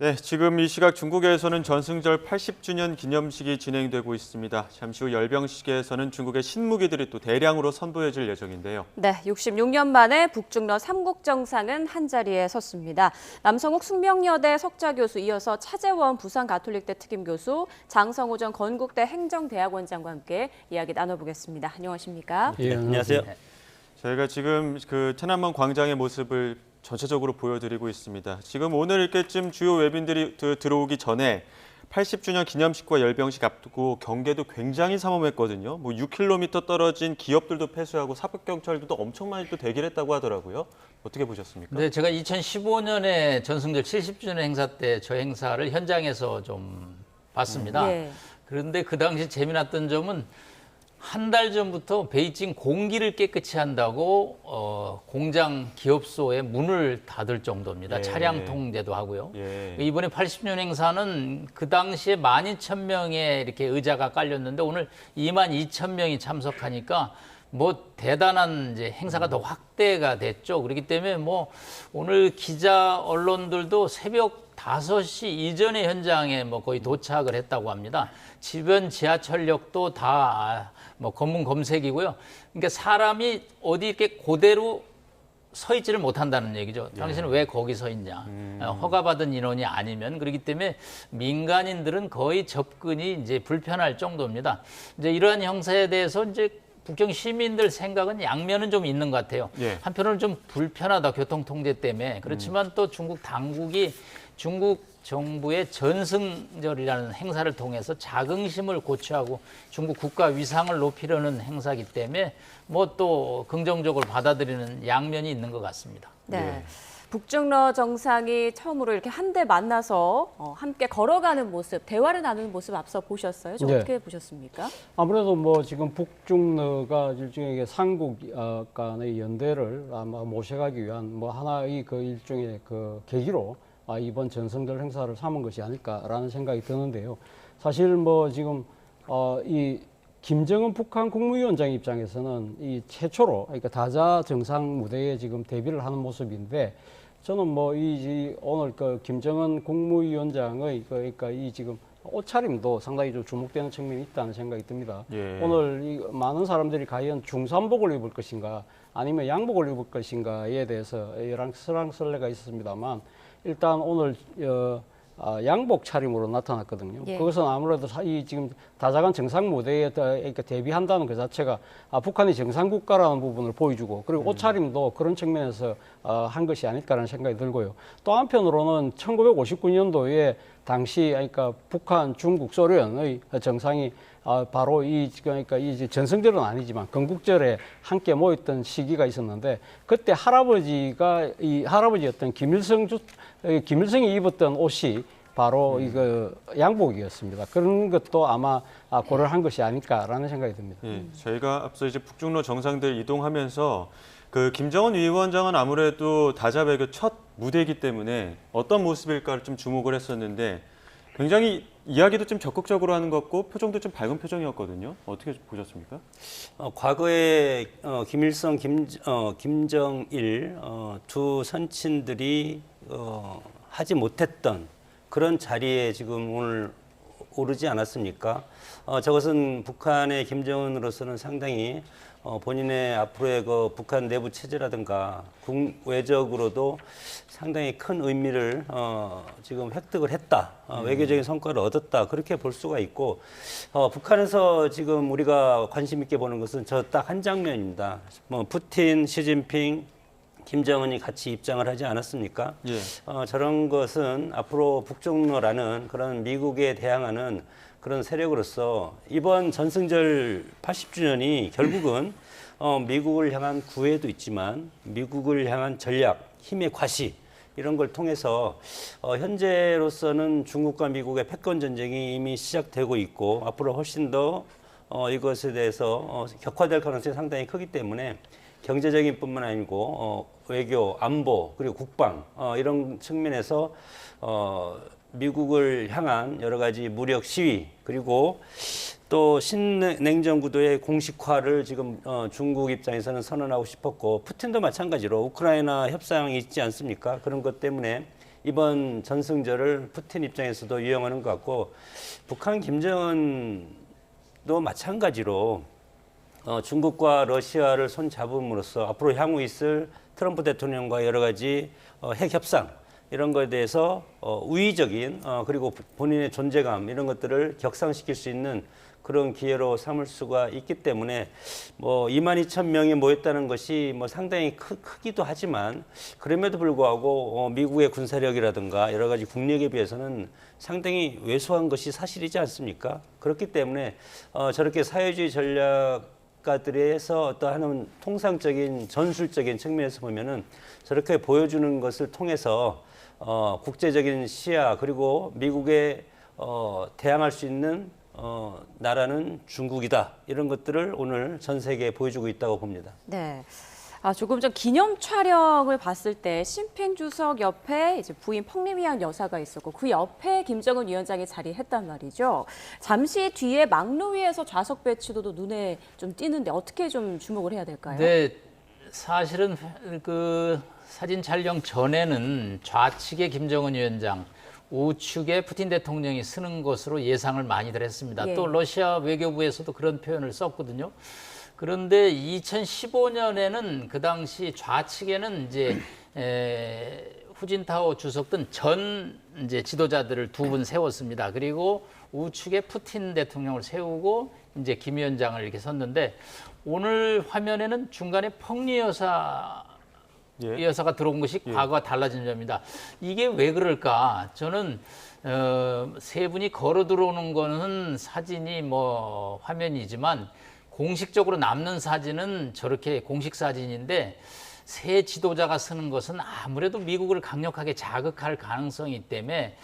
네, 지금 이 시각 중국에서는 전승절 80주년 기념식이 진행되고 있습니다. 잠시 후 열병식에서는 중국의 신무기들이 또 대량으로 선보여질 예정인데요. 네, 66년 만에 북중러 삼국 정상은 한자리에 섰습니다. 남성욱 숙명여대 석좌 교수 이어서 차재원 부산가톨릭대 특임교수, 장성호 전 건국대 행정대학원장과 함께 이야기 나눠보겠습니다. 안녕하십니까? 예, 안녕하세요. 저희가 지금 그天安문 광장의 모습을 전체적으로 보여드리고 있습니다. 지금 오늘 이렇게쯤 주요 외빈들이 들어오기 전에 80주년 기념식과 열병식 앞두고 경계도 굉장히 삼엄했거든요. 6km 떨어진 기업들도 폐쇄하고 사법경찰들도 엄청 많이 또 대기했다고 하더라고요. 어떻게 보셨습니까? 네, 제가 2015년에 전승절 70주년 행사 때 저 행사를 현장에서 좀 봤습니다. 예. 그런데 그 당시 재미났던 점은 한 달 전부터 베이징 공기를 깨끗이 한다고 공장 기업소에 문을 닫을 정도입니다. 예. 차량 통제도 하고요. 예. 이번에 80주년 행사는 그 당시에 12,000명의 이렇게 의자가 깔렸는데 오늘 22,000명이 참석하니까 뭐 대단한 이제 행사가 더 확대가 됐죠. 그렇기 때문에 뭐 오늘 기자 언론들도 새벽 5시 이전에 현장에 뭐 거의 도착을 했다고 합니다. 주변 지하철역도 다 뭐 검문 검색이고요. 그러니까 사람이 어디 이렇게 그대로 서 있지를 못한다는 얘기죠. 당신은 왜 거기 서 있냐. 허가받은 인원이 아니면. 그렇기 때문에 민간인들은 거의 접근이 이제 불편할 정도입니다. 이제 이러한 형사에 대해서 이제 북경 시민들 생각은 양면은 좀 있는 것 같아요. 예. 한편으로는 좀 불편하다, 교통 통제 때문에. 그렇지만 또 중국 당국이 중국 정부의 전승절이라는 행사를 통해서 자긍심을 고취하고 중국 국가 위상을 높이려는 행사이기 때문에 뭐 또 긍정적으로 받아들이는 양면이 있는 것 같습니다. 네. 예. 북중러 정상이 처음으로 이렇게 한데 만나서 함께 걸어가는 모습, 대화를 나누는 모습 앞서 보셨어요? 좀 네. 어떻게 보셨습니까? 아무래도 뭐 지금 북중러가 일종의 삼국 간의 연대를 아마 모셔가기 위한 뭐 하나의 그 일종의 그 계기로 이번 전승절 행사를 삼은 것이 아닐까라는 생각이 드는데요. 사실 뭐 지금 이 김정은 북한 국무위원장 입장에서는 이 최초로 그러니까 다자 정상 무대에 지금 데뷔를 하는 모습인데 저는 뭐 이 오늘 그 김정은 국무위원장의 그러니까 이 지금 옷차림도 상당히 좀 주목되는 측면이 있다는 생각이 듭니다. 예. 오늘 이 많은 사람들이 과연 중산복을 입을 것인가 아니면 양복을 입을 것인가에 대해서 여러 설왕설래가 있었습니다만 일단 오늘 양복 차림으로 나타났거든요. 예. 그것은 아무래도 이 지금 다자간 정상 무대에 그러니까 대비한다는 그 자체가 북한이 정상 국가라는 부분을 보여주고 그리고 옷차림도 그런 측면에서 한 것이 아닐까라는 생각이 들고요. 또 한편으로는 1959년도에 당시 그러니까 북한, 중국, 소련의 정상이 바로 그러니까 이 전승절은 아니지만 건국절에 함께 모였던 시기가 있었는데 그때 할아버지였던 김일성이 입었던 옷이 바로 이거 양복이었습니다. 그런 것도 아마 고려를 한 것이 아닐까라는 생각이 듭니다. 예, 저희가 앞서 이제 북중러 정상들 이동하면서 그 김정은 위원장은 아무래도 다자 외교 첫 무대이기 때문에 어떤 모습일까를 좀 주목을 했었는데 굉장히 이야기도 좀 적극적으로 하는 것 같고 표정도 좀 밝은 표정이었거든요. 어떻게 보셨습니까? 과거에 김일성, 김정일 두 선친들이 하지 못했던 그런 자리에 지금 오늘 오르지 않았습니까? 저것은 북한의 김정은으로서는 상당히 본인의 앞으로의 그 북한 내부 체제라든가 외적으로도 상당히 큰 의미를 지금 획득을 했다. 외교적인 성과를 얻었다. 그렇게 볼 수가 있고 북한에서 지금 우리가 관심 있게 보는 것은 저 딱 한 장면입니다. 뭐 푸틴, 시진핑, 김정은이 같이 입장을 하지 않았습니까? 예. 저런 것은 앞으로 북중러라는 그런 미국에 대항하는 그런 세력으로서 이번 전승절 80주년이 결국은 미국을 향한 구애도 있지만 미국을 향한 전략, 힘의 과시 이런 걸 통해서 현재로서는 중국과 미국의 패권 전쟁이 이미 시작되고 있고 앞으로 훨씬 더 이것에 대해서 격화될 가능성이 상당히 크기 때문에 경제적인 뿐만 아니고 외교, 안보 그리고 국방 이런 측면에서 미국을 향한 여러 가지 무력 시위 그리고 또 신냉전 구도의 공식화를 지금 중국 입장에서는 선언하고 싶었고 푸틴도 마찬가지로 우크라이나 협상이 있지 않습니까? 그런 것 때문에 이번 전승절을 푸틴 입장에서도 이용하는 것 같고 북한 김정은도 마찬가지로 중국과 러시아를 손잡음으로써 앞으로 향후 있을 트럼프 대통령과 여러 가지 핵 협상 이런 거에 대해서 우위적인 그리고 본인의 존재감 이런 것들을 격상시킬 수 있는 그런 기회로 삼을 수가 있기 때문에 뭐 22,000명이 모였다는 것이 뭐 상당히 크기도 하지만 그럼에도 불구하고 미국의 군사력이라든가 여러 가지 국력에 비해서는 상당히 왜소한 것이 사실이지 않습니까? 그렇기 때문에 저렇게 사회주의 전략가들에서 어떠한 통상적인 전술적인 측면에서 보면은 저렇게 보여주는 것을 통해서 국제적인 시야 그리고 미국에 대항할 수 있는 나라는 중국이다. 이런 것들을 오늘 전 세계에 보여주고 있다고 봅니다. 네. 조금 전 기념 촬영을 봤을 때 심핑 주석 옆에 이제 부인 펑리미안 여사가 있었고 그 옆에 김정은 위원장이 자리했단 말이죠. 잠시 뒤에 막루 위에서 좌석 배치도도 눈에 좀 띄는데 어떻게 좀 주목을 해야 될까요? 네, 사실은 그 사진 촬영 전에는 좌측에 김정은 위원장, 우측에 푸틴 대통령이 쓰는 것으로 예상을 많이들 했습니다. 예. 또 러시아 외교부에서도 그런 표현을 썼거든요. 그런데 2015년에는 그 당시 좌측에는 이제 후진타오 주석 등 전 이제 지도자들을 두 분 세웠습니다. 그리고 우측에 푸틴 대통령을 세우고 이제 김 위원장을 이렇게 섰는데 오늘 화면에는 중간에 펑리 여사 이 여사가 들어온 것이 과거와 달라진 점입니다. 이게 왜 그럴까? 저는 세 분이 걸어 들어오는 거는 사진이 뭐 화면이지만 공식적으로 남는 사진은 저렇게 공식 사진인데 새 지도자가 쓰는 것은 아무래도 미국을 강력하게 자극할 가능성이 있기 때문에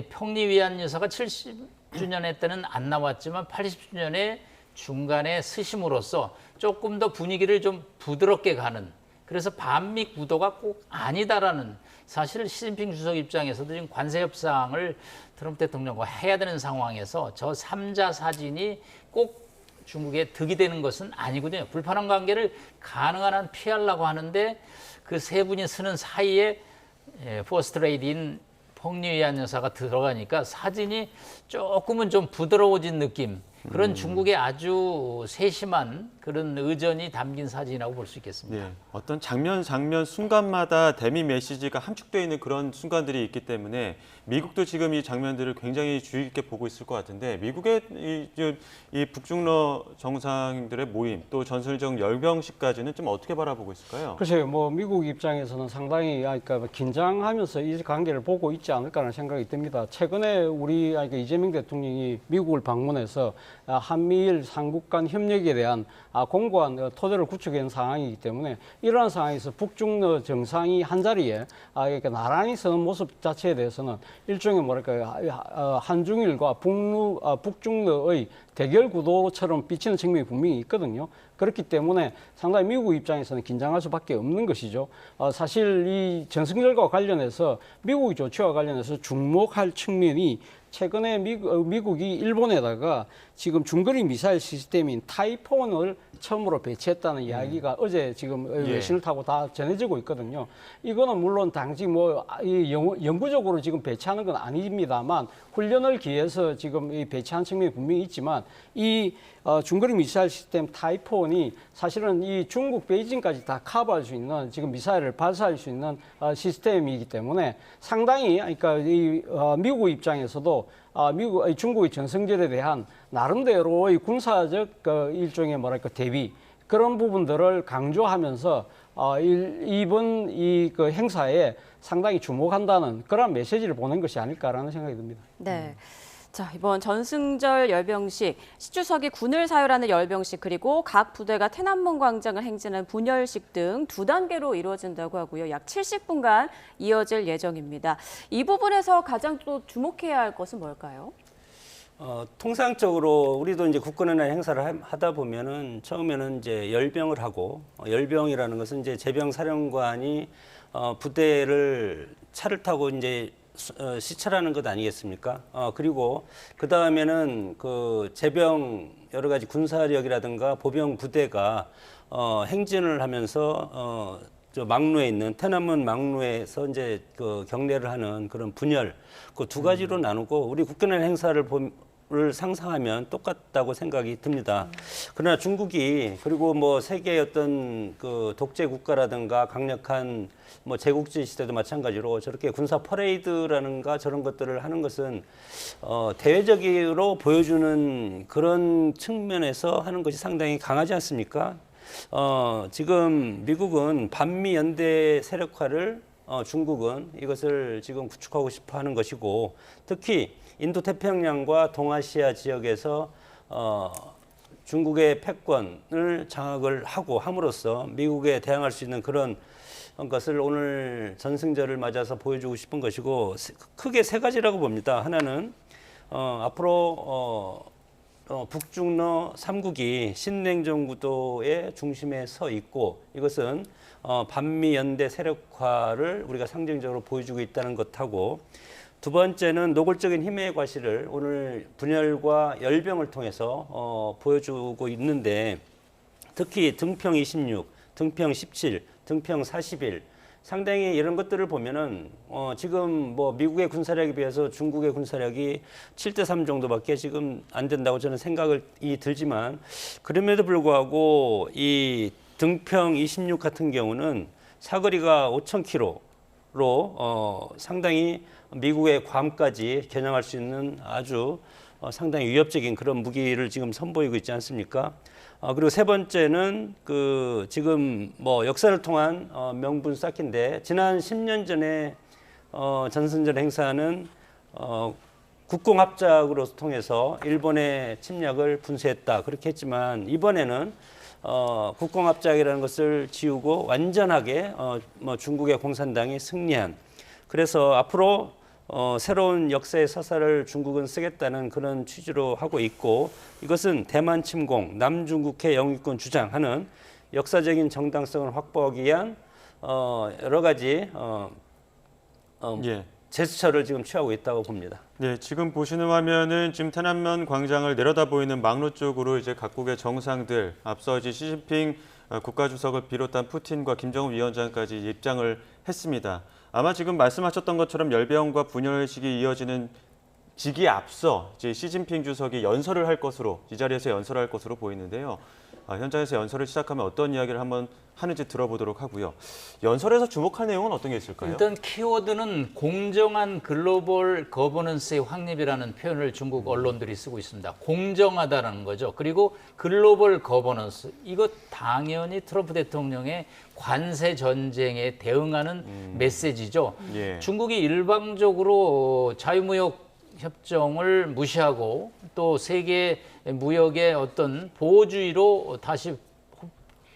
평리 위안 여사가 70주년에 때는 안 나왔지만 80주년에 중간에 쓰심으로써 조금 더 분위기를 좀 부드럽게 가는 그래서 반미 구도가 꼭 아니다라는 사실 시진핑 주석 입장에서도 지금 관세 협상을 트럼프 대통령과 해야 되는 상황에서 저 3자 사진이 꼭 중국에 득이 되는 것은 아니거든요. 불편한 관계를 가능한 한 피하려고 하는데 그 세 분이 쓰는 사이에 퍼스트 레이디인 펑리위안 여사가 들어가니까 사진이 조금은 좀 부드러워진 느낌. 그런 중국의 아주 세심한 그런 의전이 담긴 사진이라고 볼 수 있겠습니다. 네, 어떤 장면 순간마다 대미 메시지가 함축되어 있는 그런 순간들이 있기 때문에 미국도 지금 이 장면들을 굉장히 주의 깊게 보고 있을 것 같은데 미국의 이 북중러 정상들의 모임 또 전술적 열병식까지는 좀 어떻게 바라보고 있을까요? 글쎄요, 뭐 미국 입장에서는 상당히 그러니까 긴장하면서 이 관계를 보고 있지 않을까라는 생각이 듭니다. 최근에 우리 그러니까 이재명 대통령이 미국을 방문해서 한미일 삼국 간 협력에 대한 공고한 토대를 구축한 상황이기 때문에 이러한 상황에서 북중러 정상이 한 자리에 이렇게 나란히 서는 모습 자체에 대해서는 일종의 뭐랄까요 한중일과 북중러의 대결 구도처럼 비치는 측면이 분명히 있거든요. 그렇기 때문에 상당히 미국 입장에서는 긴장할 수밖에 없는 것이죠. 사실 이 전승절과 관련해서 미국의 조치와 관련해서 주목할 측면이 최근에 미국이 일본에다가 지금 중거리 미사일 시스템인 타이폰을 처음으로 배치했다는 이야기가 어제 지금 외신을 타고 다 전해지고 있거든요. 이거는 물론 당시 영구적으로 지금 배치하는 건 아닙니다만 훈련을 기해서 지금 이 배치한 측면이 분명히 있지만 이 중거리 미사일 시스템 타이폰이 사실은 이 중국 베이징까지 다 커버할 수 있는 지금 미사일을 발사할 수 있는 시스템이기 때문에 상당히 그러니까 이 미국 입장에서도 중국의 전승절에 대한 나름대로의 군사적 일종의 뭐랄까 대비 그런 부분들을 강조하면서 이번 그 행사에 상당히 주목한다는 그런 메시지를 보낸 것이 아닐까라는 생각이 듭니다. 네. 자, 이번 전승절 열병식, 시주석이 군을 사열하는 열병식 그리고 각 부대가天安문 광장을 행진하는 분열식 등 두 단계로 이루어진다고 하고요. 약 70분간 이어질 예정입니다. 이 부분에서 가장 또 주목해야 할 것은 뭘까요? 통상적으로 우리도 이제 국군의 행사를 하다 보면은 처음에는 이제 열병을 하고 열병이라는 것은 이제 제병 사령관이 부대를 차를 타고 이제 시찰하는 것 아니겠습니까? 그리고 그 다음에는 그 제병 여러 가지 군사력이라든가 보병 부대가 행진을 하면서 저 막루에 있는 태남은 막루에서 이제 그 경례를 하는 그런 분열 그 두 가지로 나누고 우리 국경의 행사를 를 상상하면 똑같다고 생각이 듭니다. 그러나 중국이 그리고 뭐 세계의 어떤 그 독재 국가라든가 강력한 뭐 제국주의 시대도 마찬가지로 저렇게 군사 퍼레이드라는가 저런 것들을 하는 것은 대외적으로 보여주는 그런 측면에서 하는 것이 상당히 강하지 않습니까? 지금 미국은 반미 연대 세력화를 중국은 이것을 지금 구축하고 싶어 하는 것이고 특히 인도 태평양과 동아시아 지역에서 중국의 패권을 장악을 하고 함으로써 미국에 대항할 수 있는 그런 것을 오늘 전승절을 맞아서 보여주고 싶은 것이고 크게 세 가지라고 봅니다. 하나는 앞으로 북중러 3국이 신냉전 구도의 중심에 서 있고 이것은 반미 연대 세력화를 우리가 상징적으로 보여주고 있다는 것하고 두 번째는 노골적인 힘의 과실을 오늘 분열과 열병을 통해서 보여주고 있는데 특히 등평 26, 등평 17, 등평 41 상당히 이런 것들을 보면은 지금 뭐 미국의 군사력에 비해서 중국의 군사력이 7대3 정도밖에 지금 안 된다고 저는 생각이 들지만 그럼에도 불구하고 이 등평 26 같은 경우는 사거리가 5,000km로 상당히 미국의 괌까지 겨냥할 수 있는 아주 상당히 위협적인 그런 무기를 지금 선보이고 있지 않습니까? 그리고 세 번째는 그 지금 뭐 역사를 통한 명분 쌓기인데 지난 10년 전에 전승절 행사는 국공합작으로 통해서 일본의 침략을 분쇄했다 그렇게 했지만 이번에는 국공합작이라는 것을 지우고 완전하게 뭐 중국의 공산당이 승리한 그래서 앞으로 새로운 역사의 서사를 중국은 쓰겠다는 그런 취지로 하고 있고 이것은 대만 침공, 남중국해 영유권 주장하는 역사적인 정당성을 확보하기 위한 여러 가지 예. 제스처를 지금 취하고 있다고 봅니다. 네, 지금 보시는 화면은 지금 태남면 광장을 내려다 보이는 막루 쪽으로 이제 각국의 정상들, 앞서 이제 시진핑 국가주석을 비롯한 푸틴과 김정은 위원장까지 입장을 했습니다. 아마 지금 말씀하셨던 것처럼 열병과 분열식이 이어지는 지기에 앞서 이제 시진핑 주석이 연설을 할 것으로 이 자리에서 연설을 할 것으로 보이는데요. 현장에서 연설을 시작하면 어떤 이야기를 한번 하는지 들어보도록 하고요. 연설에서 주목할 내용은 어떤 게 있을까요? 일단 키워드는 공정한 글로벌 거버넌스의 확립이라는 표현을 중국 언론들이 쓰고 있습니다. 공정하다는 거죠. 그리고 글로벌 거버넌스 이거 당연히 트럼프 대통령의 관세 전쟁에 대응하는 메시지죠. 예. 중국이 일방적으로 자유무역 협정을 무시하고 또 세계 무역의 어떤 보호주의로 다시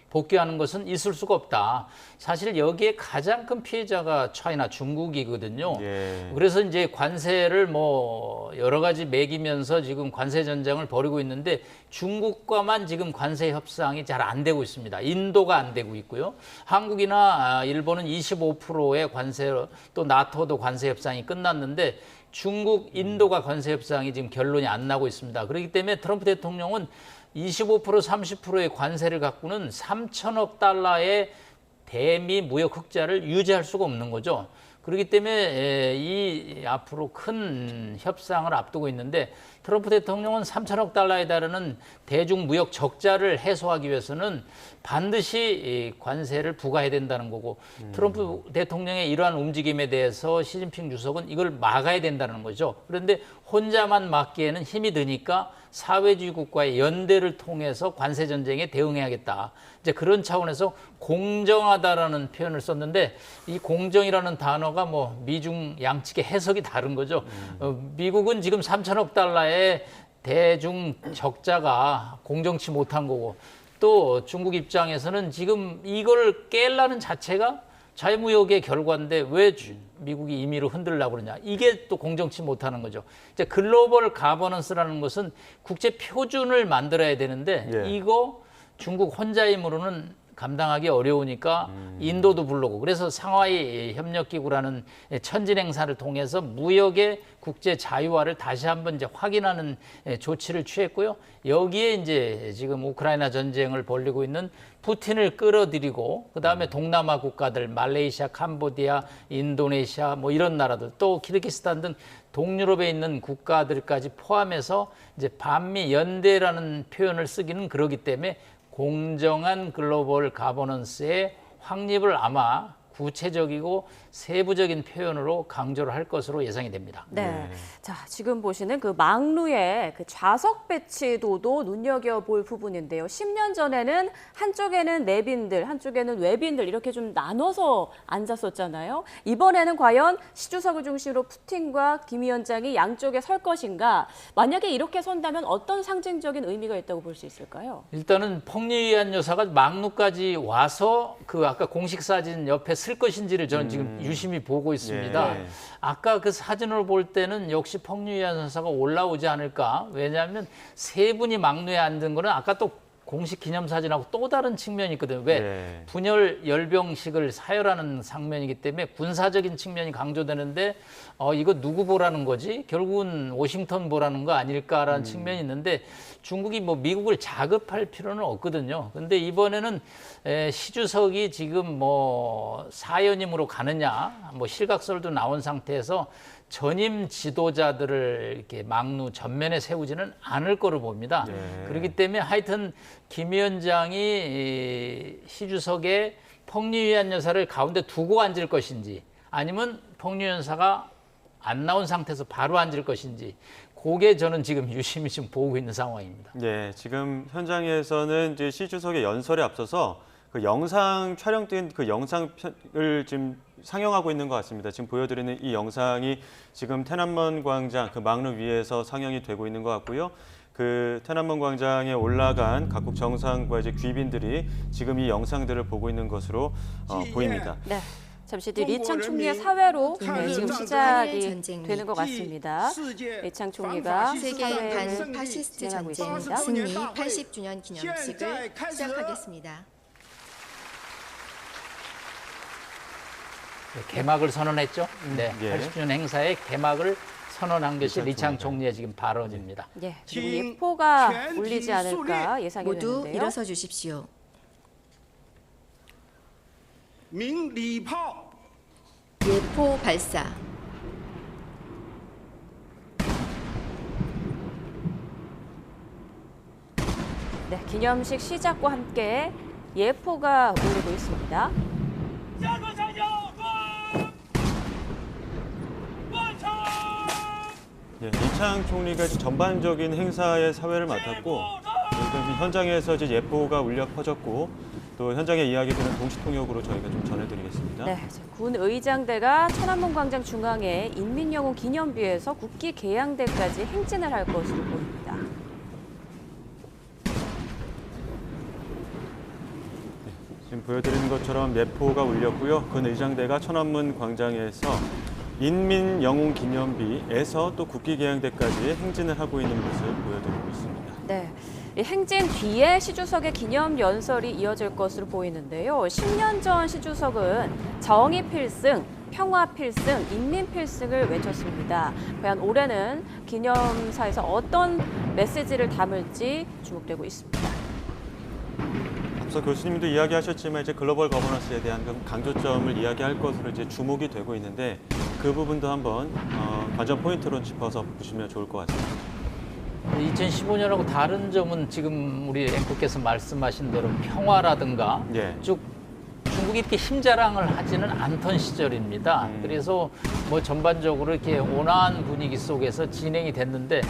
복귀하는 것은 있을 수가 없다. 사실 여기에 가장 큰 피해자가 차이나 중국이거든요. 예. 그래서 이제 관세를 뭐 여러 가지 매기면서 지금 관세 전쟁을 벌이고 있는데 중국과만 지금 관세 협상이 잘 안 되고 있습니다. 인도가 안 되고 있고요. 한국이나 일본은 25%의 관세, 또 나토도 관세 협상이 끝났는데 중국, 인도가 관세 협상이 지금 결론이 안 나고 있습니다. 그렇기 때문에 트럼프 대통령은 25% 30%의 관세를 갖고는 3천억 달러의 대미 무역 흑자를 유지할 수가 없는 거죠. 그렇기 때문에 이 앞으로 큰 협상을 앞두고 있는데 트럼프 대통령은 3천억 달러에 달하는 대중 무역 적자를 해소하기 위해서는 반드시 관세를 부과해야 된다는 거고 트럼프 대통령의 이러한 움직임에 대해서 시진핑 주석은 이걸 막아야 된다는 거죠. 그런데 혼자만 막기에는 힘이 드니까 사회주의 국가의 연대를 통해서 관세 전쟁에 대응해야겠다. 이제 그런 차원에서 공정하다라는 표현을 썼는데 이 공정이라는 단어가 뭐 미중 양측의 해석이 다른 거죠. 미국은 지금 3천억 달러의 대중 적자가 공정치 못한 거고 또 중국 입장에서는 지금 이걸 깰라는 자체가 자유무역의 결과인데 왜 미국이 임의로 흔들려고 그러냐. 이게 또 공정치 못하는 거죠. 이제 글로벌 가버넌스라는 것은 국제 표준을 만들어야 되는데 예. 이거 중국 혼자 힘으로는 감당하기 어려우니까 인도도 부르고 그래서 상하이 협력기구라는 천진 행사를 통해서 무역의 국제 자유화를 다시 한번 이제 확인하는 조치를 취했고요. 여기에 이제 지금 우크라이나 전쟁을 벌이고 있는 푸틴을 끌어들이고 그다음에 동남아 국가들 말레이시아, 캄보디아, 인도네시아 뭐 이런 나라들 또 키르기스탄 등 동유럽에 있는 국가들까지 포함해서 이제 반미 연대라는 표현을 쓰기는 그러기 때문에 공정한 글로벌 가버넌스의 확립을 아마 구체적이고 세부적인 표현으로 강조를 할 것으로 예상이 됩니다. 네. 자, 지금 보시는 그 망루의 그 좌석 배치도도 눈여겨볼 부분인데요. 10년 전에는 한쪽에는 내빈들, 한쪽에는 외빈들 이렇게 좀 나눠서 앉았었잖아요. 이번에는 과연 시주석을 중심으로 푸틴과 김 위원장이 양쪽에 설 것인가? 만약에 이렇게 선다면 어떤 상징적인 의미가 있다고 볼 수 있을까요? 일단은 펑리위안 여사가 망루까지 와서 그 아까 공식 사진 옆에 쓸 것인지를 저는 지금 유심히 보고 있습니다. 예. 아까 그 사진을 볼 때는 역시 펑리위안 여사가 올라오지 않을까. 왜냐하면 세 분이 망루에 앉은 거는 아까 또 공식 기념사진하고 또 다른 측면이 있거든요. 왜? 네. 분열 열병식을 사열하는 장면이기 때문에 군사적인 측면이 강조되는데 이거 누구 보라는 거지? 결국은 워싱턴 보라는 거 아닐까라는 측면이 있는데 중국이 뭐 미국을 자극할 필요는 없거든요. 근데 이번에는 시 주석이 지금 뭐 사연임으로 가느냐, 뭐 실각설도 나온 상태에서 전임 지도자들을 이렇게 막루 전면에 세우지는 않을 거로 봅니다. 네. 그렇기 때문에 하여튼 김 위원장이 시 주석의 펑리위안 여사를 가운데 두고 앉을 것인지 아니면 펑리위안 여사가 안 나온 상태에서 바로 앉을 것인지 그게 저는 지금 유심히 좀 보고 있는 상황입니다. 예, 지금 현장에서는 이제 시 주석의 연설에 앞서서 그 영상 촬영된 그 영상을 지금 상영하고 있는 것 같습니다. 지금 보여드리는 이 영상이 지금天安门 광장 그 망루 위에서 상영이 되고 있는 것 같고요. 그天安门 광장에 올라간 각국 정상과 이제 귀빈들이 지금 이 영상들을 보고 있는 것으로 보입니다. 네. 잠시 뒤 리창 총리의 사회로 지금 시작이 되는 것 같습니다. 리창 총리가 세계 사회를 반파시스트 진행하고 전쟁 있습니다. 승리 80주년 기념식을 시작하겠습니다. 개막을 선언했죠. 네, 예. 80주년 행사의 개막을 선언한 것이 리창 리창 총리가. 총리의 지금 발언입니다. 예, 지금 예포가 울리지 않을까 예상이 모두 되는데요. 일어서 주십시오. 鸣礼炮。 예포 발사. 네, 기념식 시작과 함께 예포가 울리고 있습니다. 예, 리창 총리가 이제 전반적인 행사의 사회를 맡았고 지금 현장에서 이제 예포가 울려 퍼졌고 또 현장의 이야기들은 동시통역으로 저희가 좀 전해드리겠습니다. 네, 군 의장대가 천안문 광장 중앙에 인민영웅 기념비에서 국기 개양대까지 행진을 할 것으로 보입니다. 지금 보여드리는 것처럼 예포가 울렸고요. 군 의장대가 천안문 광장에서 인민영웅 기념비에서 또 국기 개양대까지 행진을 하고 있는 모습 보여드리고 있습니다. 네. 이 행진 뒤에 시 주석의 기념 연설이 이어질 것으로 보이는데요. 10년 전 시 주석은 정의 필승, 평화 필승, 인민 필승을 외쳤습니다. 과연 올해는 기념사에서 어떤 메시지를 담을지 주목되고 있습니다. 앞서 교수님도 이야기하셨지만 이제 글로벌 거버넌스에 대한 강조점을 이야기할 것으로 이제 주목이 되고 있는데 그 부분도 한번 관전 포인트로 짚어서 보시면 좋을 것 같습니다. 2015년하고 다른 점은 지금 우리 앵커께서 말씀하신 대로 평화라든가 예. 쭉 중국이 이렇게 힘자랑을 하지는 않던 시절입니다. 그래서 뭐 전반적으로 이렇게 온화한 분위기 속에서 진행이 됐는데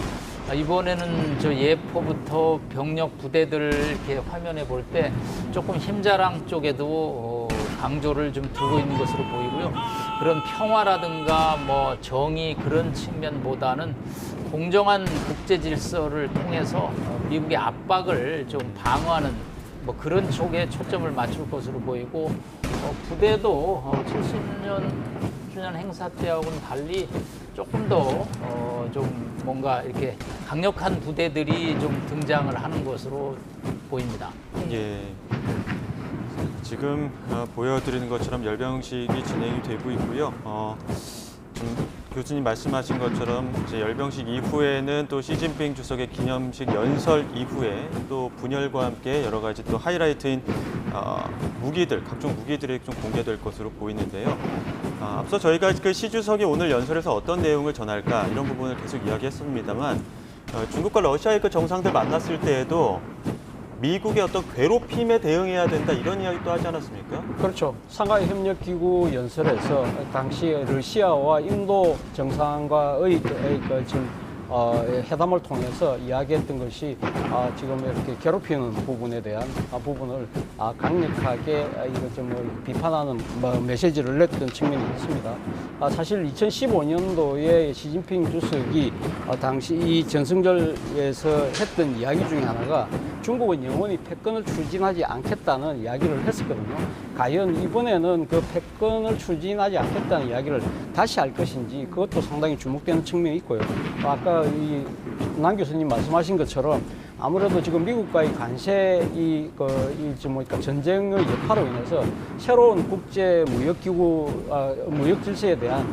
이번에는 저 예포부터 병력 부대들 이렇게 화면에 볼 때 조금 힘자랑 쪽에도 강조를 좀 두고 있는 것으로 보이고요. 그런 평화라든가 뭐 정의 그런 측면보다는 공정한 국제 질서를 통해서 미국의 압박을 좀 방어하는 뭐 그런 쪽에 초점을 맞출 것으로 보이고 부대도 70주년 행사 때하고는 달리 조금 더 좀 뭔가 이렇게 강력한 부대들이 좀 등장을 하는 것으로 보입니다. 예. 지금 보여드리는 것처럼 열병식이 진행이 되고 있고요. 좀 교수님 말씀하신 것처럼 이제 열병식 이후에는 또 시진핑 주석의 기념식 연설 이후에 또 분열과 함께 여러 가지 또 하이라이트인 무기들, 각종 무기들이 좀 공개될 것으로 보이는데요. 앞서 저희가 그 시 주석이 오늘 연설에서 어떤 내용을 전할까 이런 부분을 계속 이야기했습니다만 중국과 러시아의 그 정상들 만났을 때에도 미국의 어떤 괴롭힘에 대응해야 된다 이런 이야기도 하지 않았습니까? 그렇죠. 상하이 협력기구 연설에서 당시 러시아와 인도 정상과의 지금 회담을 통해서 이야기했던 것이 지금 이렇게 괴롭히는 부분에 대한 부분을 강력하게 이거 좀 비판하는 메시지를 냈던 측면이 있습니다. 사실 2015년도에 시진핑 주석이 당시 이 전승절에서 했던 이야기 중에 하나가 중국은 영원히 패권을 추진하지 않겠다는 이야기를 했었거든요. 과연 이번에는 그 패권을 추진하지 않겠다는 이야기를 다시 할 것인지 그것도 상당히 주목되는 측면이 있고요. 아까 남 교수님 말씀하신 것처럼 아무래도 지금 미국과의 관세 전쟁의 여파로 인해서 새로운 국제 무역기구 무역 질서에 대한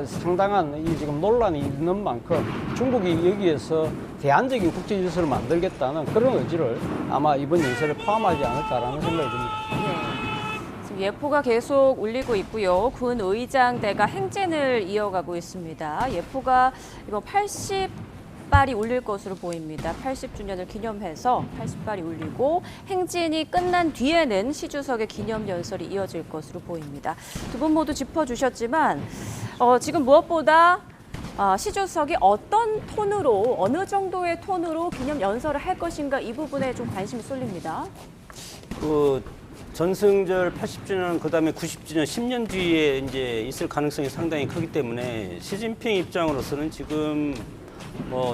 상당한 이 지금 논란이 있는 만큼 중국이 여기에서 대안적인 국제 질서를 만들겠다는 그런 의지를 아마 이번 연설에 포함하지 않을까라는 생각이 듭니다. 지금 예포가 계속 울리고 있고요. 군 의장대가 행진을 이어가고 있습니다. 예포가 이거 80발이 울릴 것으로 보입니다. 80주년을 기념해서 80발이 울리고 행진이 끝난 뒤에는 시 주석의 기념 연설이 이어질 것으로 보입니다. 두 분 모두 짚어주셨지만 지금 무엇보다 시 주석이 어떤 톤으로 어느 정도의 톤으로 기념 연설을 할 것인가 이 부분에 좀 관심이 쏠립니다. 전승절 80주년 그다음에 90주년 10년 뒤에 이제 있을 가능성이 상당히 크기 때문에 시진핑 입장으로서는 지금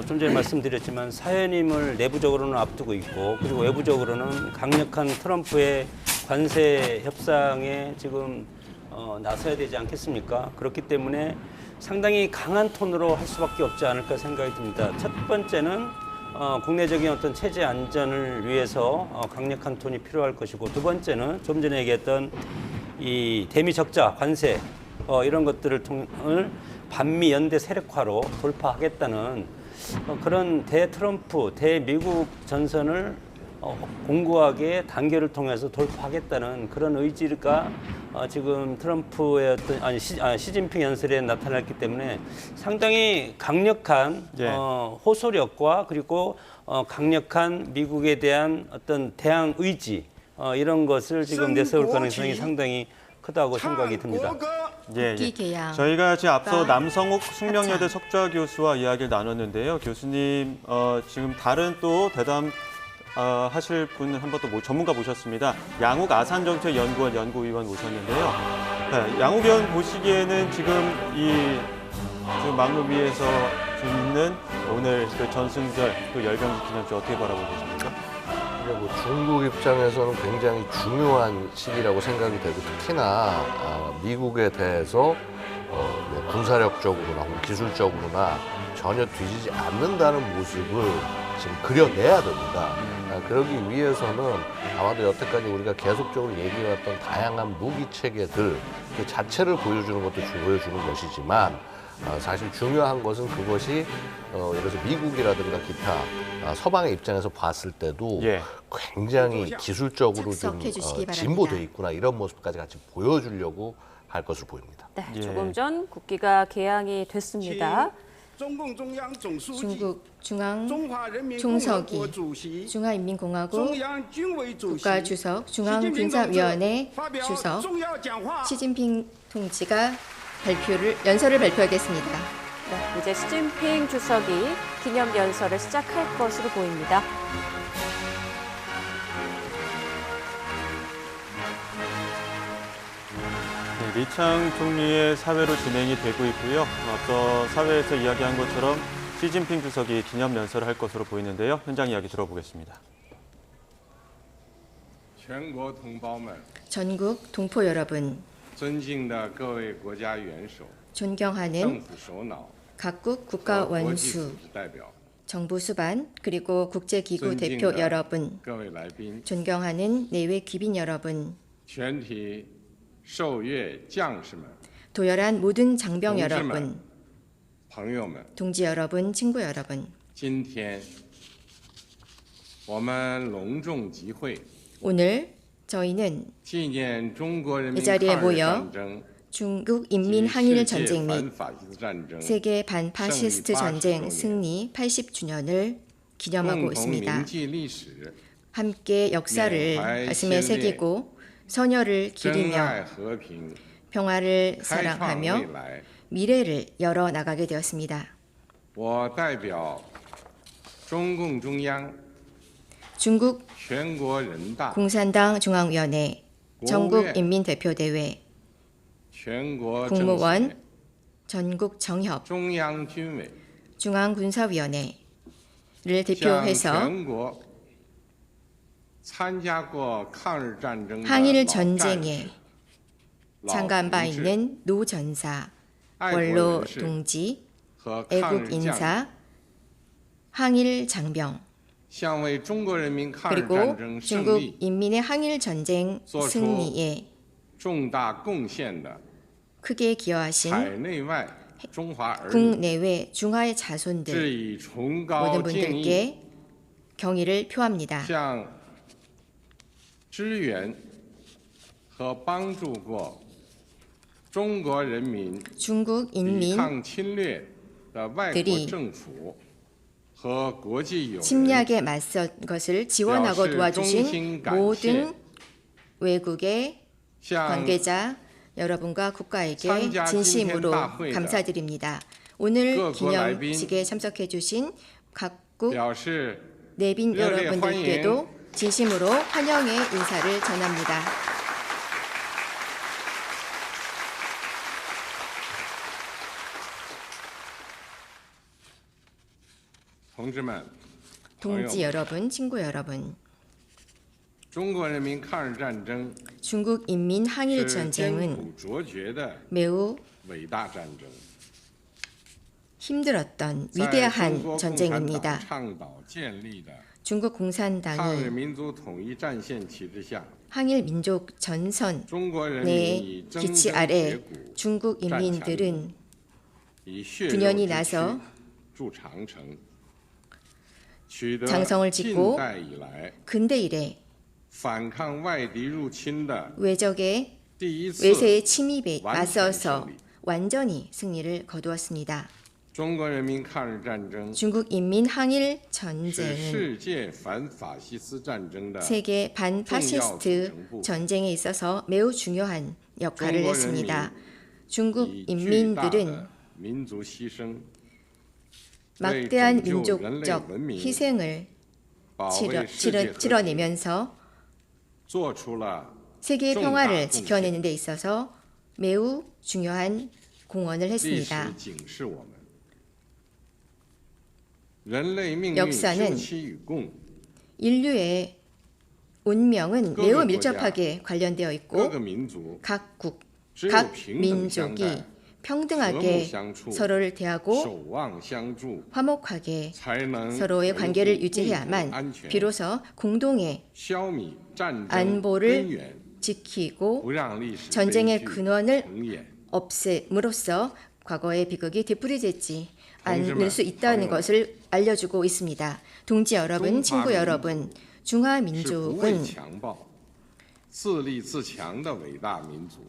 좀 전에 말씀드렸지만 사연임을 내부적으로는 앞두고 있고 그리고 외부적으로는 강력한 트럼프의 관세 협상에 지금 나서야 되지 않겠습니까? 그렇기 때문에 상당히 강한 톤으로 할 수밖에 없지 않을까 생각이 듭니다. 첫 번째는 국내적인 어떤 체제 안전을 위해서 강력한 톤이 필요할 것이고 두 번째는 좀 전에 얘기했던 이 대미 적자, 관세 이런 것들을 반미 연대 세력화로 돌파하겠다는 그런 대트럼프, 대미국 전선을 공고하게 단결을 통해서 돌파하겠다는 그런 의지가 지금 트럼프의 시진핑 연설에 나타났기 때문에 상당히 강력한 호소력과 그리고 강력한 미국에 대한 어떤 대항 의지 이런 것을 지금 내세울 가능성이 상당히 크다고 생각이 듭니다. 예. 국기개양, 저희가 지금 앞서 국가, 남성욱 숙명여대 석좌 교수와 이야기를 나눴는데요. 교수님 지금 다른 또 대담 하실 분을 한 번 또 전문가 모셨습니다. 양욱 아산정책연구원 연구위원 모셨는데요. 네, 양욱 의원 보시기에는 지금 지금 막루 위에서 있는 오늘 그 전승절 또 열병식 기념식 어떻게 바라보고 계십니까? 중국 입장에서는 굉장히 중요한 시기라고 생각이 되고 특히나 미국에 대해서 군사력적으로나 기술적으로나 전혀 뒤지지 않는다는 모습을 지금 그려내야 됩니다. 그러기 위해서는 아마도 여태까지 우리가 계속적으로 얘기해왔던 다양한 무기 체계들 그 자체를 보여주는 것도 보여주는 것이지만 사실 중요한 것은 그것이 예를 들어서 미국이라든가 기타 서방의 입장에서 봤을 때도 굉장히 기술적으로 좀 진보돼 있구나 이런 모습까지 같이 보여주려고 할 것으로 보입니다. 네, 조금 전 국기가 개항이 됐습니다. 중국 중앙 총서기, 중화인민공화국 국가주석, 중앙군사위원회 주석 시진핑 동지가 연설을 발표하겠습니다. 네, 이제 시진핑 주석이 기념 연설을 시작할 것으로 보입니다. 네, 리창 총리의 사회로 진행이 되고 있고요. 앞서 사회에서 이야기한 것처럼 시진핑 주석이 기념 연설을 할 것으로 보이는데요. 현장 이야기 들어보겠습니다. 전국 동포 여러분, 존경하는 각국 국가 원수, 정부 수반 그리고 국제기구 대표 여러분, 존경하는 내외 귀빈 여러분, 全体受阅将士们、 도열한 모든 장병 동지만. 여러분, 朋友们， 동지 여러분, 친구 여러분. 今天我们隆重集会， 오늘 저희는 纪念中国人民 이 자리에 抗日 모여 战争 중국 及 인민 世 항일 界 전쟁 및 反法西斯战争 세계 반파시스트 전쟁 승리 80주년을 기념하고 共同 있습니다. 铭记历史， 함께 역사를 가슴에 새기고 선열을 珍 기리며 爱和平， 평화를 开创未 사랑하며 来。 미래를 열어 나가게 되었습니다. 我代表中共中央、 중국 全国人大、 공산당 중앙위원회, 전국 인민대표대회, 全国政协、 국무원, 전국 정협, 中央军委 중앙군사위원회를 向 대표해서 全国参加过抗日战争的 항일 老战 전쟁에 士、老 참가한 바 同志 있는 노전사, 爱国 원로 人士 동지, 和抗 애국 日将领， 인사, 항일 장병, 向为中国人民抗日 그리고 战争胜 중국 利 인민의 항일 전쟁 소초. 승리에 重大贡献的 크게 기여하신 海内外中华儿女， 국내외 중화의 致 자손들 以崇 모든 高敬意， 분들께 경의를 표합니다. 向支援和帮助过中国人民 중국 抵 인민 抗侵略的外国 들이 政府和国际友人， 침략에 맞선 것을 지원하고 역시 도와주신衷心感谢 모든 외국의 向 관계자 여러분과 국가에게 참가 진심으로今天大会的 감사드립니다. 오늘各国来宾 기념식에 참석해 주신 각국 表示 내빈 热烈 여러분들께도 진심으로 환영의 인사를 전합니다. 同志们、朋 동지 友们， 여러분, 친구 여러분, 中国人民抗日战争 중국 인민 항일 是艰 전쟁은 苦卓绝的 매우 伟大战争， 힘들었던 在中 위대한 国共产党 전쟁입니다. 倡导建立的 중국 抗日 공산당이 民族统一战线体制下， 항일 민족 전선의 中国人民以争 기치 争 아래 铁骨， 중국 인민들은 以血肉 분연히 之躯 나서 筑长城，取得 장성을 近 짓고 代以来 근대 이래 反抗外敌入侵的 외적의 第一次 외세의 침입에 완전히 맞서서 승리. 완전히 승리를 거두었습니다. 中国人民抗日战争 중국 인민 항일 是 전쟁은 世界反法西斯战争的 세계 반파시스트 전쟁에 있어서 매우 중요한 역할을 중국 했습니다. 중국 以巨大 인민들은 的民族牺牲，为 막대한 拯救人类 민족적 文明， 희생을 保卫世界和平， 치러내면서 做出了 세계의重大 평화를 贡献 지켜내는 데 있어서 매우 중요한 공헌을 历史 했습니다. 警示我们，人类命运 역사는 休戚与共， 인류의 운명은各个 매우 国家 밀접하게 관련되어 各 있고 个民族 각국, 只有 각 平等相 민족이 待，和睦 평등하게 相处， 서로를 대하고 守望相助， 화목하게 才能 서로의 维护 관계를 共同 유지해야만 安全， 비로소 공동의 消弭战争 안보를 根源， 지키고 不让历史 전쟁의 悲剧 근원을 重演。 없앰으로써 과거의 비극이 되풀이되지 않을 동지만, 수 있다는朋友们 것을 알려주고 있습니다. 동지 여러분, 친구 중화민족 여러분, 是不畏 중화민족은 强暴、自立自强的伟大民族。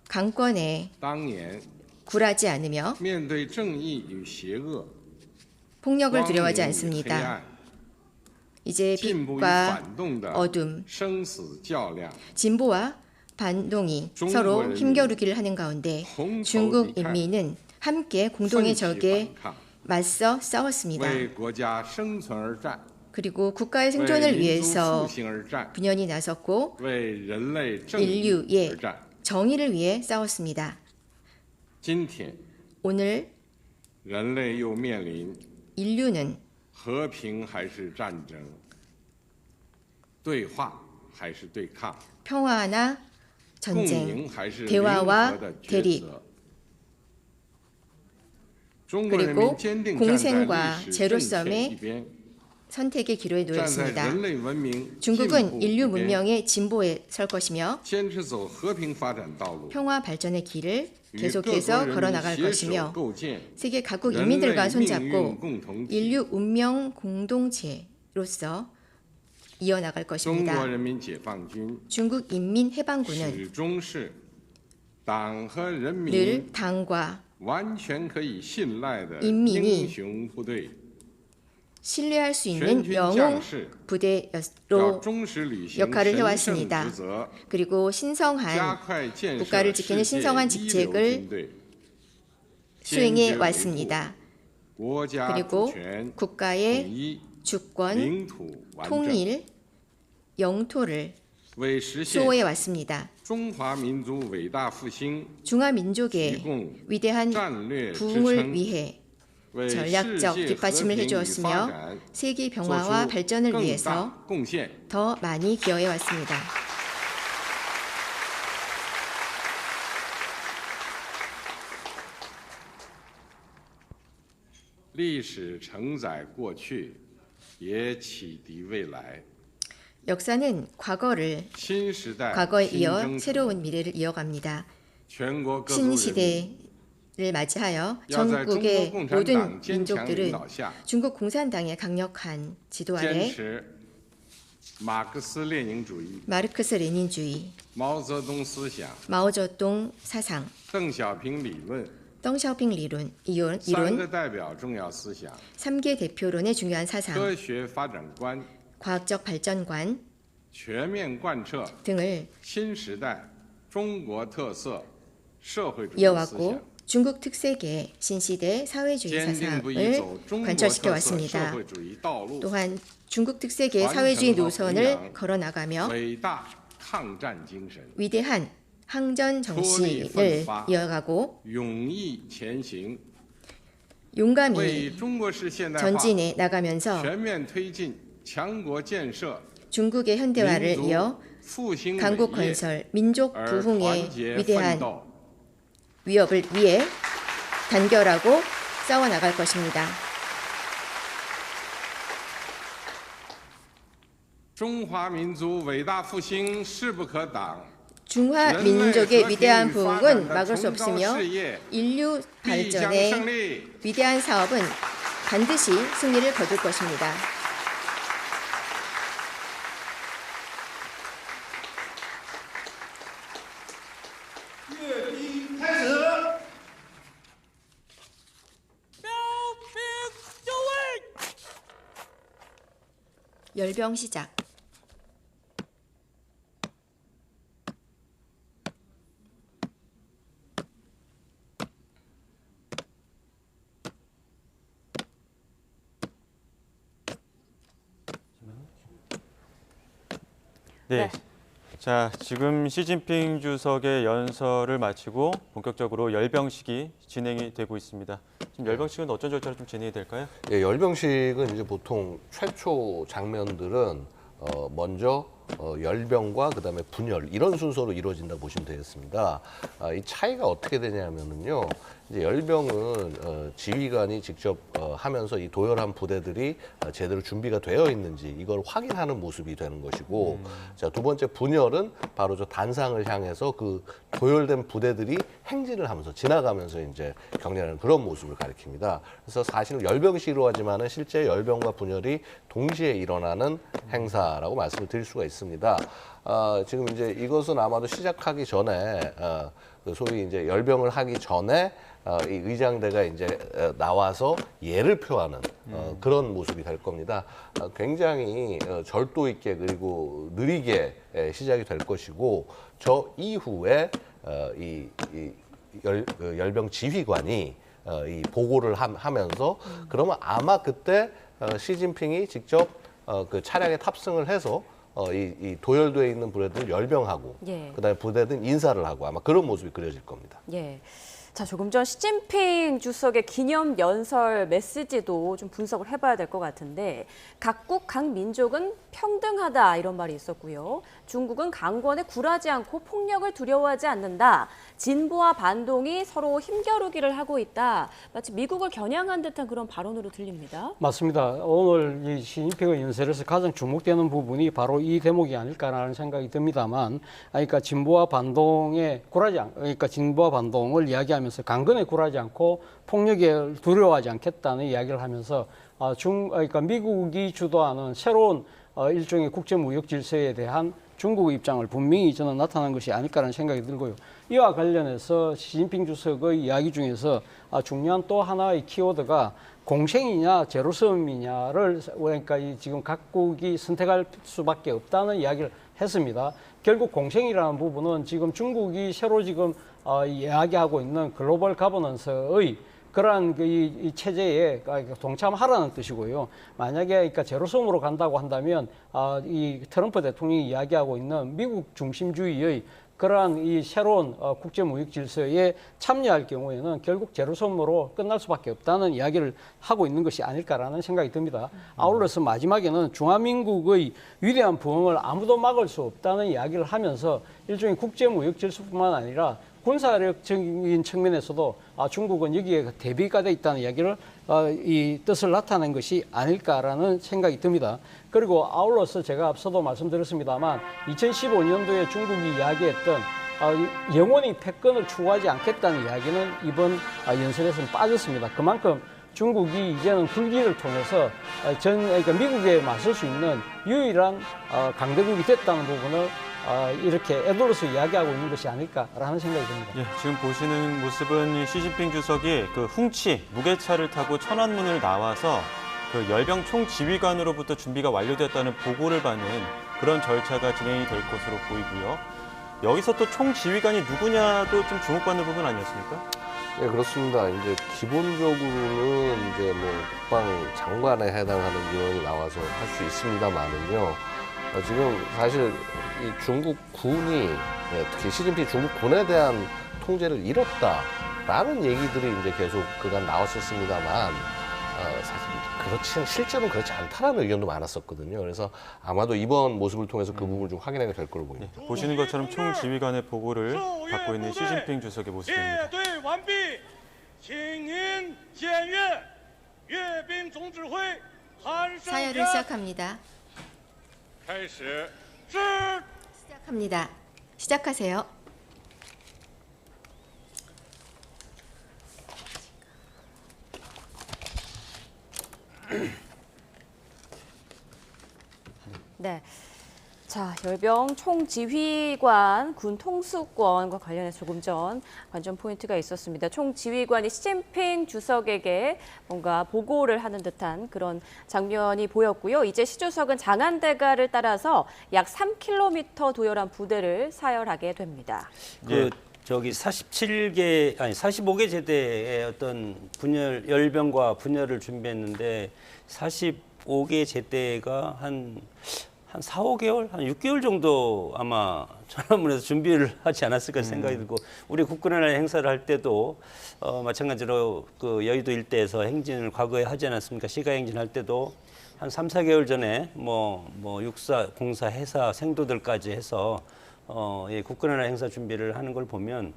강권에 当年 굴하지 않으며 面对正义与邪恶、 폭력을 光 두려워하지 明与黑 않습니다. 暗、 이제 进步与 빛과 反动的 어둠, 生死较量， 진보와 반동이 중국 서로人民 힘겨루기를 하는 가운데 同仇敌 중국 忾， 인민은 함께 奋 공동의 起 적에 反抗， 맞서 싸웠습니다. 为国家生存而战， 그리고 국가의 为 생존을 民族 위해서 复兴而战， 분연히 나섰고 为人类正义 인류의 而战。 정의를 위해 싸웠습니다. 今天， 오늘 人类又面临 인류는 和平还是战争，对话还是对抗， 평화나 共 전쟁, 赢还是 대화와 联合的抉 대립 择。中国人民 그리고 坚定站在 공생과 历史正确 제로섬의 一边， 선택의 기로에 站在 놓였습니다. 人类文明进 중국은 步 인류 与边 문명의 진보에 설 것이며 坚持走和平发展道路， 평화 발전의 길을 与各国 계속해서 人 걸어 民 나갈 携手 것이며 构建 세계 각국 人类 인민들과 命运 손잡고 共同体。 인류 운명 공동체로서 이어나갈 中国 것입니다. 人民解放军 중국 인민해방군은 始终是党和人民 늘 당과 完全可以信赖的 인민이 英雄部队。 신뢰할 수 全 있는 军 영웅 将士要 부대로 忠实履行 역할을 神圣 해왔습니다. 职责， 그리고 加 신성한 快建设 국가를 世 지키는 界 신성한 一流 직책을 军队， 수행해 坚决维护 왔습니다. 国家主 그리고 权、统 국가의 一、 주권, 领土完整， 통일, 영토를 为实现 수호해 왔습니다. 中华民族伟大复兴 중화 提 민족의 供 위대한 战略支 부흥을 撑， 위해 为世 전략적 界和 뒷받침을 平与 해주었으며 发展 세계 做 평화와 出 발전을 更 위해서 大贡献。 더 많이 기여해 왔습니다.历史承载过去，也启迪未来。 역사는 과거를 新时代 과거에 新 이어 征程， 새로운 미래를 이어갑니다. 全国各族人民 신시대를 맞이하여 要在中国 전국의 共产 모든 党坚强领 민족들은 导下， 중국 공산당의 강력한 지도 坚 아래 持马克思列宁主义、 마르크스 레닌주의, 毛泽东思想、 마오쩌둥 사상, 邓小平理论 덩샤오핑 이론, 三个代表重要思想、 3개 대표론의 중요한 사상, 科学发展观 과학적 발전관 全面贯彻 등을 新时代中国特色社会主义思 이어왔고 想， 중국 특색의 신시대 사회주의 坚定不移 사상을 走中国 관철시켜 特色社 왔습니다. 会主义道路， 또한 중국 특색의 완전히 사회주의 그냥 노선을 걸어나가며 伟大抗战精神， 위대한 항전 정신을奋发 이어가고 勇毅前行， 용감히 为中国式现代化 전진해 나가면서 全面推进强国建设、 중국의 현대화를 民族 이어 复兴 강국 伟业 건설, 민족 而 부흥의 团结奋 위대한 斗。 위협을 위해 단결하고 싸워나갈 것입니다. 中华民族伟大复兴势不可挡， 중화 人类 민족의 和平 위대한 与发展 부흥은 的 막을 수 崇高 없으며 事业 인류 必将 발전의 胜利。 위대한 사업은 반드시 승리를 거둘 것입니다. 열병 시작. 네. 네. 자, 지금 시진핑 주석의 연설을 마치고 본격적으로 열병식이 진행이 되고 있습니다. 지금 열병식은 어떤 절차로 좀 진행이 될까요? 예, 열병식은 이제 보통 최초 장면들은 먼저 열병과 그다음에 분열 이런 순서로 이루어진다고 보시면 되겠습니다. 이 차이가 어떻게 되냐면은요. 이제 열병은 지휘관이 직접 하면서 이 도열한 부대들이 제대로 준비가 되어 있는지 이걸 확인하는 모습이 되는 것이고, 자, 두 번째 분열은 바로 저 단상을 향해서 그 도열된 부대들이 행진을 하면서 지나가면서 이제 격려하는 그런 모습을 가리킵니다. 그래서 사실은 열병식으로 하지만은 실제 열병과 분열이 동시에 일어나는 행사라고 말씀을 드릴 수가 있습니다. 지금 이제 이것은 아마도 시작하기 전에 그 소위 이제 열병을 하기 전에 이 의장대가 이제 나와서 예를 표하는 그런 모습이 될 겁니다. 굉장히 절도 있게 그리고 느리게 시작이 될 것이고, 저 이후에 이 열병 지휘관이 이 보고를 하면서 그러면 아마 그때 시진핑이 직접 그 차량에 탑승을 해서 이 도열되어 있는 부대들 열병하고 예. 그다음에 부대들 인사를 하고 아마 그런 모습이 그려질 겁니다. 예. 자, 조금 전 시진핑 주석의 기념 연설 메시지도 좀 분석을 해봐야 될 것 같은데 각국 각 민족은 평등하다 이런 말이 있었고요. 중국은 강권에 굴하지 않고 폭력을 두려워하지 않는다. 진보와 반동이 서로 힘겨루기를 하고 있다. 마치 미국을 겨냥한 듯한 그런 발언으로 들립니다. 맞습니다. 오늘 이 시진핑의 연설에서 가장 주목되는 부분이 바로 이 대목이 아닐까라는 생각이 듭니다만, 그러니까 진보와 반동에 그러니까 진보와 반동을 이야기하면서 강건에 굴하지 않고 폭력에 두려워하지 않겠다는 이야기를 하면서 그러니까 미국이 주도하는 새로운 일종의 국제무역 질서에 대한 중국의 입장을 분명히 저는 나타난 것이 아닐까라는 생각이 들고요. 이와 관련해서 시진핑 주석의 이야기 중에서 중요한 또 하나의 키워드가 공생이냐 제로섬이냐를 그러니까 지금 각국이 선택할 수밖에 없다는 이야기를 했습니다. 결국 공생이라는 부분은 지금 중국이 새로 지금 이야기하고 있는 글로벌 가버넌스의 그러한 이 체제에 동참하라는 뜻이고요. 만약에 그러니까 제로섬으로 간다고 한다면 이 트럼프 대통령이 이야기하고 있는 미국 중심주의의 그러한 이 새로운 국제무역 질서에 참여할 경우에는 결국 제로섬으로 끝날 수밖에 없다는 이야기를 하고 있는 것이 아닐까라는 생각이 듭니다. 아울러서 마지막에는 중화민국의 위대한 부흥을 아무도 막을 수 없다는 이야기를 하면서 일종의 국제무역 질서뿐만 아니라 군사력적인 측면에서도 중국은 여기에 대비가 돼 있다는 이야기를 이 뜻을 나타낸 것이 아닐까라는 생각이 듭니다. 그리고 아울러서 제가 앞서도 말씀드렸습니다만 2015년도에 중국이 이야기했던 영원히 패권을 추구하지 않겠다는 이야기는 이번 연설에서는 빠졌습니다. 그만큼 중국이 이제는 굴기를 통해서 그러니까 미국에 맞설 수 있는 유일한 강대국이 됐다는 부분을 이렇게 애들로서 이야기하고 있는 것이 아닐까라는 생각이 듭니다. 예, 지금 보시는 모습은 시진핑 주석이 그 훔치 무게차를 타고 천안문을 나와서 그 열병 총지휘관으로부터 준비가 완료됐다는 보고를 받는 그런 절차가 진행이 될 것으로 보이고요. 여기서 또 총지휘관이 누구냐도 좀 주목받는 부분 아니었습니까? 네, 그렇습니다. 이제 기본적으로는 이제 뭐 국방 장관에 해당하는 인원이 나와서 할 수 있습니다만은요. 지금 사실 이 중국 군이 특히 시진핑 중국 군에 대한 통제를 잃었다라는 얘기들이 이제 계속 그간 나왔었습니다만 사실 실제로는 그렇지 않다라는 의견도 많았었거든요. 그래서 아마도 이번 모습을 통해서 그 부분을 좀 확인하게 될 걸로 보입니다. 네, 보시는 것처럼 총지휘관의 보고를 받고 있는 시진핑 주석의 모습입니다. 사열을 시작합니다. 시작합니다. 시작하세요. 네. 자, 열병 총지휘관 군 통수권과 관련해서 조금 전 관전 포인트가 있었습니다. 총지휘관이 시진핑 주석에게 뭔가 보고를 하는 듯한 그런 장면이 보였고요. 이제 시 주석은 장안대가를 따라서 약 3km 도열한 부대를 사열하게 됩니다. 저기 45개 제대의 어떤 분열 열병과 분열을 준비했는데 45개 제대가 한 4, 5개월, 한 6개월 정도 아마 천안문에서 준비를 하지 않았을까 생각이 들고 우리 국군의 행사를 할 때도 마찬가지로 그 여의도 일대에서 행진을 과거에 하지 않았습니까? 시가 행진할 때도 한 3, 4개월 전에 뭐 육사, 공사, 해사, 생도들까지 해서 예, 국군의 행사 준비를 하는 걸 보면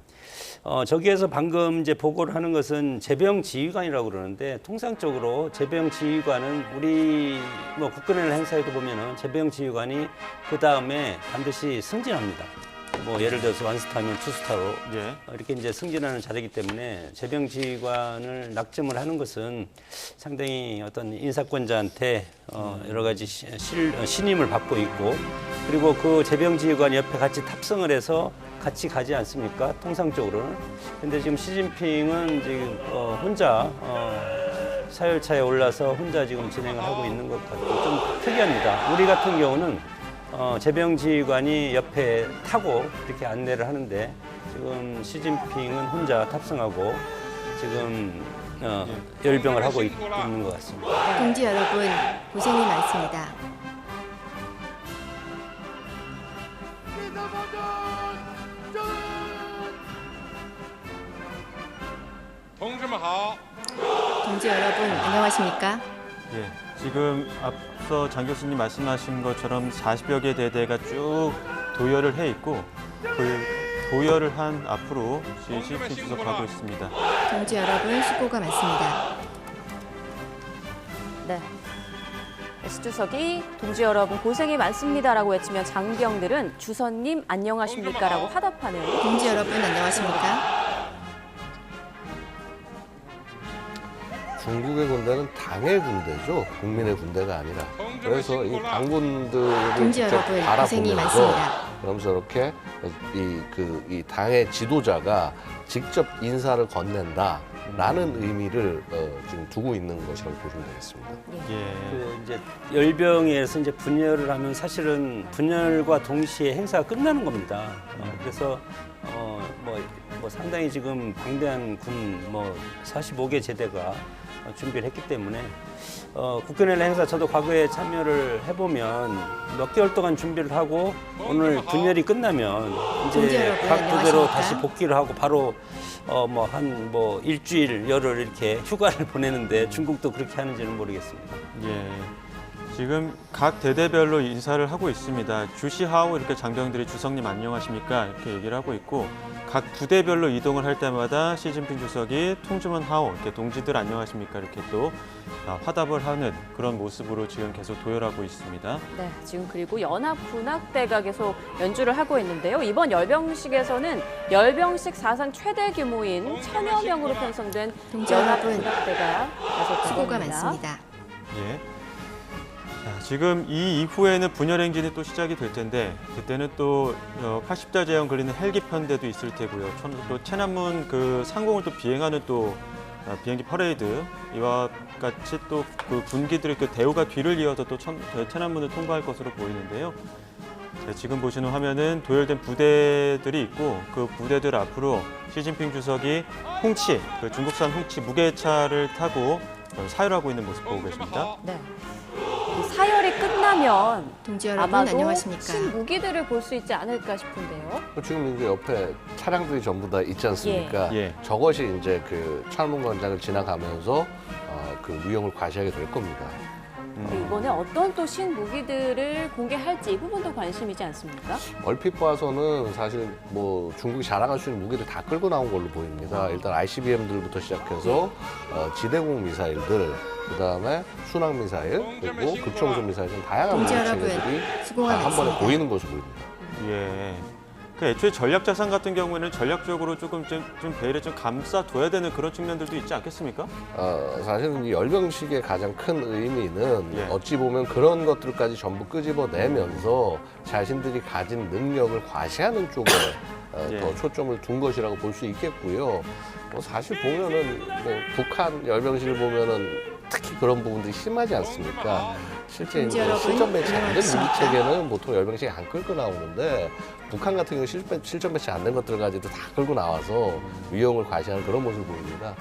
저기에서 방금 이제 보고를 하는 것은 제병 지휘관이라고 그러는데 통상적으로 제병 지휘관은 우리 뭐 국군의 행사에도 보면은 제병 지휘관이 그 다음에 반드시 승진합니다. 뭐 예를 들어서 원스타면 투스타로 이렇게 이제 승진하는 자리이기 때문에 제병 지휘관을 낙점을 하는 것은 상당히 어떤 인사권자한테 여러 가지 신임을 받고 있고 그리고 그 제병 지휘관 옆에 같이 탑승을 해서 같이 가지 않습니까? 통상적으로는. 근데 지금 시진핑은 지금 혼자 사열차에 올라서 혼자 지금 진행을 하고 있는 것 같고 좀 특이합니다. 우리 같은 경우는 제병 지휘관이 옆에 타고 이렇게 안내를 하는데 지금 시진핑은 혼자 탑승하고 지금 열병을 하고 있는 것 같습니다. 동지 여러분, 고생이 많습니다. 동지 여러분 안녕하십니까? 예, 지금 앞서 장 교수님 말씀하신 것처럼 40여 개 대대가 쭉 도열을 해 있고 그 도열을 한 앞으로 시진핑 주석 가고 있습니다. 동지 여러분 수고가 많습니다. 네. S 주석이 동지 여러분 고생이 많습니다라고 외치면 장병들은 주선님 안녕하십니까라고 화답하는. 동지 여러분 안녕하십니까? 중국의 군대는 당의 군대죠. 국민의 군대가 아니라. 그래서 이 당군들을 동지 직접 여러분, 고생이 바라보면서 많습니다. 그러면서 이렇게 이 당의 지도자가 직접 인사를 건넨다라는 의미를 지금 두고 있는 것이라고 보시면 되겠습니다. 예. 그 이제 열병에서 이제 분열을 하면 사실은 분열과 동시에 행사가 끝나는 겁니다. 그래서 뭐 상당히 지금 방대한 군 45개 제대가 준비를 했기 때문에 국군의 행사 저도 과거에 참여를 해보면 몇 개월 동안 준비를 하고 오늘 분열이 끝나면 동지 이제 여러분, 각 부대로 안녕하십니까? 다시 복귀를 하고 바로 한 일주일 열흘 이렇게 휴가를 보내는데 중국도 그렇게 하는지는 모르겠습니다. 예. 지금 각 대대별로 인사를 하고 있습니다. 주시하오 이렇게 장병들이 주석님 안녕하십니까 이렇게 얘기를 하고 있고 각 부대별로 이동을 할 때마다 시진핑 주석이 통주먼 하오 이렇게 동지들 안녕하십니까 이렇게 또 화답을 하는 그런 모습으로 지금 계속 도열하고 있습니다. 네, 지금 그리고 연합군악대가 계속 연주를 하고 있는데요. 이번 열병식에서는 열병식 사상 최대 규모인 1000여 명으로 편성된 동지 여러분, 연합군악대가 계속 수고가 됩니다. 많습니다. 예. 자, 지금 이 이후에는 분열 행진이 또 시작이 될 텐데 그때는 또 80자 제형 걸리는 헬기 편대도 있을 테고요. 또 체남문 그 상공을 또 비행하는 또 비행기 퍼레이드 이와 같이 또 그 군기들의 그 대우가 뒤를 이어서 또 체남문을 통과할 것으로 보이는데요. 자, 지금 보시는 화면은 도열된 부대들이 있고 그 부대들 앞으로 시진핑 주석이 홍치, 그 중국산 홍치 무게차를 타고 사열하고 있는 모습 보고 계십니다. 네. 이 사열이 끝나면 동지 여러분 아마도 안녕하십니까? 신무기들을 볼 수 있지 않을까 싶은데요. 지금 이제 옆에 차량들이 전부 다 있지 않습니까? 예. 저것이 이제 그 철문 광장을 지나가면서 그 위용을 과시하게 될 겁니다. 이번에 어떤 또 신무기들을 공개할지 이 부분도 관심이지 않습니까? 얼핏 봐서는 사실 뭐 중국이 자랑할 수 있는 무기들 다 끌고 나온 걸로 보입니다. 일단 ICBM들부터 시작해서 지대공 미사일들, 그다음에 순항 미사일, 그리고 극초음속 미사일 등 다양한 무기 동지 여러분, 체계들이 수고가 다 한 번에 많습니다. 보이는 것으로 보입니다. 예. 그 애초에 전략 자산 같은 경우에는 전략적으로 조금 좀 배를 좀 감싸둬야 되는 그런 측면들도 있지 않겠습니까? 사실은 이 열병식의 가장 큰 의미는 예. 어찌 보면 그런 것들까지 전부 끄집어내면서 자신들이 가진 능력을 과시하는 쪽에 예. 더 초점을 둔 것이라고 볼 수 있겠고요. 사실 보면은 뭐 북한 열병식을 보면은 특히 그런 부분들이 심하지 않습니까? 실제 동지 이제 여러분, 실전 배치 안 된 안녕하십니까? 무기 체계는 보통 열병식에 안 끌고 나오는데 북한 같은 경우 실전 배치 안 된 것들 가지고 다 끌고 나와서 위용을 과시하는 그런 모습을 보입니다.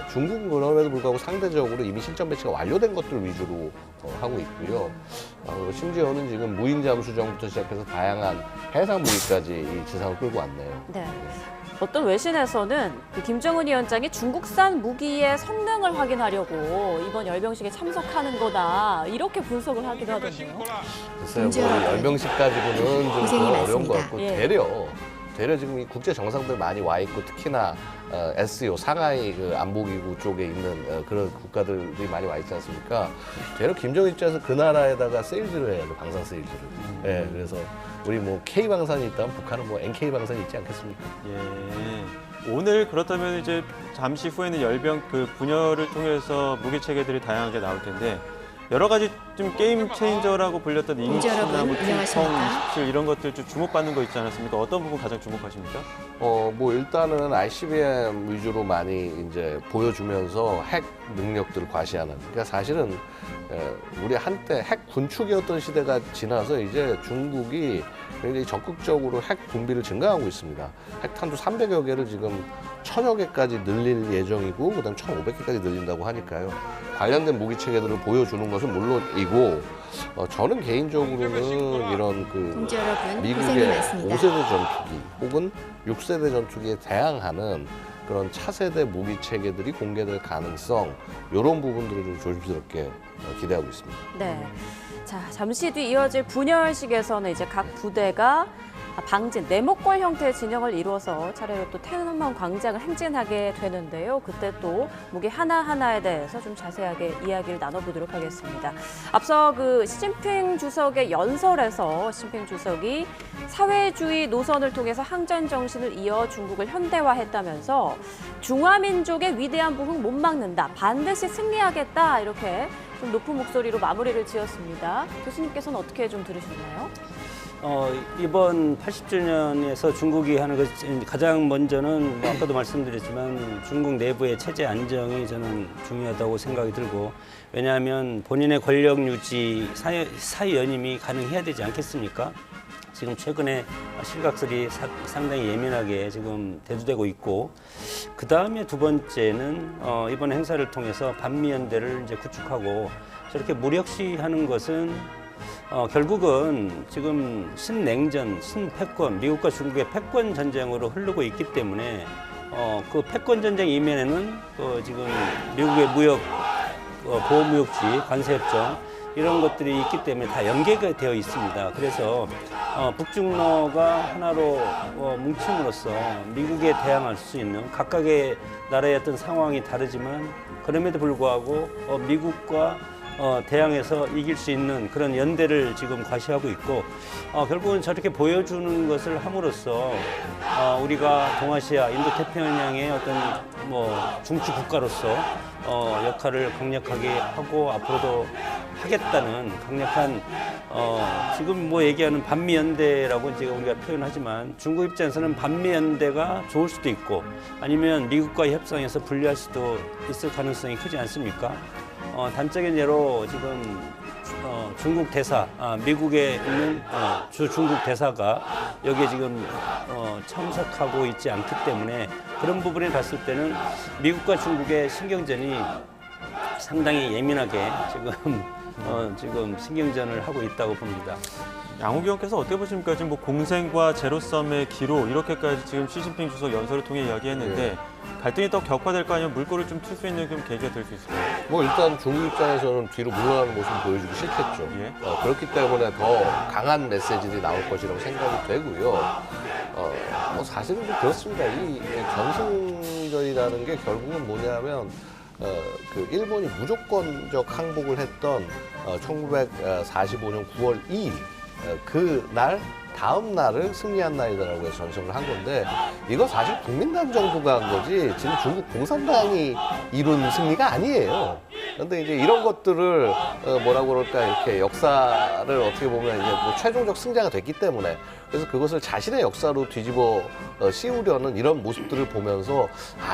중국은 그럼에도 불구하고 상대적으로 이미 실전 배치가 완료된 것들 위주로 하고 있고요. 심지어는 지금 무인 잠수정부터 시작해서 다양한 해상 무기까지 이 지상을 끌고 왔네요. 네. 어떤 외신에서는 그 김정은 위원장이 중국산 무기의 성능을 확인하려고 이번 열병식에 참석하는 거다 이렇게 분석을 하기도 하던데요. 글쎄요, 동지 뭐 여러분, 열병식까지는 좀 고생이 어려운 많습니다. 것 같고 예. 되려 지금 이 국제 정상들 많이 와 있고 특히나 SCO 상하이 그 안보기구 쪽에 있는 그런 국가들이 많이 와 있지 않습니까? 되려 김정은 입장에서 그 나라에다가 세일즈를 해야 돼, 방산 세일즈를. 예, 그래서 우리 뭐 K 방산이 있다면 북한은 뭐 NK 방산이 있지 않겠습니까? 예. 오늘 그렇다면 이제 잠시 후에는 열병 그 분열을 통해서 무기 체계들이 다양하게 나올 텐데 여러 가지 좀 게임 체인저라고 불렸던 동지 여러분, 인치나 뭐 안녕하십니까? 킹콩 27 이런 것들 좀 주목받는 거 있지 않았습니까? 어떤 부분 가장 주목하십니까? 뭐 일단은 ICBM 위주로 많이 이제 보여주면서 핵 능력들을 과시하는. 그러니까 사실은 우리 한때 핵 군축이었던 시대가 지나서 이제 중국이 굉장히 적극적으로 핵 군비를 증가하고 있습니다. 핵탄두 300여 개를 지금 1000여 개까지 늘릴 예정이고 그다음 1500개까지 늘린다고 하니까요. 관련된 무기 체계들을 보여주는 것은 물론이고 저는 개인적으로는 이런 그 동지 여러분 고생이 미국의 많습니다. 5세대 전투기 혹은 6세대 전투기에 대항하는 그런 차세대 무기 체계들이 공개될 가능성 이런 부분들을 좀 조심스럽게 기대하고 있습니다. 네. 자, 잠시 뒤 이어질 분열식에서는 이제 각 부대가 방진, 네모꼴 형태의 진영을 이루어서 차례로 또天安문 광장을 행진하게 되는데요. 그때 또 무기 하나하나에 대해서 좀 자세하게 이야기를 나눠보도록 하겠습니다. 앞서 그 시진핑 주석의 연설에서 시진핑 주석이 사회주의 노선을 통해서 항전 정신을 이어 중국을 현대화했다면서 중화민족의 위대한 부흥 못 막는다, 반드시 승리하겠다, 이렇게 좀 높은 목소리로 마무리를 지었습니다. 교수님께서는 어떻게 좀 들으셨나요? 이번 80주년에서 중국이 하는 것 가장 먼저는 뭐 아까도 말씀드렸지만 중국 내부의 체제 안정이 저는 중요하다고 생각이 들고, 왜냐하면 본인의 권력 유지, 사회 연임이 가능해야 되지 않겠습니까? 지금 최근에 실각설이 상당히 예민하게 지금 대두되고 있고, 그 다음에 두 번째는 이번 행사를 통해서 반미연대를 이제 구축하고 저렇게 무력시하는 것은 결국은 지금 신냉전, 신패권, 미국과 중국의 패권 전쟁으로 흐르고 있기 때문에 그 패권 전쟁 이면에는 지금 미국의 무역, 보호무역지, 관세협정 이런 것들이 있기 때문에 다 연계가 되어 있습니다. 그래서 북중러가 하나로 뭉침으로써 미국에 대항할 수 있는 각각의 나라의 어떤 상황이 다르지만 그럼에도 불구하고 미국과 대항해서 이길 수 있는 그런 연대를 지금 과시하고 있고, 결국은 저렇게 보여주는 것을 함으로써 우리가 동아시아, 인도태평양의 어떤 중추 국가로서 역할을 강력하게 하고 앞으로도 하겠다는 강력한 지금 얘기하는 반미연대라고 제가 우리가 표현하지만 중국 입장에서는 반미연대가 좋을 수도 있고 아니면 미국과의 협상에서 불리할 수도 있을 가능성이 크지 않습니까? 단적인 예로 지금 중국 대사, 미국에 있는 주 중국 대사가 여기에 지금 참석하고 있지 않기 때문에 그런 부분에 봤을 때는 미국과 중국의 신경전이 상당히 예민하게 지금 신경전을 하고 있다고 봅니다. 양욱 의원께서 어떻게 보십니까? 지금 공생과 제로섬의 기로 이렇게까지 지금 시진핑 주석 연설을 통해 이야기했는데 갈등이 더 격화될까 아니면 물꼬를 좀 틀 수 있는 좀 계기가 될 수 있을까요? 일단 중국 입장에서는 뒤로 물러나는 모습을 보여주기 싫겠죠. 예. 그렇기 때문에 더 강한 메시지들이 나올 것이라고 생각이 되고요. 사실은 좀 그렇습니다. 이 전승전이라는 게 결국은 뭐냐면 그 일본이 무조건적 항복을 했던 1945년 9월 2일 그 다음 날을 승리한 날이다라고 해서 전승을 한 건데, 이거 사실 국민당 정부가 한 거지 지금 중국 공산당이 이룬 승리가 아니에요. 그런데 이제 이런 것들을 뭐라고 그럴까, 이렇게 역사를 어떻게 보면 이제 최종적 승자가 됐기 때문에, 그래서 그것을 자신의 역사로 뒤집어 씌우려는 이런 모습들을 보면서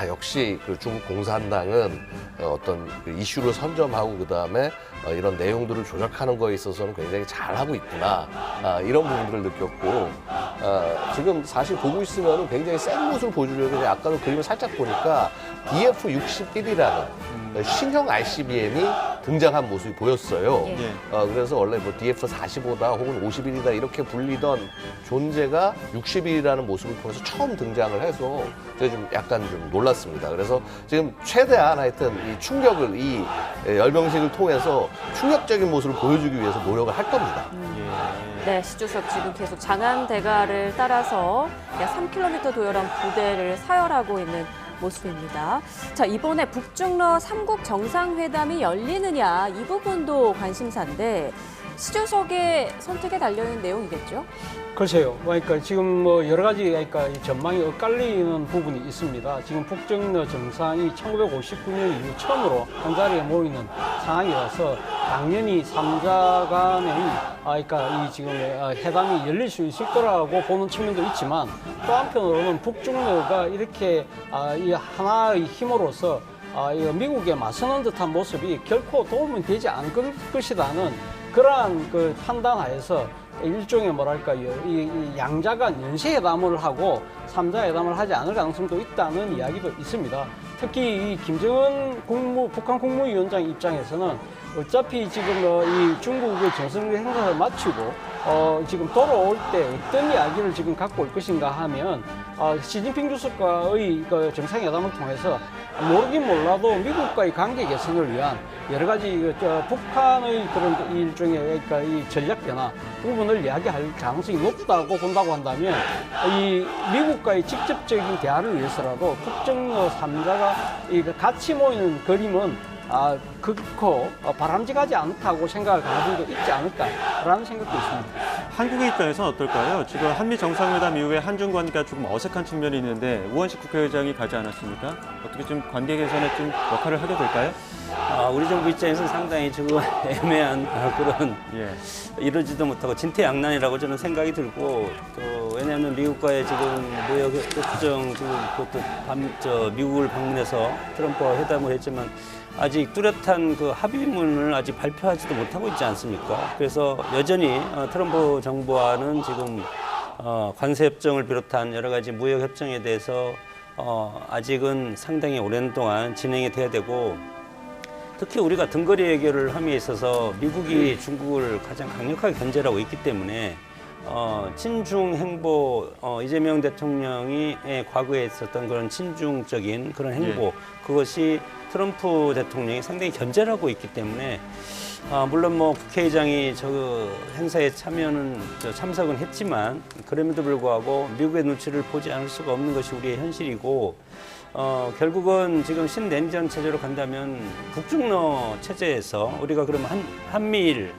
역시 그 중국 공산당은 어떤 그 이슈를 선점하고 그 다음에 이런 내용들을 조작하는 거에 있어서는 굉장히 잘하고 있구나, 이런 부분들을 느꼈고, 지금 사실 보고 있으면 굉장히 센 모습을 보여주려고 아까도 그림을 살짝 보니까 DF-61이라는 신형 ICBM이 등장한 모습이 보였어요. 예. 그래서 원래 DF-45다 혹은 51이다 이렇게 불리던 존재가 61이라는 모습을 통해서 처음 등장을 해서 제가 좀 약간 좀 놀랐습니다. 그래서 지금 최대한 하여튼 이 충격을, 이 열병식을 통해서 충격적인 모습을 보여주기 위해서 노력을 할 겁니다. 네, 시 주석 지금 계속 장안 대가를 따라서 약 3km 도열한 부대를 사열하고 있는 모습입니다. 자, 이번에 북중러 3국 정상회담이 열리느냐, 이 부분도 관심사인데 시 주석의 선택에 달려있는 내용이겠죠? 글쎄요. 그러니까 지금 여러 가지 이 전망이 엇갈리는 부분이 있습니다. 지금 북중러 정상이 1959년 이후 처음으로 한자리에 모이는 상황이라서 당연히 3자 간의 이 지금 회담이 열릴 수 있을 거라고 보는 측면도 있지만, 또 한편으로는 북중러가 이렇게 이 하나의 힘으로서 미국에 맞서는 듯한 모습이 결코 도움이 되지 않을 것이라는 그러한 그 판단하에서 일종의 이 양자간 연쇄회담을 하고 3자 회담을 하지 않을 가능성도 있다는 이야기도 있습니다. 특히 이 김정은 북한 국무위원장 입장에서는 어차피 지금 이 중국의 정상회 행사를 마치고 지금 돌아올 때 어떤 이야기를 지금 갖고 올 것인가 하면 시진핑 주석과의 그 정상회담을 통해서 모르긴 몰라도 미국과의 관계 개선을 위한 여러 가지 북한의 그런 일종의 그러니까 이 전략 변화 부분을 이야기할 가능성이 높다고 본다고 한다면 이 미국과의 직접적인 대화를 위해서라도 북정로 3자가 같이 모이는 그림은 극코 바람직하지 않다고 생각할 가능성도 있지 않을까라는 생각도 있습니다. 한국의 입장에서는 어떨까요? 지금 한미 정상회담 이후에 한중 관계가 조금 어색한 측면이 있는데 우원식 국회의장이 가지 않았습니까? 어떻게 좀 관계 개선에 좀 역할을 하게 될까요? 우리 정부 입장에서는 상당히 지금 애매한 그런 이러지도 못하고 진퇴양난이라고 저는 생각이 들고 또 왜냐하면 미국과의 지금 무역 협정 지금 그것도 미국을 방문해서 트럼프와 회담을 했지만 아직 뚜렷한 그 합의문을 아직 발표하지도 못하고 있지 않습니까? 그래서 여전히 트럼프 정부와는 지금 관세 협정을 비롯한 여러 가지 무역 협정에 대해서 아직은 상당히 오랜 동안 진행이 돼야 되고 특히 우리가 등거리 해결을 함에 있어서 미국이 중국을 가장 강력하게 견제하고 있기 때문에 친중 행보 이재명 대통령이 과거에 있었던 그런 친중적인 그런 행보 그것이 트럼프 대통령이 상당히 견제를 하고 있기 때문에 물론 뭐 국회의장이 저 행사에 참석은 했지만 그럼에도 불구하고 미국의 눈치를 보지 않을 수가 없는 것이 우리의 현실이고 결국은 지금 신냉전 체제로 간다면 북중러 체제에서 우리가 그러면 한미일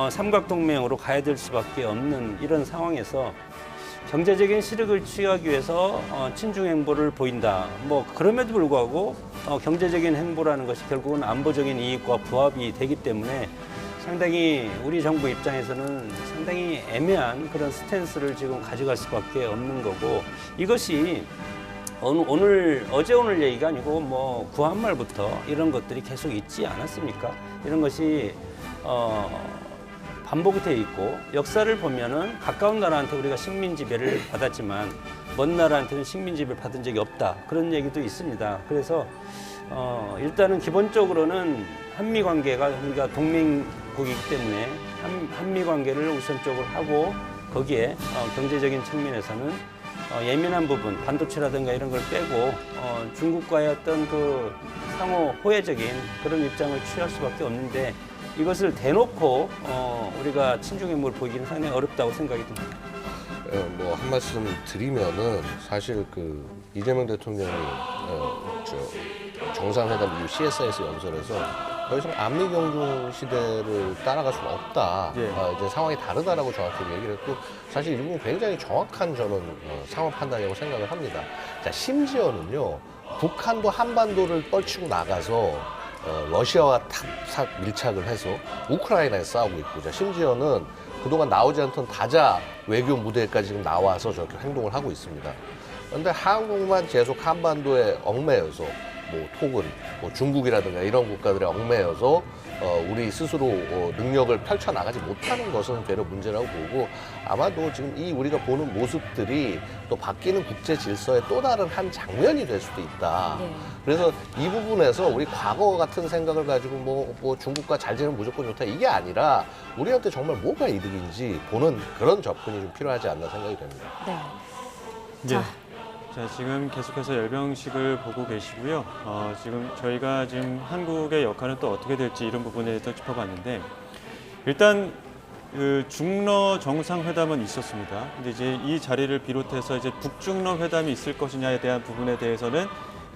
삼각동맹으로 가야 될 수밖에 없는 이런 상황에서 경제적인 실익을 취하기 위해서 친중 행보를 보인다. 뭐 그럼에도 불구하고 경제적인 행보라는 것이 결국은 안보적인 이익과 부합이 되기 때문에 상당히 우리 정부 입장에서는 상당히 애매한 그런 스탠스를 지금 가져갈 수밖에 없는 거고 이것이 어제 오늘 얘기가 아니고 뭐 구한말부터 이런 것들이 계속 있지 않았습니까? 이런 것이 반복이 돼 있고 역사를 보면은 가까운 나라한테 우리가 식민 지배를 받았지만 먼 나라한테는 식민 지배를 받은 적이 없다 그런 얘기도 있습니다. 그래서 일단은 기본적으로는 한미 관계가 우리가 동맹국이기 때문에 한미 관계를 우선적으로 하고 거기에 경제적인 측면에서는 예민한 부분 반도체라든가 이런 걸 빼고 중국과의 어떤 그 상호 호혜적인 그런 입장을 취할 수밖에 없는데. 이것을 대놓고 우리가 친중 행보를 보이기는 상당히 어렵다고 생각이 듭니다. 뭐 한 말씀 드리면은 사실 그 이재명 대통령이 정상회담 이후 CSIS 연설에서 더 이상 안미 경중 시대를 따라갈 수는 없다. 이제 상황이 다르다라고 정확히 얘기를 했고 사실 이분이 굉장히 정확한 저는 상황 판단이라고 생각을 합니다. 자, 심지어는요 북한도 한반도를 뻘치고 나가서 러시아와 탁 밀착을 해서 우크라이나에 싸우고 있고 심지어는 그동안 나오지 않던 다자 외교 무대까지 지금 나와서 저렇게 행동을 하고 있습니다. 그런데 한국만 계속 한반도에 얽매여서 뭐 톡은 뭐 중국이라든가 이런 국가들에 얽매여서 우리 스스로 능력을 펼쳐나가지 못하는 것은 되려 문제라고 보고 아마도 지금 이 우리가 보는 모습들이 또 바뀌는 국제 질서의 또 다른 한 장면이 될 수도 있다. 그래서 이 부분에서 우리 과거 같은 생각을 가지고 뭐 중국과 잘 지내면 무조건 좋다 이게 아니라 우리한테 정말 뭐가 이득인지 보는 그런 접근이 좀 필요하지 않나 생각이 됩니다. 자, 지금 계속해서 열병식을 보고 계시고요. 지금 저희가 지금 한국의 역할은 또 어떻게 될지 이런 부분에 대해서 짚어봤는데 일단 그 중러 정상회담은 있었습니다. 근데 이제 이 자리를 비롯해서 이제 북중러 회담이 있을 것이냐에 대한 부분에 대해서는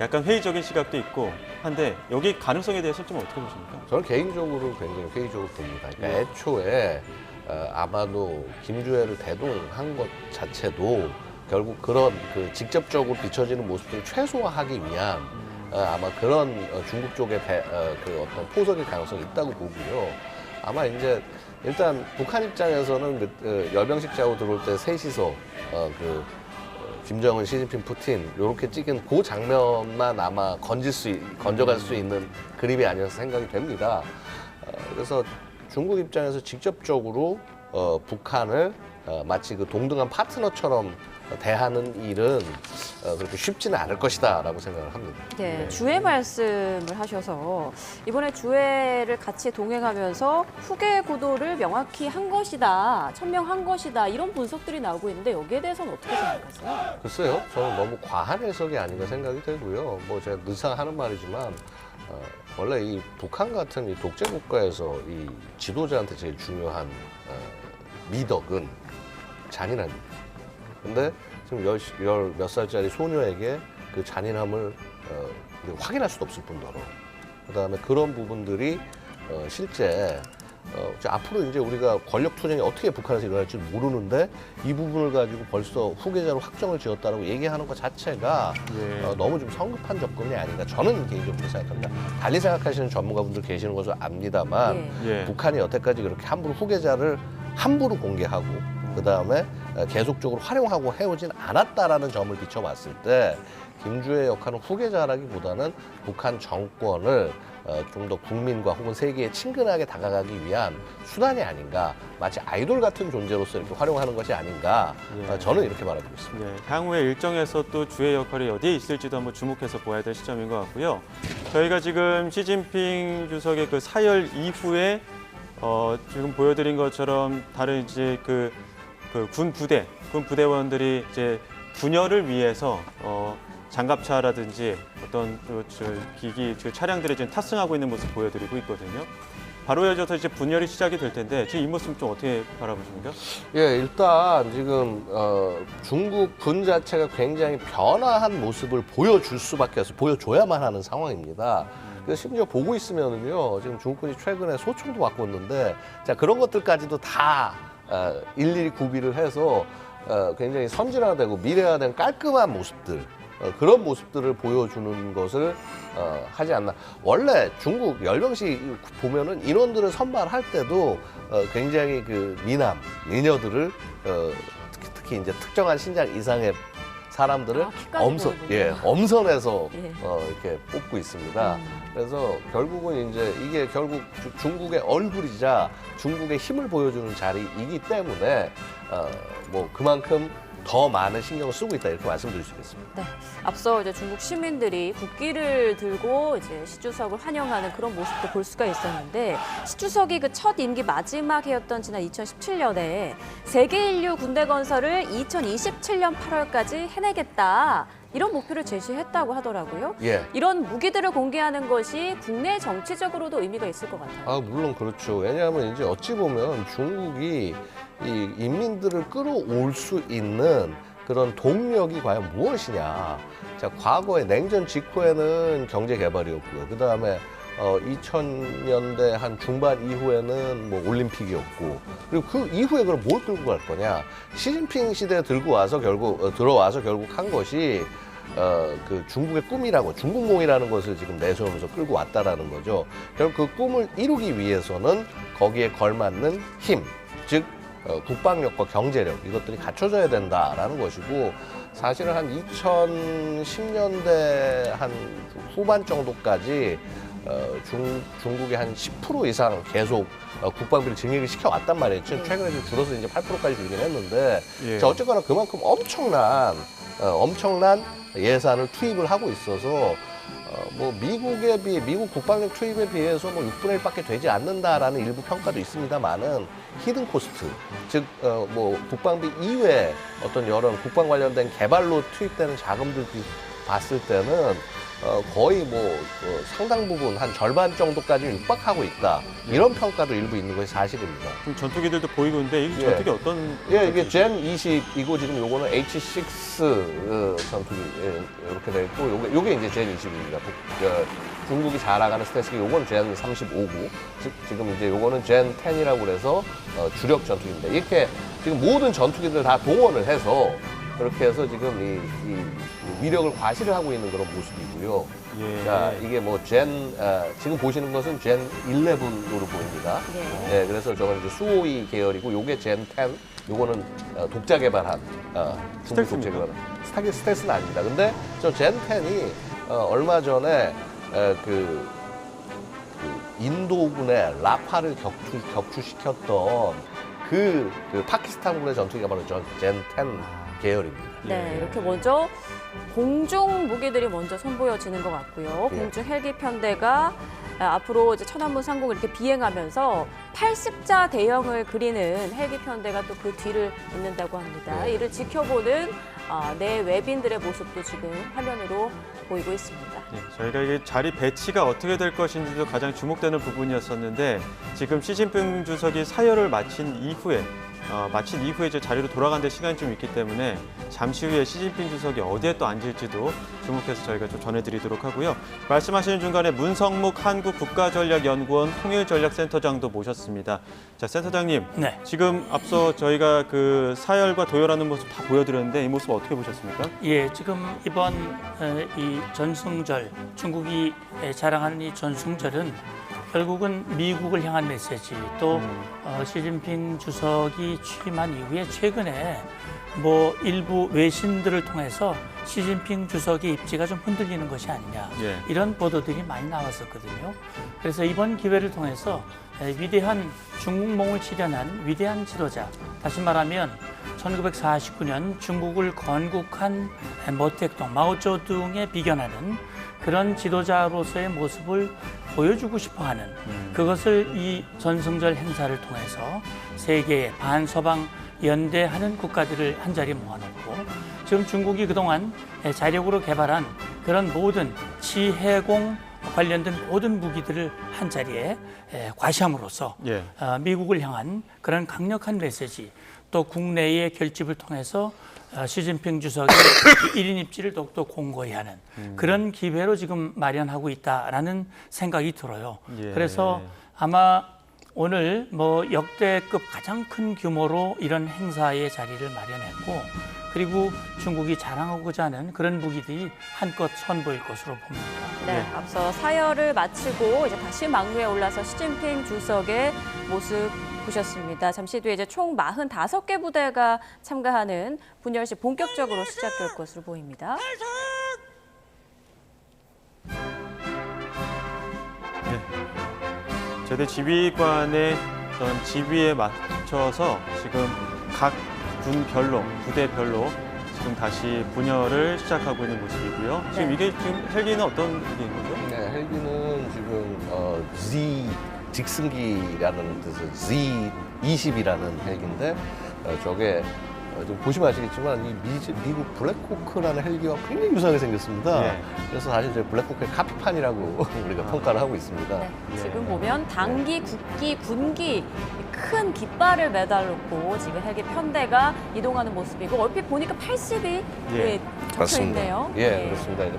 약간 회의적인 시각도 있고 한데 여기 가능성에 대해서 좀 어떻게 보십니까? 저는 개인적으로 굉장히 회의적으로 봅니다. 그러니까 애초에 아마도 김주애를 대동한 것 자체도 결국 그런 그 직접적으로 비춰지는 모습들을 최소화하기 위한 아마 그런 중국 쪽의 그 어떤 포석일 가능성이 있다고 보고요. 아마 이제 일단 북한 입장에서는 그 열병식 자고 들어올 때 셋이서 김정은, 시진핑, 푸틴 이렇게 찍은 그 장면만 아마 건져갈 수 있는 그림이 아니어서 생각이 됩니다. 그래서 중국 입장에서 직접적으로 북한을 마치 그 동등한 파트너처럼 대하는 일은 그렇게 쉽지는 않을 것이다라고 생각을 합니다. 네, 주회 말씀을 하셔서 이번에 주회를 같이 동행하면서 후계 구도를 명확히 한 것이다, 천명한 것이다 이런 분석들이 나오고 있는데 여기에 대해서는 어떻게 생각하세요? 글쎄요, 저는 너무 과한 해석이 아닌가 생각이 되고요. 뭐 제가 늘상 하는 말이지만 원래 이 북한 같은 이 독재 국가에서 이 지도자한테 제일 중요한 미덕은 잔인함입니다. 근데 지금 열 몇 살짜리 소녀에게 그 잔인함을 확인할 수도 없을 뿐더러 그다음에 그런 부분들이 실제 이제 앞으로 이제 우리가 권력 투쟁이 어떻게 북한에서 일어날지 모르는데 이 부분을 가지고 벌써 후계자로 확정을 지었다라고 얘기하는 것 자체가 너무 좀 성급한 접근이 아닌가 저는 개인적으로 생각합니다. 달리 생각하시는 전문가분들 계시는 것을 압니다만 북한이 여태까지 그렇게 함부로 후계자를 함부로 공개하고 그다음에 계속적으로 활용하고 해오진 않았다라는 점을 비춰봤을 때 김주의 역할은 후계자라기보다는 북한 정권을 좀 더 국민과 혹은 세계에 친근하게 다가가기 위한 수단이 아닌가 마치 아이돌 같은 존재로서 이렇게 활용하는 것이 아닌가 저는 이렇게 바라보고 있습니다. 향후의 일정에서 또 주의 역할이 어디에 있을지도 한번 주목해서 보아야 될 시점인 것 같고요. 저희가 지금 시진핑 주석의 그 사열 이후에 지금 보여드린 것처럼 다른 이제 군 부대원들이 이제 분열을 위해서 장갑차라든지 어떤 기기, 차량들이 지금 탑승하고 있는 모습 보여드리고 있거든요. 바로 이어져서 이제 분열이 시작이 될 텐데 지금 이 모습 좀 어떻게 바라보십니까? 예, 일단 지금 중국 군 자체가 굉장히 변화한 모습을 보여줄 수밖에 없어요. 보여줘야만 하는 상황입니다. 그래서 심지어 보고 있으면은요, 지금 중국군이 최근에 소총도 바꿨는데, 자 그런 것들까지도 다 일일이 구비를 해서 굉장히 선진화되고 미래화된 깔끔한 모습들. 그런 모습들을 보여주는 것을 하지 않나. 원래 중국 열병식 보면은 인원들을 선발할 때도 굉장히 그 미녀들을 특히 이제 특정한 신장 이상의 사람들을 엄선해서 이렇게 뽑고 있습니다. 그래서 결국은 이제 이게 결국 중국의 얼굴이자 중국의 힘을 보여주는 자리이기 때문에 뭐 그만큼 더 많은 신경을 쓰고 있다 이렇게 말씀드릴 수 있겠습니다. 네, 앞서 이제 중국 시민들이 국기를 들고 이제 시 주석을 환영하는 그런 모습도 볼 수가 있었는데 시 주석이 그 첫 임기 마지막 해였던 지난 2017년에 세계 인류 군대 건설을 2027년 8월까지 해내겠다. 이런 목표를 제시했다고 하더라고요. 이런 무기들을 공개하는 것이 국내 정치적으로도 의미가 있을 것 같아요. 물론 그렇죠. 왜냐하면 이제 어찌 보면 중국이 이 인민들을 끌어올 수 있는 그런 동력이 과연 무엇이냐. 자, 과거에 냉전 직후에는 경제 개발이었고요. 그 다음에 2000년대 한 중반 이후에는 뭐 올림픽이었고, 그리고 그 이후에 그럼 뭘 끌고 갈 거냐. 시진핑 시대에 들어와서 결국 한 것이 그 중국의 꿈이라고 중국몽이라는 것을 지금 내세우면서 끌고 왔다라는 거죠. 결국 그 꿈을 이루기 위해서는 거기에 걸맞는 힘, 즉 국방력과 경제력 이것들이 갖춰져야 된다라는 것이고 사실은 한 2010년대 한 후반 정도까지 중국이 한 10% 이상 계속 국방비를 증액을 시켜왔단 말이에요. 지금 최근에 좀 줄어서 이제 8%까지 줄긴 했는데 자, 어쨌거나 그만큼 엄청난 예산을 투입을 하고 있어서 뭐 미국 국방력 투입에 비해서 뭐 6분의 1밖에 되지 않는다라는 일부 평가도 있습니다만은 히든 코스트, 즉 뭐 국방비 이외에 어떤 여러 국방 관련된 개발로 투입되는 자금들 봤을 때는 거의 뭐 상당 부분 한 절반 정도까지 육박하고 있다. 이런 평가도 일부 있는 것이 사실입니다. 그럼 전투기들도 보이고 있는데 이 전투기 어떤? 이게 젠 20이고 지금 요거는 H6 전투기 이렇게 돼 있고 요게 이제 젠 20입니다. 중국이 잘 나가는 스텔스기 요건 젠 35고 지금 이제 요거는 젠 10이라고 그래서 주력 전투기입니다. 이렇게 지금 모든 전투기들 다 동원을 해서 그렇게 해서 지금 이 위력을 과시를 하고 있는 그런 모습이고요. 자, 이게 뭐 지금 보시는 것은 젠 11으로 보입니다. 그래서 저건 이제 수호이 계열이고 요게 젠 10, 요거는 독자 개발한 중국 독자 개발한 스텔스는 아닙니다. 근데 저 젠 10이 얼마 전에 그 인도군의 라파를 격추시켰던 그 파키스탄군의 전투기가 바로 젠 10 계열입니다. 네, 이렇게 먼저 공중 무기들이 먼저 선보여지는 것 같고요. 예. 공중 헬기 편대가 앞으로 이제 천안문 상공을 이렇게 비행하면서 80자 대형을 그리는 헬기 편대가 또 그 뒤를 잇는다고 합니다. 예. 이를 지켜보는 내 외빈들의 모습도 지금 화면으로 보이고 있습니다. 네, 저희가 이게 자리 배치가 어떻게 될 것인지도 가장 주목되는 부분이었었는데 지금 시진핑 주석이 사열을 마친 이후에 이제 자리로 돌아가는 데 시간이 좀 있기 때문에 잠시 후에 시진핑 주석이 어디에 또 앉을지도 주목해서 저희가 좀 전해드리도록 하고요. 말씀하시는 중간에 문성묵 한국국가전략연구원 통일전략센터장도 모셨습니다. 자, 센터장님, 네. 지금 앞서 저희가 그 사열과 도열하는 모습 다 보여드렸는데 이 모습 어떻게 보셨습니까? 예, 지금 이번 이 전승절, 중국이 자랑하는 이 전승절은 결국은 미국을 향한 메시지, 또 시진핑 주석이 취임한 이후에 최근에 뭐 일부 외신들을 통해서 시진핑 주석의 입지가 좀 흔들리는 것이 아니냐, 예. 이런 보도들이 많이 나왔었거든요. 그래서 이번 기회를 통해서 위대한 중국몽을 실현한 위대한 지도자, 다시 말하면 1949년 중국을 건국한 모택동, 마오쩌둥에 비견하는 그런 지도자로서의 모습을 보여주고 싶어하는, 그것을 이 전승절 행사를 통해서 세계의 반서방 연대하는 국가들을 한자리에 모아놓고 지금 중국이 그동안 자력으로 개발한 그런 모든 지해공 관련된 모든 무기들을 한자리에 과시함으로써 예. 미국을 향한 그런 강력한 메시지, 또 국내의 결집을 통해서 시진핑 주석의 1인 입지를 더욱더 공고히 하는 그런 기회로 지금 마련하고 있다라는 생각이 들어요. 예. 그래서 아마 오늘 뭐 역대급 가장 큰 규모로 이런 행사의 자리를 마련했고, 그리고 중국이 자랑하고자 하는 그런 무기들이 한껏 선보일 것으로 봅니다. 네, 앞서 사열을 마치고 이제 다시 막루에 올라서 시진핑 주석의 모습 보셨습니다. 잠시 뒤에 이제 총 45개 부대가 참가하는 분열식 본격적으로 시작될 것으로 보입니다. 제대 지휘관의 어떤 지휘에 맞춰서 지금 각 군별로, 부대별로 지금 다시 분열을 시작하고 있는 모습이고요. 지금 네. 이게 지금 헬기는 어떤 헬기인 거죠? 네, 헬기는 지금 Z 직승기라는 뜻의 Z-20이라는 헬기인데 저게 좀 보시면 아시겠지만 이 미국 블랙호크라는 헬기와 굉장히 유사하게 생겼습니다. 예. 그래서 사실 저희 블랙호크의 카피판이라고 우리가 평가를 하고 있습니다. 네, 예. 지금 보면 당기, 국기, 군기 큰 깃발을 매달놓고 지금 헬기 편대가 이동하는 모습이고, 얼핏 보니까 80이 예. 적혀 있네요. 예, 그렇습니다. 이제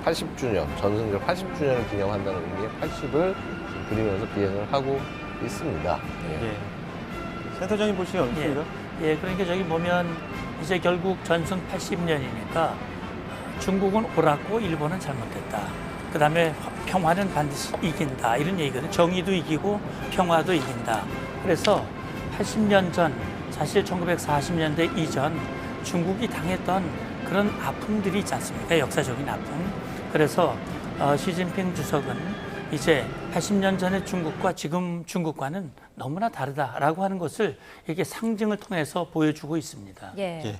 80주년, 전승절 80주년을 기념한다는 의미의 80을 그리면서 비행을 하고 있습니다. 예. 센터장님 보시면 어떻습니까? 예, 그러니까 저기 보면 이제 결국 전승 80년이니까 중국은 옳았고 일본은 잘못됐다. 그다음에 평화는 반드시 이긴다. 이런 얘기거든요. 정의도 이기고 평화도 이긴다. 그래서 80년 전, 사실 1940년대 이전 중국이 당했던 그런 아픔들이 있지 않습니까? 역사적인 아픔. 그래서 시진핑 주석은 이제 80년 전의 중국과 지금 중국과는 너무나 다르다라고 하는 것을 이렇게 상징을 통해서 보여주고 있습니다. 예. 예.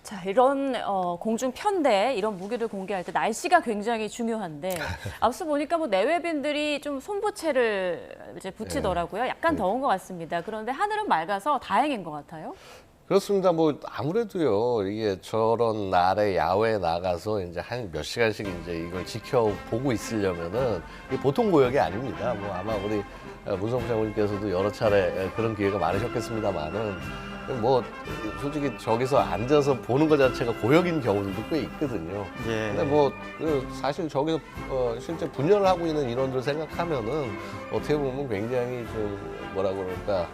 자, 이런 공중 편대, 이런 무기를 공개할 때 날씨가 굉장히 중요한데, 앞서 보니까 뭐 내외빈들이 좀 손부채를 이제 붙이더라고요. 약간 더운 것 같습니다. 그런데 하늘은 맑아서 다행인 것 같아요. 그렇습니다. 뭐 아무래도요, 이게 저런 날에 야외에 나가서 이제 한 몇 시간씩 이제 이걸 지켜보고 있으려면은 이게 보통 고역이 아닙니다. 뭐 아마 우리 문성무 장군님께서도 여러 차례 그런 기회가 많으셨겠습니다만은 뭐 솔직히 저기서 앉아서 보는 것 자체가 고역인 경우들도 꽤 있거든요. 예. 근데 뭐 사실 저기서 실제 분열을 하고 있는 인원들 생각하면은 어떻게 보면 굉장히 좀 뭐라 그럴까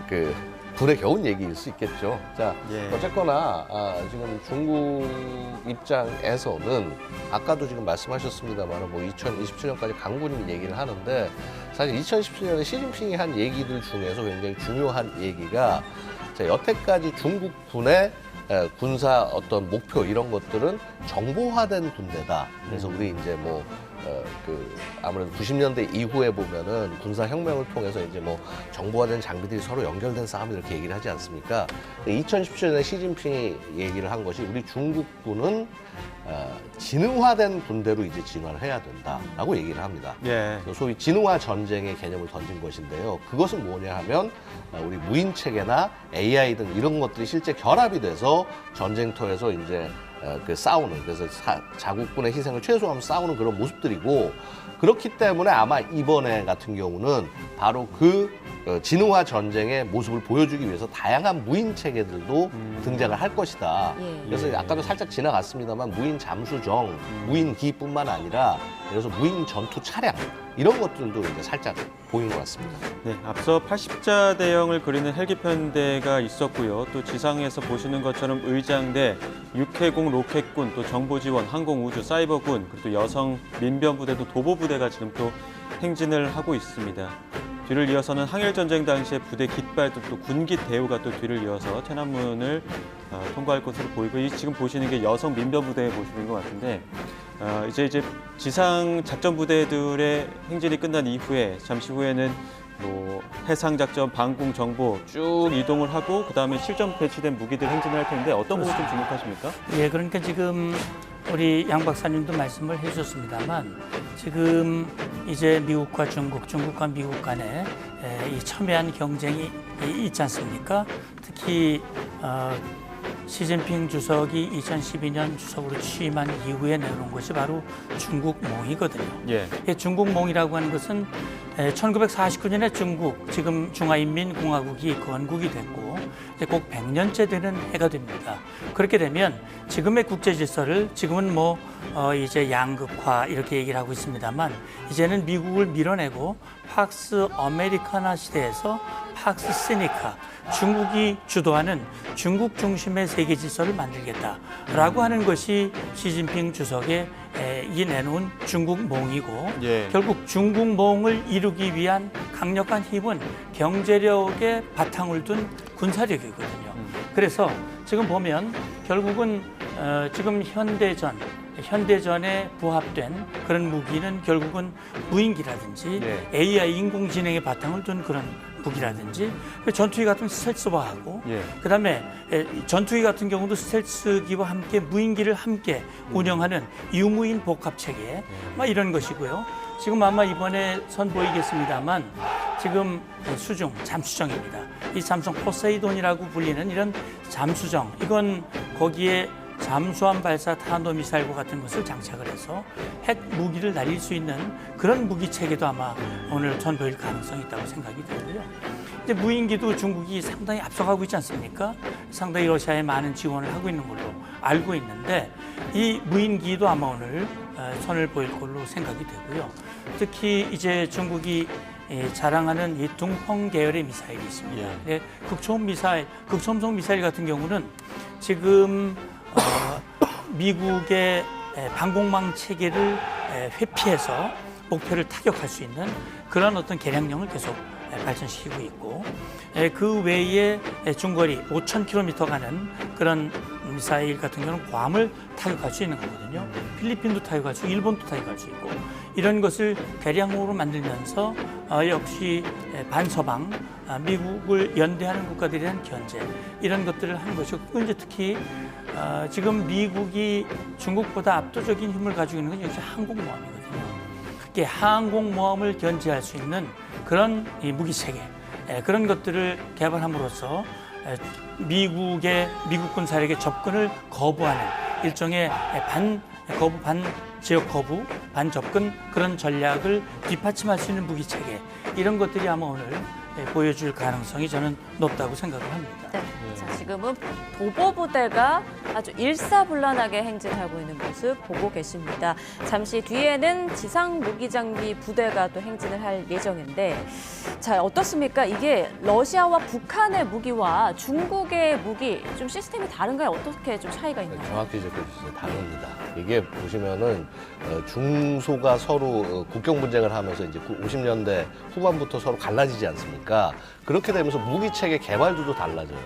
그 불에 겨운 얘기일 수 있겠죠. 자, 예. 어쨌거나 지금 중국 입장에서는 아까도 지금 말씀하셨습니다만 뭐 2027년까지 강군이 얘기를 하는데, 사실 2017년에 시진핑이 한 얘기들 중에서 굉장히 중요한 얘기가, 자, 여태까지 중국군의 군사 어떤 목표 이런 것들은 정보화된 군대다. 그래서 우리 이제 뭐 아무래도 90년대 이후에 보면은 군사혁명을 통해서 이제 뭐 정보화된 장비들이 서로 연결된 싸움 이렇게 얘기를 하지 않습니까? 2017년에 시진핑이 얘기를 한 것이 우리 중국군은 지능화된 군대로 이제 진화를 해야 된다라고 얘기를 합니다. 예. 소위 지능화 전쟁의 개념을 던진 것인데요. 그것은 뭐냐 하면 우리 무인 체계나 AI 등 이런 것들이 실제 결합이 돼서 전쟁터에서 이제 싸우는, 그래서 자국군의 희생을 최소화하면 싸우는 그런 모습들이고, 그렇기 때문에 아마 이번에 같은 경우는 바로 그 지능화 전쟁의 모습을 보여주기 위해서 다양한 무인 체계들도 등장을 할 것이다. 예. 그래서 아까도 살짝 지나갔습니다만 무인 잠수정, 무인 기뿐만 아니라 그래서 무인 전투 차량 이런 것들도 이제 살짝 보인 것 같습니다. 네, 앞서 80자 대형을 그리는 헬기 편대가 있었고요. 또 지상에서 보시는 것처럼 의장대, 육해공 로켓군, 또 정보지원, 항공우주, 사이버군, 그리고 또 여성 민변부대도 도보부대가 지금 또 행진을 하고 있습니다. 뒤를 이어서는 항일전쟁 당시의 부대 깃발도 또 군기 대우가 또 뒤를 이어서天安문을 통과할 것으로 보이고, 이 지금 보시는 게 여성 민변부대의 모습인 것 같은데, 이제 지상 작전 부대들의 행진이 끝난 이후에 잠시 후에는 뭐 해상 작전, 방공 정보 쭉 이동을 하고 그다음에 실전 배치된 무기들 행진을 할 텐데 어떤 부분 좀 주목하십니까? 예, 그러니까 지금 우리 양 박사님도 말씀을 해주셨습니다만 지금 이제 미국과 중국과 미국 간에 이 첨예한 경쟁이 있지 않습니까? 특히 시진핑 주석이 2012년 주석으로 취임한 이후에 내놓은 것이 바로 중국몽이거든요. 예. 중국몽이라고 하는 것은 1949년에 중국, 지금 중화인민공화국이 건국이 됐고 이제 곧 100년째 되는 해가 됩니다. 그렇게 되면 지금의 국제 질서를 지금은 뭐 이제 양극화 이렇게 얘기를 하고 있습니다만 이제는 미국을 밀어내고 팍스 아메리카나 시대에서 팍스 시니카, 중국이 주도하는 중국 중심의 세계 질서를 만들겠다라고 하는 것이 시진핑 주석의 이 내놓은 중국몽이고, 예. 결국 중국몽을 이루기 위한 강력한 힘은 경제력에 바탕을 둔 군사력이거든요. 그래서 지금 보면 결국은 지금 현대전에 부합된 그런 무기는 결국은 무인기라든지 네. AI 인공지능의 바탕을 둔 그런 무기라든지 전투기 같은 스텔스화하고 예. 그다음에 전투기 같은 경우도 스텔스기와 함께 무인기를 함께 운영하는 유무인 복합 체계 막 이런 것이고요. 지금 아마 이번에 선보이겠습니다만 지금 잠수정입니다. 이 잠수정 포세이돈이라고 불리는 이런 잠수정, 이건 거기에 잠수함 발사 탄도미사일과 같은 것을 장착을 해서 핵 무기를 날릴 수 있는 그런 무기 체계도 아마 오늘 선보일 가능성이 있다고 생각이 들고요. 이제 무인기도 중국이 상당히 앞서가고 있지 않습니까? 상당히 러시아에 많은 지원을 하고 있는 걸로 알고 있는데 이 무인기도 아마 오늘 선을 보일 걸로 생각이 되고요. 특히 이제 중국이 자랑하는 이 둥펑 계열의 미사일이 있습니다. 예. 극초음속 미사일 같은 경우는 지금 미국의 방공망 체계를 회피해서 목표를 타격할 수 있는 그런 어떤 개량령을 계속 발전시키고 있고, 그 외에 중거리 5,000km 가는 그런 미사일 같은 경우는 괌을 타격할 수 있는 거거든요. 필리핀도 타격할 수 있고 일본도 타격할 수 있고, 이런 것을 개량으로 만들면서 역시 반서방, 미국을 연대하는 국가들에 대한 견제, 이런 것들을 하는 것이고, 이제 특히 지금 미국이 중국보다 압도적인 힘을 가지고 있는 건 역시 항공모함이거든요. 그게 항공모함을 견제할 수 있는 그런 이 무기체계, 그런 것들을 개발함으로써 미국군 사력의 접근을 거부하는 일종의 지역 거부, 반접근 그런 전략을 뒷받침할 수 있는 무기체계, 이런 것들이 아마 오늘 보여줄 가능성이 저는 높다고 생각을 합니다. 네. 자, 지금은 도보부대가 아주 일사불란하게 행진하고 있는 모습 보고 계십니다. 잠시 뒤에는 지상 무기장비 부대가 또 행진을 할 예정인데, 자, 어떻습니까? 이게 러시아와 북한의 무기와 중국의 무기 좀 시스템이 다른가요? 어떻게 좀 차이가 있나요? 정확히 짚어주셔서 다릅니다. 이게 보시면은 중소가 서로 국경 분쟁을 하면서 이제 50년대 후반부터 서로 갈라지지 않습니까? 그렇게 되면서 무기 체계 개발도 달라져요.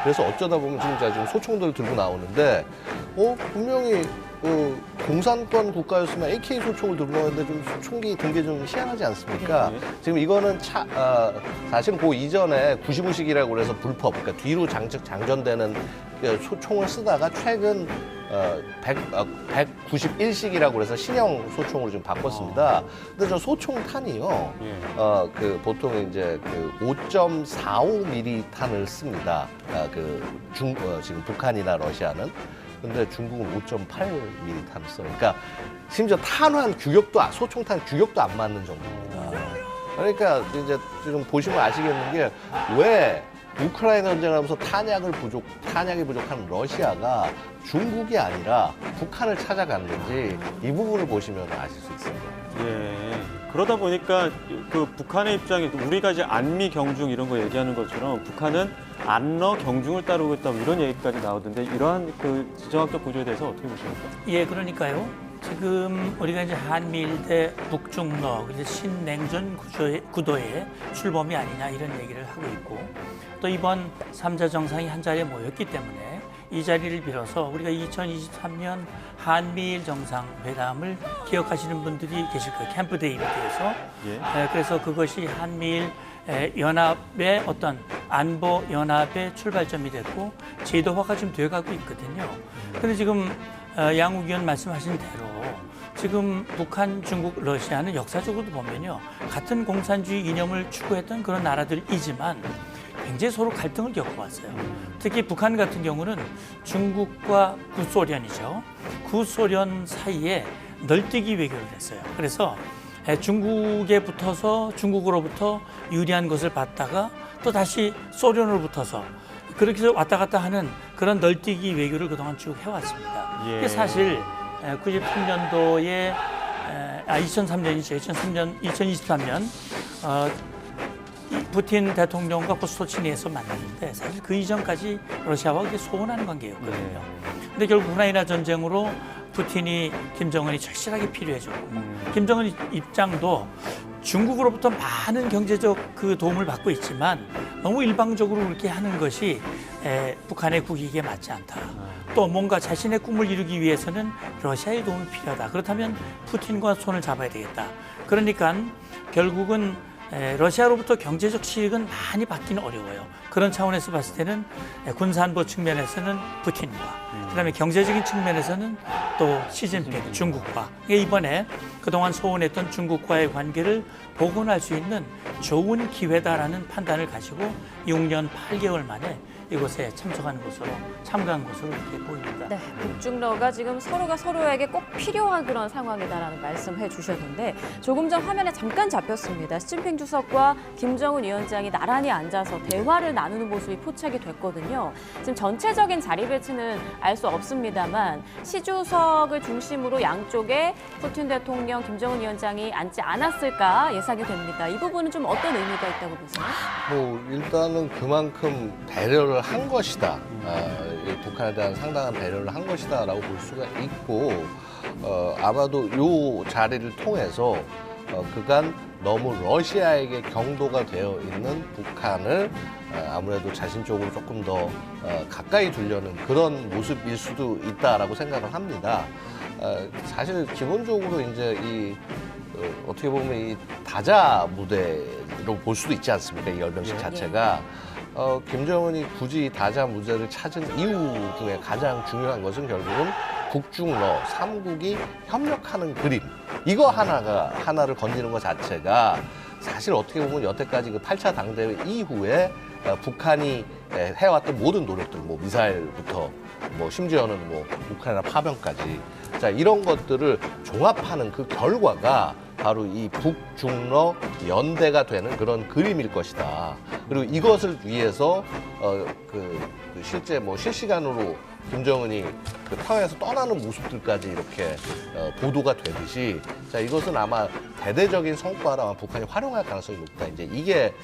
그래서 어쩌다 보면 지금 제가 지금 소총들 들고 나오는데, 분명히 공산권 국가였으면 AK 소총을 들고 나왔는데 좀 총기 든 게 좀 희한하지 않습니까? 지금 이거는 사실 그 이전에 95식이라고 그래서 불법, 그러니까 뒤로 장전되는 소총을 쓰다가 최근 191식이라고 그래서 신형 소총으로 좀 바꿨습니다. 근데 저 소총탄이요, 보통 이제 5.45mm 탄을 씁니다. 지금 북한이나 러시아는. 근데 중국은 5.8mm 탄을 써. 그러니까 심지어 탄환 규격도, 소총탄 규격도 안 맞는 정도입니다. 그러니까 이제 지금 보시면 아시겠는 게 왜 우크라이나 전쟁을 하면서 탄약이 부족한 러시아가 중국이 아니라 북한을 찾아갔는지 이 부분을 보시면 아실 수 있습니다. 예. 그러다 보니까 그 북한의 입장이 우리가 이제 안미 경중 이런 거 얘기하는 것처럼 북한은 안러 경중을 따르고 있다 뭐 이런 얘기까지 나오던데 이러한 그 지정학적 구조에 대해서 어떻게 보십니까? 예, 그러니까요. 지금 우리가 이제 한미일 대 북중러 이제 신냉전 구도의 출범이 아니냐 이런 얘기를 하고 있고 또 이번 3자 정상이 한 자리에 모였기 때문에 이 자리를 빌어서 우리가 2023년 한미일 정상회담을 기억하시는 분들이 계실 거예요. 캠프 데이비드에서. 그래서 그것이 한미일 연합의 어떤 안보 연합의 출발점이 됐고 제도화가 좀 돼가고 있거든요. 그런데 지금 양욱 의원 말씀하신 대로 지금 북한, 중국, 러시아는 역사적으로도 보면요. 같은 공산주의 이념을 추구했던 그런 나라들이지만 굉장히 서로 갈등을 겪어왔어요. 특히 북한 같은 경우는 중국과 구소련이죠. 구소련 사이에 널뛰기 외교를 했어요. 그래서 중국에 붙어서 중국으로부터 유리한 것을 받다가 또 다시 소련으로 붙어서 그렇게 해서 왔다 갔다 하는 그런 널뛰기 외교를 그동안 쭉 해왔습니다. 이게 사실 93년도에 2003년이죠. 2023년 푸틴 대통령과 포스토치니에서 만났는데 사실 그 이전까지 러시아와 그게 소원하는 관계였거든요. 근데 결국 우크라이나 전쟁으로 푸틴이 김정은이 절실하게 필요해졌고 김정은 입장도 중국으로부터 많은 경제적 그 도움을 받고 있지만 너무 일방적으로 그렇게 하는 것이 북한의 국익에 맞지 않다. 또 뭔가 자신의 꿈을 이루기 위해서는 러시아의 도움이 필요하다. 그렇다면 푸틴과 손을 잡아야 되겠다. 그러니까 결국은 러시아로부터 경제적 실익은 많이 받기는 어려워요. 그런 차원에서 봤을 때는 군사안보 측면에서는 푸틴과 그다음에 경제적인 측면에서는 또 시진핑 중국과 이번에 그동안 소원했던 중국과의 관계를 복원할 수 있는 좋은 기회다라는 판단을 가지고 6년 8개월 만에 이곳에 참가한 것으로 이렇게 보입니다. 네, 북중러가 지금 서로가 서로에게 꼭 필요한 그런 상황이다라는 말씀해 주셨는데 조금 전 화면에 잠깐 잡혔습니다. 시진핑 주석과 김정은 위원장이 나란히 앉아서 대화를 나누는 모습이 포착이 됐거든요. 지금 전체적인 자리 배치는 알 수 없습니다만 시 주석을 중심으로 양쪽에 푸틴 대통령, 김정은 위원장이 앉지 않았을까 예상이 됩니다. 이 부분은 좀 어떤 의미가 있다고 보세요? 일단은 그만큼 배려를 한 것이다. 북한에 대한 상당한 배려를 한 것이다라고 볼 수가 있고 아마도 이 자리를 통해서 그간 너무 러시아에게 경도가 되어 있는 북한을 아무래도 자신 쪽으로 조금 더 가까이 두려는 그런 모습일 수도 있다라고 생각을 합니다. 사실 기본적으로 이제 어떻게 보면 이 다자 무대로 볼 수도 있지 않습니까? 이 열병식 자체가. 김정은이 굳이 다자 무대를 찾은 이유 중에 가장 중요한 것은 결국은 북중러 3국이 협력하는 그림. 이거 하나를 건지는 것 자체가 사실 어떻게 보면 여태까지 그 8차 당대회 이후에 북한이 해왔던 모든 노력들, 뭐 미사일부터 뭐 심지어는 뭐 우크라이나 파병까지 자 이런 것들을 종합하는 그 결과가 바로 이 북중러 연대가 되는 그런 그림일 것이다. 그리고 이것을 위해서 실제 뭐 실시간으로 김정은이 그 평양에서 떠나는 모습들까지 이렇게 보도가 되듯이 자 이것은 아마 대대적인 성과를 아마 북한이 활용할 가능성이 높다. 이제 이게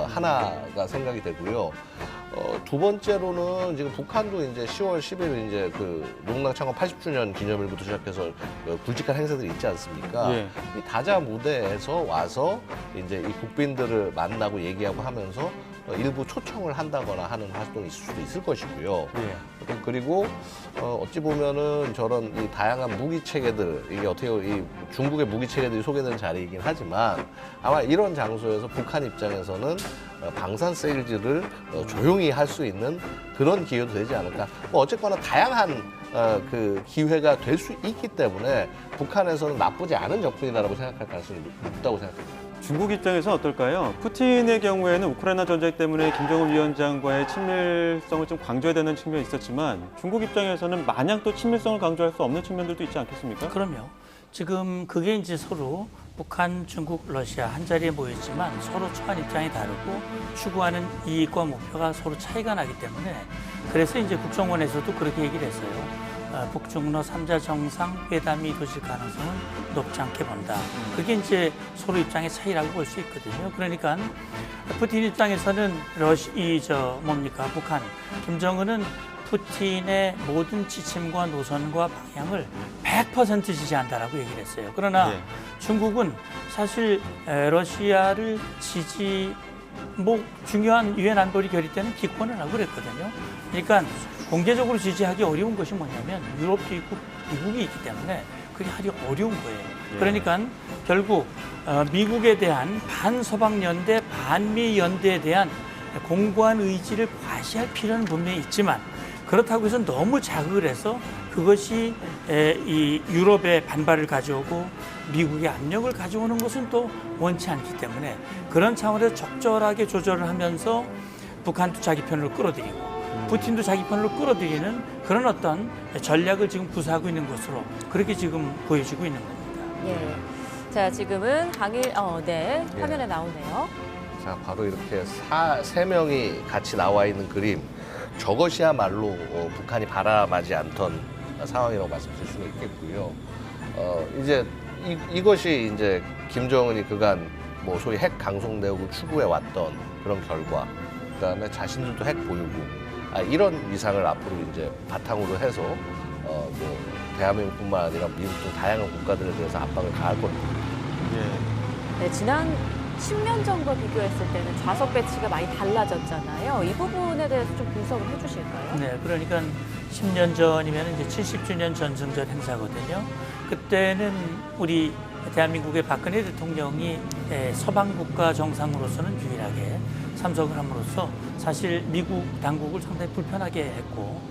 하나가 생각이 되고요. 두 번째로는 지금 북한도 이제 10월 10일 이제 그 농당 창건 80주년 기념일부터 시작해서 굵직한 행사들이 있지 않습니까? 예. 이 다자 무대에서 와서 이제 이 국빈들을 만나고 얘기하고 하면서 일부 초청을 한다거나 하는 활동이 있을 수도 있을 것이고요. 예. 그리고 어찌 보면은 저런 이 다양한 무기 체계들, 이게 어떻게 이 중국의 무기 체계들이 소개되는 자리이긴 하지만 아마 이런 장소에서 북한 입장에서는 방산 세일즈를 조용히 할 수 있는 그런 기회도 되지 않을까. 뭐 어쨌거나 다양한 그 기회가 될 수 있기 때문에 북한에서는 나쁘지 않은 접근이라고 생각할 가능성이 높다고 생각합니다. 중국 입장에서 어떨까요? 푸틴의 경우에는 우크라이나 전쟁 때문에 김정은 위원장과의 친밀성을 좀 강조해야 되는 측면이 있었지만 중국 입장에서는 마냥 또 친밀성을 강조할 수 없는 측면들도 있지 않겠습니까? 그럼요. 지금 그게 이제 서로 북한, 중국, 러시아 한 자리에 모였지만 서로 처한 입장이 다르고 추구하는 이익과 목표가 서로 차이가 나기 때문에 그래서 이제 국정원에서도 그렇게 얘기를 했어요. 북중러 3자 정상 회담이 이루어질 가능성은 높지 않게 본다. 그게 이제 서로 입장의 차이라고 볼 수 있거든요. 그러니까 푸틴 입장에서는 북한, 김정은은 푸틴의 모든 지침과 노선과 방향을 100% 지지한다라고 얘기를 했어요. 그러나 네. 중국은 사실 러시아를 중요한 유엔 안보리 결의 때는 기권을 하고 그랬거든요. 그러니까 공개적으로 지지하기 어려운 것이 뭐냐면 유럽도 있고 미국이 있기 때문에 그게 하기 어려운 거예요. 그러니까 결국 미국에 대한 반서방 연대, 반미 연대에 대한 공고한 의지를 과시할 필요는 분명히 있지만 그렇다고 해서 너무 자극을 해서 그것이 이 유럽의 반발을 가져오고 미국의 압력을 가져오는 것은 또 원치 않기 때문에 그런 차원에서 적절하게 조절을 하면서 북한도 자기 편으로 끌어들이고 푸틴도 자기 편으로 끌어들이는 그런 어떤 전략을 지금 구사하고 있는 것으로 그렇게 지금 보여지고 있는 겁니다. 예. 자, 지금은 화면에 나오네요. 자, 바로 이렇게 세 명이 같이 나와 있는 그림. 저것이야말로 북한이 바라마지 않던 상황이라고 말씀드릴 수가 있겠고요. 이제 이것이 이제 김정은이 그간 뭐 소위 핵 강속 내역을 추구해 왔던 그런 결과, 그다음에 자신들도 핵 보유고 이런 위상을 앞으로 이제 바탕으로 해서 뭐 대한민국뿐만 아니라 미국 등 다양한 국가들에 대해서 압박을 가할 겁니다. 예. 네, 지난 10년 전과 비교했을 때는 좌석 배치가 많이 달라졌잖아요. 이 부분에 대해서 좀 분석을 해주실까요? 네, 그러니까 10년 전이면 이제 70주년 전승절 행사거든요. 그때는 우리 대한민국의 박근혜 대통령이 서방 국가 정상으로서는 유일하게 참석을 함으로써 사실 미국 당국을 상당히 불편하게 했고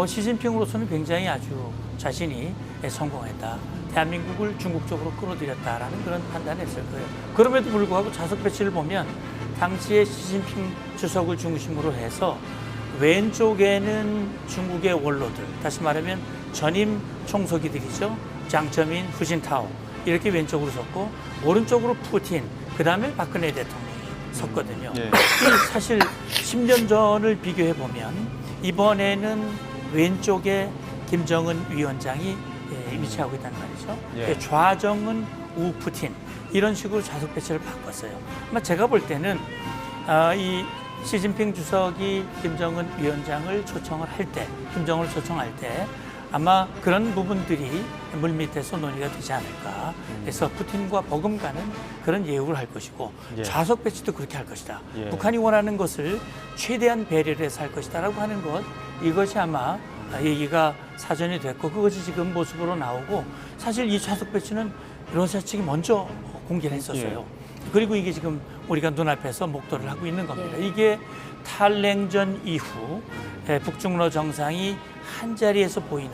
시진핑으로서는 굉장히 아주 자신이 성공했다. 대한민국을 중국 쪽으로 끌어들였다라는 그런 판단을 했을 거예요. 그럼에도 불구하고 좌석 배치를 보면 당시에 시진핑 주석을 중심으로 해서 왼쪽에는 중국의 원로들, 다시 말하면 전임 총서기들이죠. 장쩌민, 후진타오 이렇게 왼쪽으로 섰고 오른쪽으로 푸틴, 그 다음에 박근혜 대통령이 섰거든요. 예. 사실 10년 전을 비교해 보면 이번에는 왼쪽에 김정은 위원장이 위치하고 있다는 말이죠. 예. 좌정은 우 푸틴 이런 식으로 좌석 배치를 바꿨어요. 아마 제가 볼 때는 이 시진핑 주석이 김정은 위원장을 초청을 할 때, 김정은을 초청할 때 아마 그런 부분들이 물밑에서 논의가 되지 않을까. 그래서 푸틴과 버금가는 그런 예우를 할 것이고 예. 좌석 배치도 그렇게 할 것이다. 예. 북한이 원하는 것을 최대한 배려를 해서 할 것이다라고 하는 것, 이것이 아마 얘기가 사전이 됐고 그것이 지금 모습으로 나오고 사실 이 좌석 배치는 러시아 측이 먼저 공개를 했었어요. 그리고 이게 지금 우리가 눈앞에서 목도를 하고 있는 겁니다. 이게 탈냉전 이후 북중러 정상이 한 자리에서 보이는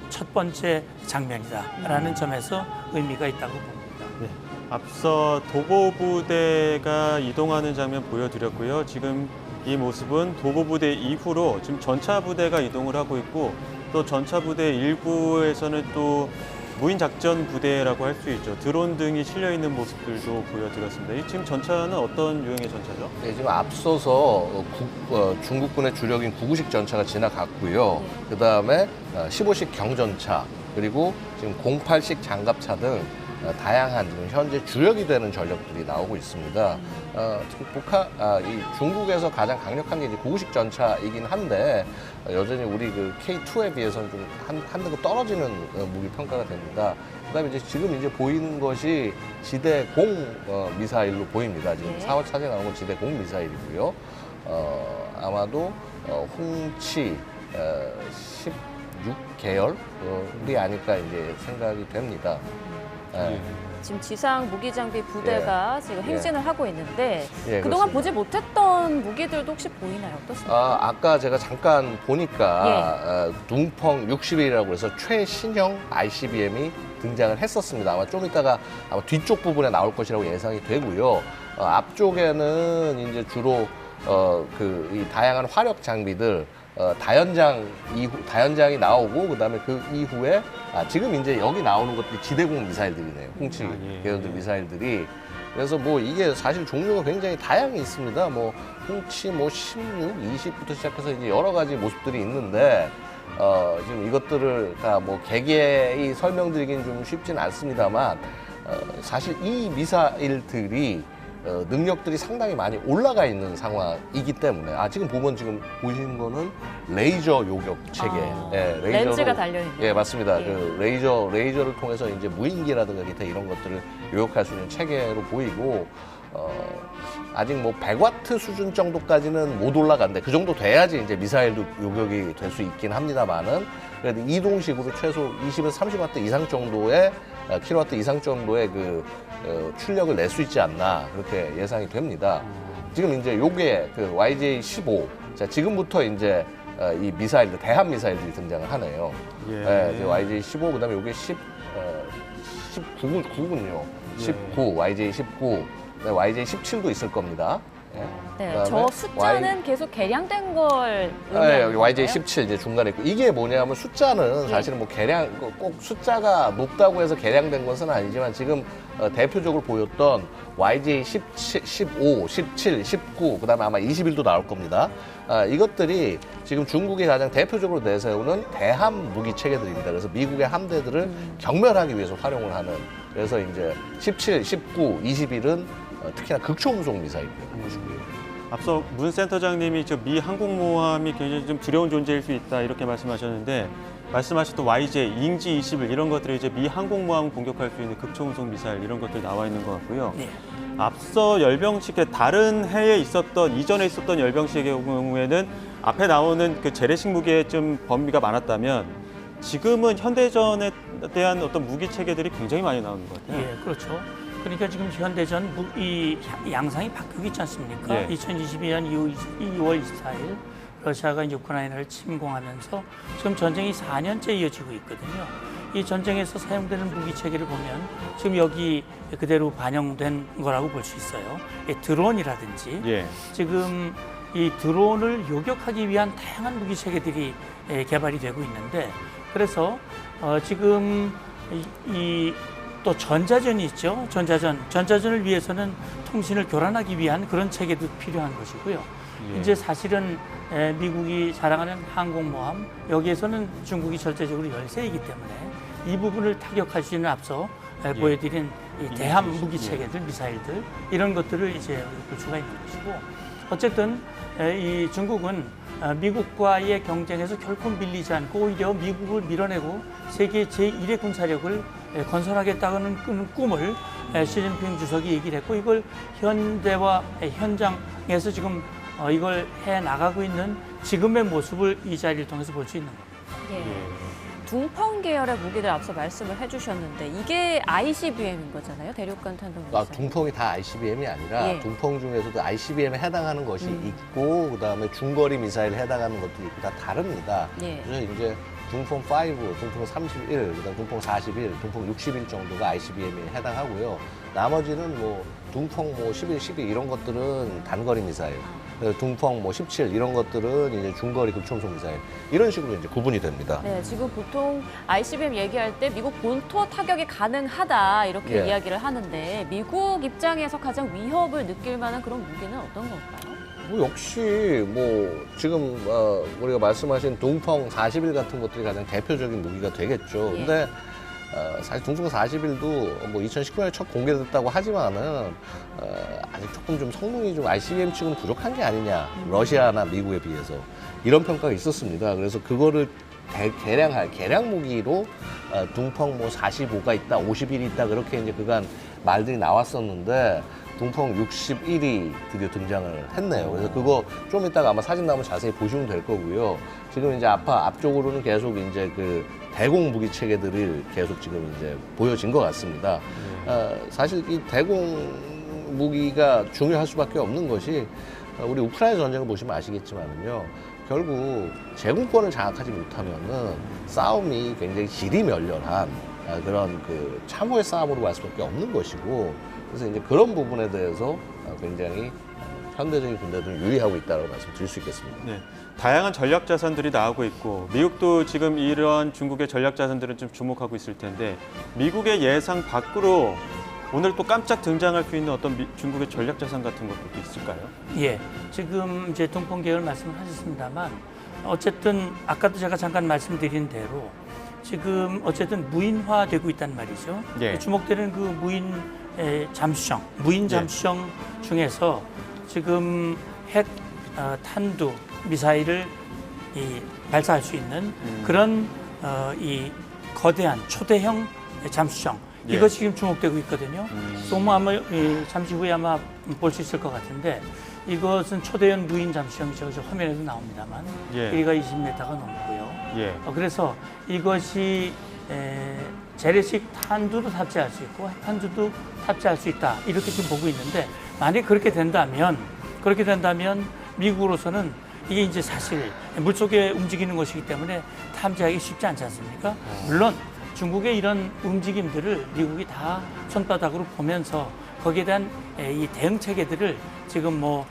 첫 번째 장면이다라는 점에서 의미가 있다고 봅니다. 네. 앞서 도보부대가 이동하는 장면 보여드렸고요. 지금 이 모습은 도보부대 이후로 지금 전차부대가 이동을 하고 있고 또 전차부대 일부에서는 또 무인작전 부대라고 할 수 있죠. 드론 등이 실려있는 모습들도 보여드렸습니다. 이 지금 전차는 어떤 유형의 전차죠? 네, 지금 앞서서 중국군의 주력인 9구식 전차가 지나갔고요. 그 다음에 15식 경전차, 그리고 지금 08식 장갑차 등 다양한 지금 현재 주력이 되는 전력들이 나오고 있습니다. 특히 이 중국에서 가장 강력한 게 이제 구구식 전차이긴 한데 여전히 우리 그 K2에 비해서는 좀 한등급 떨어지는 무기 평가가 됩니다. 그다음에 이제 지금 이제 보이는 것이 지대 공 미사일로 보입니다. 지금 4월 차제 나온 건 지대 공 미사일이고요. 아마도 홍치 16계열이 아닐까 이제 생각이 됩니다. 지금 지상 무기 장비 부대가 지금 행진을 하고 있는데 예, 그동안 그렇습니다. 보지 못했던 무기들도 혹시 보이나요? 어떻습니까? 아까 제가 잠깐 보니까 둥펑 60이라고 해서 최신형 ICBM이 등장을 했었습니다. 아마 좀 이따가 아마 뒤쪽 부분에 나올 것이라고 예상이 되고요. 앞쪽에는 이제 주로 이 다양한 화력 장비들 다연장이 나오고 그다음에 그 이후에 지금 이제 여기 나오는 것들이 지대공 미사일들이네요. 홍치 계열들 미사일들이. 그래서 뭐 이게 사실 종류가 굉장히 다양히 있습니다. 뭐 홍치 뭐 16, 20부터 시작해서 이제 여러 가지 모습들이 있는데 지금 이것들을 다 뭐 개개의 설명드리긴 좀 쉽지는 않습니다만 사실 이 미사일들이 능력들이 상당히 많이 올라가 있는 상황이기 때문에 지금 보면 지금 보이시는 거는 레이저 요격 체계, 렌즈가 달려있는. 예, 맞습니다. 그 레이저를 통해서 이제 무인기라든가 기타 이런 것들을 요격할 수 있는 체계로 보이고 아직 뭐 100와트 수준 정도까지는 못 올라간대. 그 정도 돼야지 이제 미사일도 요격이 될 수 있긴 합니다만은 그래도 이동식으로 최소 20에서 30와트 이상 정도의 킬로와트 이상 정도의 출력을 낼 수 있지 않나 그렇게 예상이 됩니다. 지금 이제 요게 그 YJ-15 자 지금부터 이제 이 미사일들 대함 미사일들이 등장을 하네요. 이제 YJ-15 그다음에 요게 19군요. 19 YJ-19 YJ-17도 있을 겁니다. 네, 그다음에 저 숫자는 계속 개량된 걸 여기 YJ-17 이제 중간에 있고 이게 뭐냐면 숫자는 사실은 뭐 꼭 숫자가 높다고 해서 개량된 것은 아니지만 지금 대표적으로 보였던 YJ-17, 15, 17, 19 그다음에 아마 21도 나올 겁니다. 이것들이 지금 중국이 가장 대표적으로 내세우는 대함 무기 체계들입니다. 그래서 미국의 함대들을 경멸하기 위해서 활용을 하는 그래서 이제 17, 19, 21은 특히나 극초음속 미사일이라는 것이고요. 앞서 문 센터장님이 미 항공모함이 굉장히 좀 두려운 존재일 수 있다 이렇게 말씀하셨는데 말씀하셨던 YJ, 잉지 21 이런 것들이 이제 미 항공모함 공격할 수 있는 극초음속 미사일 이런 것들이 나와 있는 것 같고요. 네. 앞서 열병식의 다른 해에 이전에 있었던 열병식의 경우에는 앞에 나오는 그 재래식 무기의 좀 범위가 많았다면 지금은 현대전에 대한 어떤 무기 체계들이 굉장히 많이 나오는 것 같아요. 예, 그렇죠. 그러니까 지금 현대전 이 양상이 바뀌고 있지 않습니까? 2022년 2월 24일 러시아가 이제 우크라이나를 침공하면서 지금 전쟁이 4년째 이어지고 있거든요. 이 전쟁에서 사용되는 무기 체계를 보면 지금 여기 그대로 반영된 거라고 볼 수 있어요. 드론이라든지 지금 이 드론을 요격하기 위한 다양한 무기 체계들이 개발이 되고 있는데 그래서 지금 또 전자전이 있죠. 전자전을 위해서는 통신을 교란하기 위한 그런 체계도 필요한 것이고요. 이제 사실은 미국이 자랑하는 항공모함 여기에서는 중국이 절대적으로 열세이기 때문에 이 부분을 타격할 수 있는 앞서 보여드린 이 대함 무기 체계들, 미사일들 이런 것들을 이제 볼 수가 있는 것이고 어쨌든 이 중국은 미국과의 경쟁에서 결코 밀리지 않고 오히려 미국을 밀어내고 세계 제1의 군사력을 건설하겠다는 꿈을 시진핑 주석이 얘기를 했고 이걸 현대화 현장에서 지금 이걸 해나가고 있는 지금의 모습을 이 자리를 통해서 볼 수 있는 겁니다. 둥펑 계열의 무기들 앞서 말씀을 해주셨는데 이게 ICBM인 거잖아요. 대륙간 탄도 미사일. 둥펑이 다 ICBM이 아니라 둥펑 중에서도 ICBM에 해당하는 것이 있고 그다음에 중거리 미사일에 해당하는 것도 있고 다 다릅니다. 그래서 이제 둥펑 5, 둥펑 31, 그다음 둥펑 41, 둥펑 61 정도가 ICBM에 해당하고요. 나머지는 뭐 둥펑 뭐 11, 12 이런 것들은 단거리 미사일. 둥펑 뭐 17 이런 것들은 이제 중거리 극초음속 미사일 이런 식으로 이제 구분이 됩니다. 네, 지금 보통 ICBM 얘기할 때 미국 본토 타격이 가능하다 이렇게 이야기를 하는데 미국 입장에서 가장 위협을 느낄 만한 그런 무기는 어떤 걸까요? 뭐 역시 뭐 지금 우리가 말씀하신 둥펑 41 같은 것들이 가장 대표적인 무기가 되겠죠. 근데 사실 둥풍 41도 뭐 2019년에 첫 공개됐다고 하지만은 아직 조금 좀 성능이 좀 ICBM 측은 부족한 게 아니냐, 러시아나 미국에 비해서 이런 평가가 있었습니다. 그래서 그거를 개량 무기로 둥펑 뭐 45가 있다, 51이 있다 그렇게 이제 그간 말들이 나왔었는데 둥펑 61이 드디어 등장을 했네요. 그래서 그거 좀 이따가 아마 사진 나오면 자세히 보시면 될 거고요. 지금 이제 앞쪽으로는 계속 이제 그 대공 무기 체계들을 계속 지금 이제 보여진 것 같습니다. 사실 이 대공 무기가 중요할 수밖에 없는 것이 우리 우크라이나 전쟁을 보시면 아시겠지만은요. 결국 제공권을 장악하지 못하면은 싸움이 굉장히 질이 멸렬한 그런 그 참호의 싸움으로 갈 수밖에 없는 것이고, 그래서 이제 그런 부분에 대해서 굉장히 현대적인 군대들은 유의하고 있다고 말씀드릴 수 있겠습니다. 네, 다양한 전략 자산들이 나오고 있고 미국도 지금 이런 중국의 전략 자산들은 좀 주목하고 있을 텐데 미국의 예상 밖으로 오늘 또 깜짝 등장할 수 있는 어떤 중국의 전략 자산 같은 것도 있을까요? 예, 지금 이제 동풍 계열 말씀을 하셨습니다만 어쨌든 아까도 제가 잠깐 말씀드린 대로 지금 어쨌든 무인화되고 있단 말이죠. 예. 주목되는 그 무인 잠수정 중에서 지금 핵 탄두 미사일을 발사할 수 있는 그런 이 거대한 초대형 잠수정 이것이 지금 주목되고 있거든요. 그래서 아마 잠시 후에 아마 볼 수 있을 것 같은데 이것은 초대형 무인 잠수정이죠. 저 화면에도 나옵니다만 길이가 20m가 넘고요. 그래서 이것이 재래식 탄두도 탑재할 수 있고 핵탄두도 탑재할 수 있다 이렇게 지금 보고 있는데 만약 그렇게 된다면 미국으로서는 이게 이제 사실 물속에 움직이는 것이기 때문에 탐지하기 쉽지 않지 않습니까? 물론 중국의 이런 움직임들을 미국이 다 손바닥으로 보면서 거기에 대한 이 대응 체계들을 지금 뭐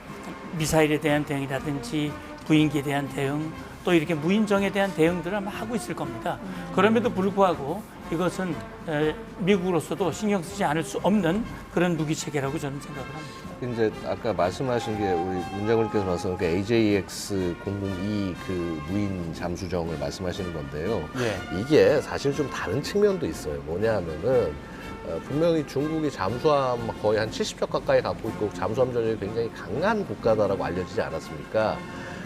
미사일에 대한 대응이라든지 무인기에 대한 대응 또 이렇게 무인정에 대한 대응들을 아마 하고 있을 겁니다. 그럼에도 불구하고 이것은 미국으로서도 신경 쓰지 않을 수 없는 그런 무기 체계라고 저는 생각을 합니다. 이제 아까 말씀하신 게 우리 문 장관님께서 말씀하신 그 AJX-002 그 무인 잠수정을 말씀하시는 건데요. 이게 사실 좀 다른 측면도 있어요. 뭐냐 하면은 분명히 중국이 잠수함 거의 한 70척 가까이 갖고 있고 잠수함 전력이 굉장히 강한 국가다라고 알려지지 않았습니까?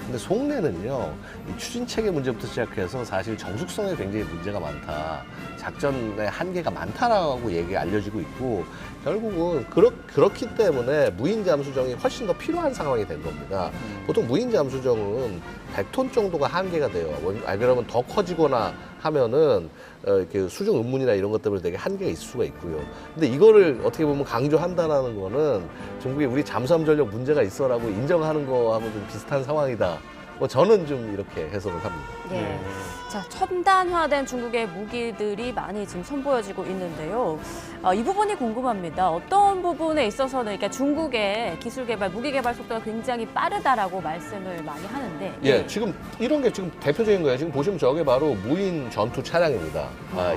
근데 속내는요, 이 추진 체계 문제부터 시작해서 사실 정숙성에 굉장히 문제가 많다. 작전의 한계가 많다라고 알려지고 있고, 결국은 그렇기 때문에 무인 잠수정이 훨씬 더 필요한 상황이 된 겁니다. 보통 무인 잠수정은 100톤 정도가 한계가 돼요. 그러면 더 커지거나 하면은 이렇게 수중 음문이나 이런 것 때문에 되게 한계가 있을 수가 있고요. 근데 이거를 어떻게 보면 강조한다라는 거는 중국이 우리 잠수함 전력 문제가 있어라고 인정하는 거하고 좀 비슷한 상황이다. 뭐 저는 좀 이렇게 해석을 합니다. 자, 첨단화된 중국의 무기들이 많이 지금 선보여지고 있는데요. 이 부분이 궁금합니다. 어떤 부분에 있어서는 그러니까 중국의 기술 개발, 무기 개발 속도가 굉장히 빠르다라고 말씀을 많이 하는데. 지금 이런 게 지금 대표적인 거예요. 지금 보시면 저게 바로 무인 전투 차량입니다.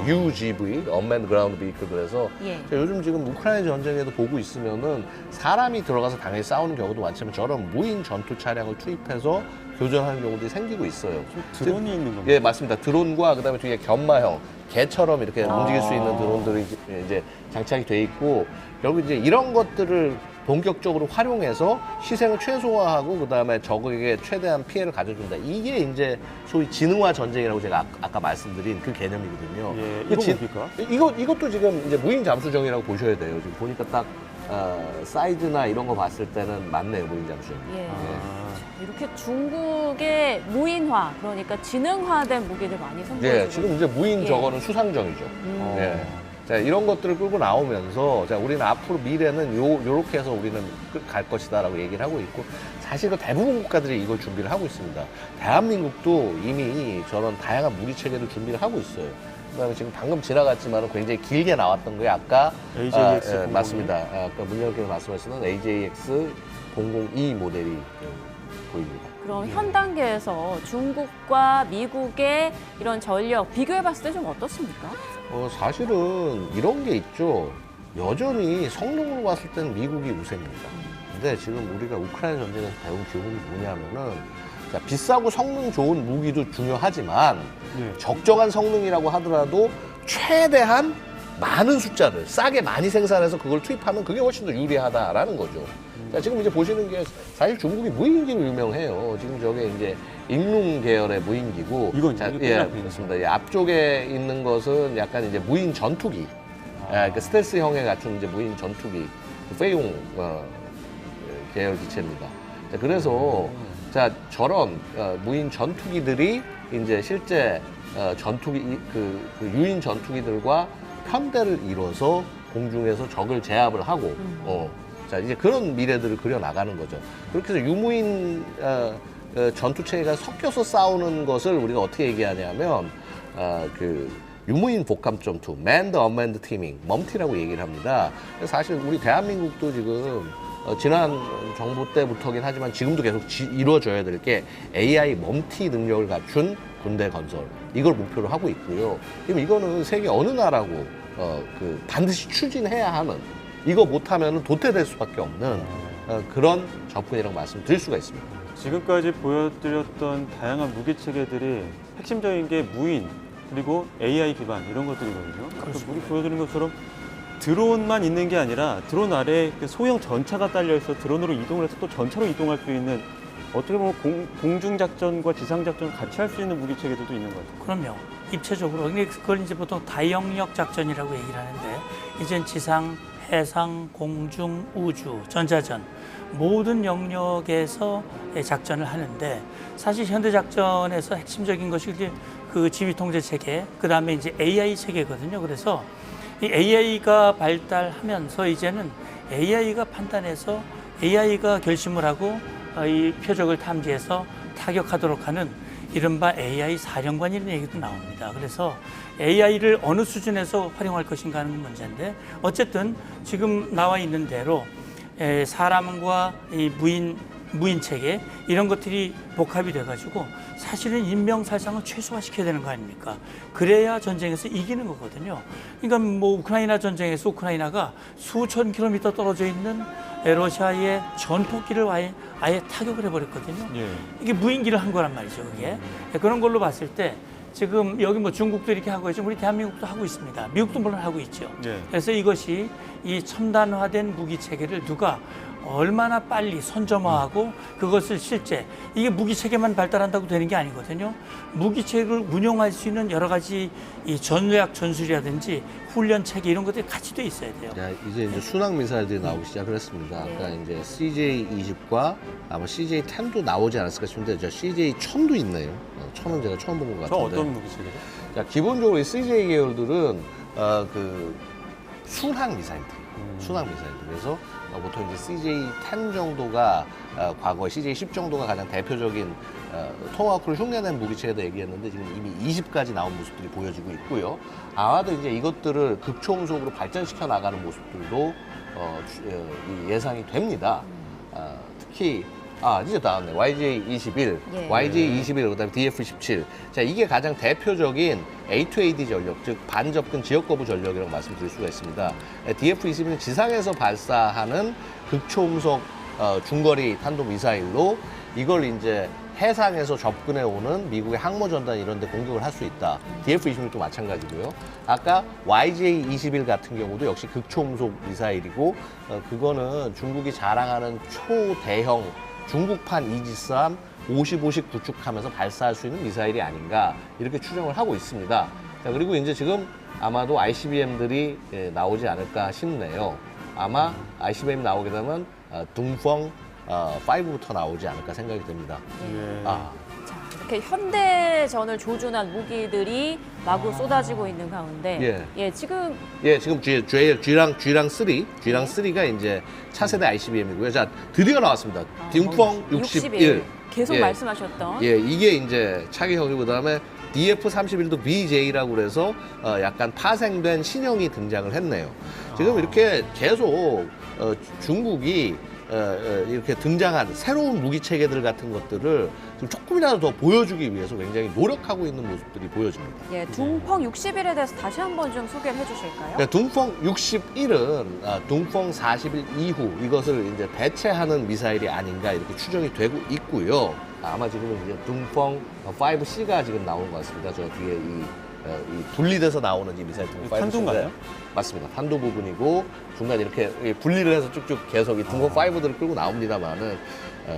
UGV, Unmanned Ground Vehicle. 그래서 요즘 지금 우크라이나 전쟁에도 보고 있으면은 사람이 들어가서 당연히 싸우는 경우도 많지만 저런 무인 전투 차량을 투입해서 교전하는 경우도 생기고 있어요. 드론이 있는 겁니다. 예, 맞습니다. 드론과 그다음에 뒤에 견마형, 개처럼 이렇게 움직일 수 있는 드론들이 이제 장착이 돼 있고, 결국 이제 이런 것들을 본격적으로 활용해서 희생을 최소화하고 그다음에 적에게 최대한 피해를 가져준다. 이게 이제 소위 지능화 전쟁이라고 제가 아까 말씀드린 그 개념이거든요. 이거 뭡니까? 이것도 지금 이제 무인 잠수정이라고 보셔야 돼요. 지금 보니까 딱 사이즈나 이런 거 봤을 때는 맞네요, 무인 잠수정. 이렇게 중국의 무인화, 그러니까 지능화된 무기들 많이 선보여주고 지금 이제 무인 저거는 수상정이죠. 자, 이런 것들을 끌고 나오면서 자, 우리는 앞으로 미래는 요렇게 해서 우리는 갈 것이다라고 얘기를 하고 있고, 사실 그 대부분 국가들이 이걸 준비를 하고 있습니다. 대한민국도 이미 저런 다양한 무기 체계를 준비를 하고 있어요. 그다음에 지금 방금 지나갔지만 굉장히 길게 나왔던 거예요. 아까 AJX 맞습니다. 아까 문 장관께서 말씀하시는 AJX-002 모델이 보입니다. 그럼 현 단계에서 중국과 미국의 이런 전력 비교해봤을 때 좀 어떻습니까? 사실은 이런 게 있죠. 여전히 성능으로 봤을 때는 미국이 우세입니다. 근데 지금 우리가 우크라이나 전쟁에서 배운 교훈이 뭐냐면은, 자, 비싸고 성능 좋은 무기도 중요하지만 적정한 성능이라고 하더라도 최대한 많은 숫자를 싸게 많이 생산해서 그걸 투입하면 그게 훨씬 더 유리하다라는 거죠. 자, 지금 이제 보시는 게 사실 중국이 무인기로 유명해요. 지금 저게 이제 잉룽 계열의 무인기고. 이건 자, 이게 예, 끝납니다. 그렇습니다. 이 앞쪽에 있는 것은 약간 이제 무인 전투기. 그 스텔스형에 갖춘 이제 무인 전투기. 페이용 계열 기체입니다. 자, 그래서 자, 저런 무인 전투기들이 이제 실제 전투기 그 유인 전투기들과 편대를 이뤄서 공중에서 적을 제압을 하고 자, 이제 그런 미래들을 그려 나가는 거죠. 그렇게 해서 유무인 전투 체계가 섞여서 싸우는 것을 우리가 어떻게 얘기하냐면 그 유무인 복합 전투, Manned Unmanned Teaming, 멈티라고 얘기를 합니다. 사실 우리 대한민국도 지금 지난 정부 때부터긴 하지만 지금도 계속 이루어져야 될 게 AI 멈티 능력을 갖춘 군대 건설, 이걸 목표로 하고 있고요. 그럼 이거는 세계 어느 나라고 그 반드시 추진해야 하는, 이거 못하면 도태될 수밖에 없는 그런 접근이라고 말씀드릴 수가 있습니다. 지금까지 보여드렸던 다양한 무기 체계들이 핵심적인 게 무인 그리고 AI 기반 이런 것들이거든요. 아까 무기 보여드린 것처럼 드론만 있는 게 아니라 드론 아래에 그 소형 전차가 딸려 있어 드론으로 이동을 해서 또 전차로 이동할 수 있는, 어떻게 보면 공중 작전과 지상 작전을 같이 할 수 있는 무기 체계들도 있는 것 같아요. 그럼요. 입체적으로. 근데 그걸 이제 보통 다영역 작전이라고 얘기를 하는데, 이젠 지상, 해상, 공중, 우주, 전자전 모든 영역에서 작전을 하는데, 사실 현대 작전에서 핵심적인 것이 이제 그 지휘 통제 체계, 그 다음에 이제 AI 체계거든요. 그래서 이 AI가 발달하면서 이제는 AI가 판단해서 AI가 결심을 하고 이 표적을 탐지해서 타격하도록 하는 이른바 AI 사령관이라는 얘기도 나옵니다. 그래서 AI를 어느 수준에서 활용할 것인가 하는 문제인데, 어쨌든 지금 나와 있는 대로 사람과 이 무인 체계 이런 것들이 복합이 돼가지고 사실은 인명살상을 최소화시켜야 되는 거 아닙니까? 그래야 전쟁에서 이기는 거거든요. 그러니까 뭐 우크라이나 전쟁에서 우크라이나가 수천 킬로미터 떨어져 있는 러시아의 전투기를 아예 타격을 해버렸거든요. 예. 이게 무인기를 한 거란 말이죠, 그게. 그런 걸로 봤을 때 지금 여기 뭐 중국도 이렇게 하고 있지만 우리 대한민국도 하고 있습니다. 미국도 물론 하고 있죠. 예. 그래서 이것이 이 첨단화된 무기 체계를 누가 얼마나 빨리 선점화하고 그것을 실제, 이게 무기 체계만 발달한다고 되는 게 아니거든요. 무기 체계를 운용할 수 있는 여러 가지 이 전략 전술이라든지 훈련 체계 이런 것들이 같이 돼 있어야 돼요. 자, 이제 순항 미사일들이 나오기 시작을 했습니다. 아까 이제 CJ-20과 아마 CJ-10도 나오지 않았을까 싶은데, 저 CJ-1000도 있네요. 1000은 제가 처음 본 것 저 같은데. 어떤 무기 체계죠? 자, 기본적으로 이 CJ 계열들은 그 순항 미사일들, 순항 미사일들. 그래서 보통 이제 CJ-10 정도가 과거에 CJ-10 정도가 가장 대표적인 토마호크를 흉내낸 무기체계다 얘기했는데, 지금 이미 20까지 나온 모습들이 보여지고 있고요. 아마도 이제 이것들을 극초음속으로 발전시켜 나가는 모습들도 예상이 됩니다. 특히 이제 나왔네. YJ-21, 예. YJ-21, 그다음에 DF-17. 자, 이게 가장 대표적인 A2AD 전력, 즉 반접근 지역 거부 전력이라고 말씀드릴 수가 있습니다. DF-21은 지상에서 발사하는 극초음속 중거리 탄도 미사일로 이걸 이제 해상에서 접근해 오는 미국의 항모 전단 이런 데 공격을 할 수 있다. DF-26도 마찬가지고요. 아까 YJ-21 같은 경우도 역시 극초음속 미사일이고, 그거는 중국이 자랑하는 초대형 중국판 이지스함 55식 구축하면서 발사할 수 있는 미사일이 아닌가, 이렇게 추정을 하고 있습니다. 자, 그리고 이제 지금 아마도 ICBM들이 나오지 않을까 싶네요. 아마 ICBM 나오게 되면 둥펑 5부터 나오지 않을까 생각이 됩니다. 예. 자, 이렇게 현대전을 조준한 무기들이 마구 쏟아지고 있는 가운데, 지금 지금 G랑 3가 이제 차세대 ICBM이고요. 자, 드디어 나왔습니다. 둥펑 61. 계속 말씀하셨던. 이게 이제 차기형이고, 그다음에 DF-31도 BJ라고 그래서 약간 파생된 신형이 등장을 했네요. 지금 이렇게 계속 중국이 이렇게 등장한 새로운 무기 체계들 같은 것들을 좀 조금이라도 더 보여주기 위해서 굉장히 노력하고 있는 모습들이 보여집니다. 예, 둥펑 61에 대해서 다시 한번 좀 소개를 해주실까요? 둥펑 61은 둥펑 41 이후 이것을 이제 대체하는 미사일이 아닌가 이렇게 추정이 되고 있고요. 아마 지금 이제 둥펑 5C가 지금 나온 것 같습니다. 저 뒤에 이 이 분리돼서 나오는 이 미사일 등공 5. 탄두인가요? 맞습니다. 탄두 부분이고 중간에 이렇게 분리를 해서 쭉쭉 계속 이 둥펑 5들을 끌고 나옵니다만은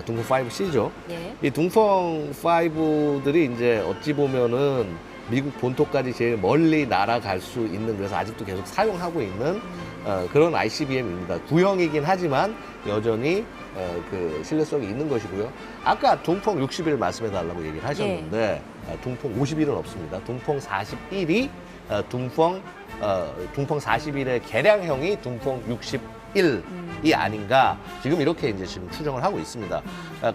둥펑 5C죠. 예. 이 둥펑 5들이 이제 어찌 보면은 미국 본토까지 제일 멀리 날아갈 수 있는, 그래서 아직도 계속 사용하고 있는 그런 ICBM입니다. 구형이긴 하지만 여전히 그 신뢰성이 있는 것이고요. 아까 둥펑 60일 말씀해 달라고 얘기를 하셨는데 둥펑 51은 없습니다. 둥펑 41이 둥펑 41의 개량형이 둥펑 61이 아닌가, 지금 이렇게 이제 지금 추정을 하고 있습니다.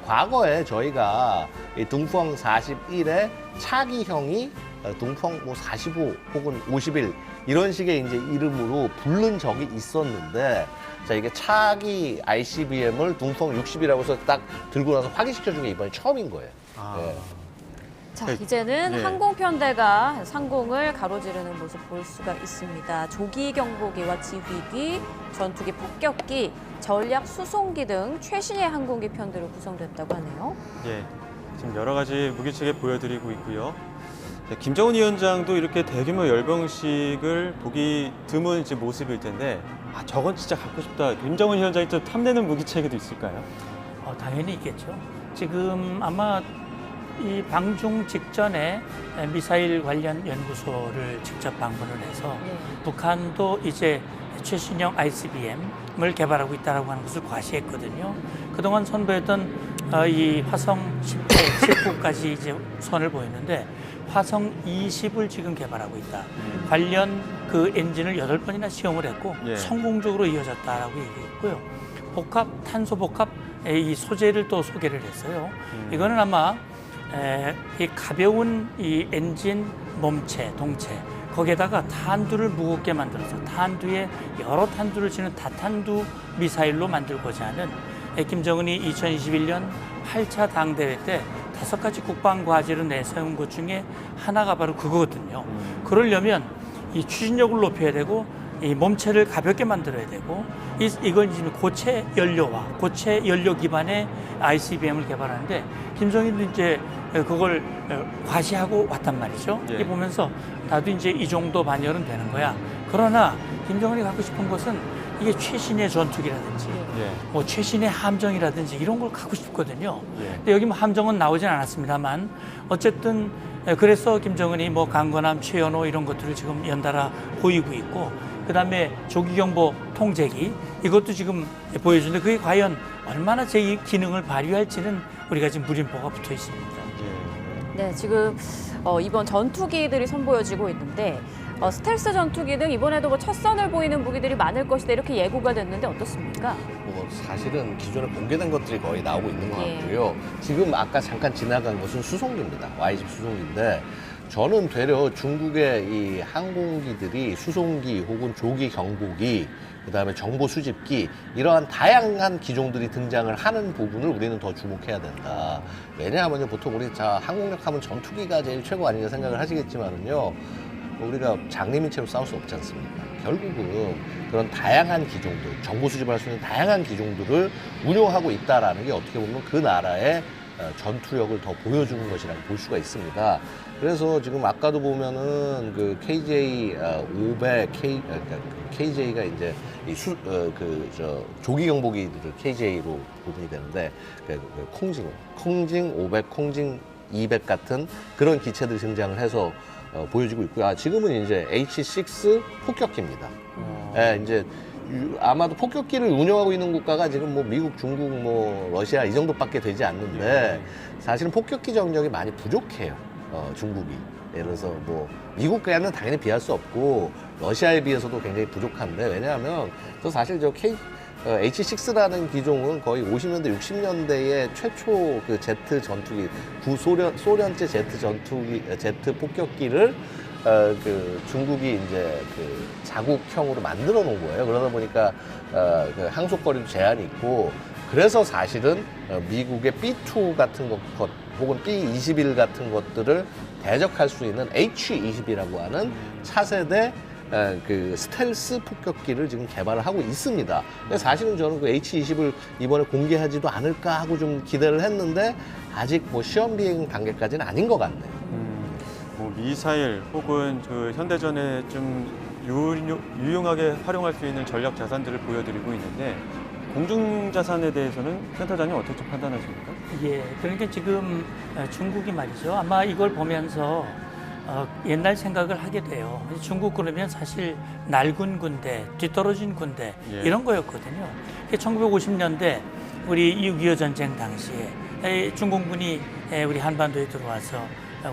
과거에 저희가 이 둥펑 41의 차기형이 둥펑 뭐 45 혹은 51 이런 식의 이제 이름으로 부른 적이 있었는데, 자, 이게 차기 ICBM을 둥펑 60이라고 해서 딱 들고 나서 확인시켜 준 게 이번이 처음인 거예요. 예. 자, 이제는 네. 항공편대가 상공을 가로지르는 모습 볼 수가 있습니다. 조기 경보기와 지휘기, 전투기 폭격기, 전략 수송기 등 최신의 항공기 편대로 구성됐다고 하네요. 예, 지금 여러 가지 무기체계 보여드리고 있고요. 네, 김정은 위원장도 이렇게 대규모 열병식을 보기 드문 이제 모습일 텐데, 아, 저건 진짜 갖고 싶다. 김정은 위원장이 좀 탐내는 무기체계도 있을까요? 당연히 있겠죠. 지금 아마 이 방중 직전에 미사일 관련 연구소를 직접 방문을 해서 북한도 이제 최신형 ICBM을 개발하고 있다고 하는 것을 과시했거든요. 그동안 선보였던 이 화성 10호, 19까지 이제 선을 보였는데 화성 20을 지금 개발하고 있다. 관련 그 엔진을 8번이나 시험을 했고 예. 성공적으로 이어졌다라고 얘기했고요. 복합, 탄소 복합 이 소재를 또 소개를 했어요. 이거는 아마 이 가벼운 이 엔진 몸체, 동체 거기에다가 탄두를 무겁게 만들어서 탄두에 여러 탄두를 지는 다탄두 미사일로 만들고자 하는 김정은이 2021년 8차 당대회 때 5가지 국방 과제를 내세운 것 중에 하나가 바로 그거거든요. 그러려면 이 추진력을 높여야 되고 이 몸체를 가볍게 만들어야 되고 이건 지금 고체 연료와 고체 연료 기반의 ICBM을 개발하는데 김정일도 이제 그걸 과시하고 왔단 말이죠. 예. 이 보면서 나도 이제 이 정도 반열은 되는 거야. 그러나 김정은이 갖고 싶은 것은 이게 최신의 전투기라든지 예. 뭐 최신의 함정이라든지 이런 걸 갖고 싶거든요. 예. 근데 여기 뭐 함정은 나오진 않았습니다만 어쨌든 그래서 김정은이 뭐 강건함, 최연호 이런 것들을 지금 연달아 보이고 있고 그다음에 조기경보 통제기 이것도 지금 보여주는데 그게 과연 얼마나 제 기능을 발휘할지는 우리가 지금 물음표가 붙어 있습니다. 네, 지금 이번 전투기들이 선보여지고 있는데 스텔스 전투기 등 이번에도 뭐 첫 선을 보이는 무기들이 많을 것이다 이렇게 예고가 됐는데 어떻습니까? 뭐 사실은 기존에 공개된 것들이 거의 나오고 있는 것 예. 같고요. 지금 아까 잠깐 지나간 것은 수송기입니다. Y-10 수송기인데 저는 되려 중국의 이 항공기들이 수송기 혹은 조기 경보기 그다음에 정보 수집기 이러한 다양한 기종들이 등장을 하는 부분을 우리는 더 주목해야 된다. 왜냐하면 보통 우리 항공력 하면 전투기가 제일 최고 아닌가 생각을 하시겠지만은요. 우리가 장래민체로 싸울 수 없지 않습니까? 결국은 그런 다양한 기종들, 정보 수집할 수 있는 다양한 기종들을 운용하고 있다라는 게 어떻게 보면 그 나라의 전투력을 더 보여주는 것이라고 볼 수가 있습니다. 그래서 지금 아까도 보면은 그 KJ 500, KJ가 이제 이 조기 경보기들을 KJ로 구분이 되는데 콩징 500, 콩징 200 같은 그런 기체들이 등장을 해서 보여지고 있고요. 지금은 이제 H6 폭격기입니다. 예, 이제 아마도 폭격기를 운영하고 있는 국가가 지금 뭐 미국, 중국, 뭐 러시아 이 정도밖에 되지 않는데 사실은 폭격기 정력이 많이 부족해요. 중국이. 예를 들어서 뭐 미국과는 당연히 비할 수 없고 러시아에 비해서도 굉장히 부족한데 왜냐하면 저 사실 저 H6라는 기종은 거의 50년대, 60년대의 최초 그 제트 전투기, 소련제 제트 전투기, 제트 폭격기를 그 중국이 이제 그 자국형으로 만들어 놓은 거예요. 그러다 보니까 그 항속거리도 제한이 있고 그래서 사실은 미국의 B2 같은 것 혹은 B21 같은 것들을 대적할 수 있는 H20이라고 하는 차세대 그 스텔스 폭격기를 지금 개발을 하고 있습니다. 근데 사실은 저는 그 H20을 이번에 공개하지도 않을까 하고 좀 기대를 했는데 아직 뭐 시험 비행 단계까지는 아닌 것 같네요. 뭐 뭐 미사일 혹은 그 현대전에 좀 유용하게 활용할 수 있는 전략 자산들을 보여드리고 있는데 공중 자산에 대해서는 센터장님 어떻게 좀 판단하십니까? 예, 그러니까 지금 중국이 말이죠. 아마 이걸 보면서 옛날 생각을 하게 돼요. 중국 그러면 사실 낡은 군대, 뒤떨어진 군대 예. 이런 거였거든요. 1950년대 우리 6.25 전쟁 당시에 중공군이 우리 한반도에 들어와서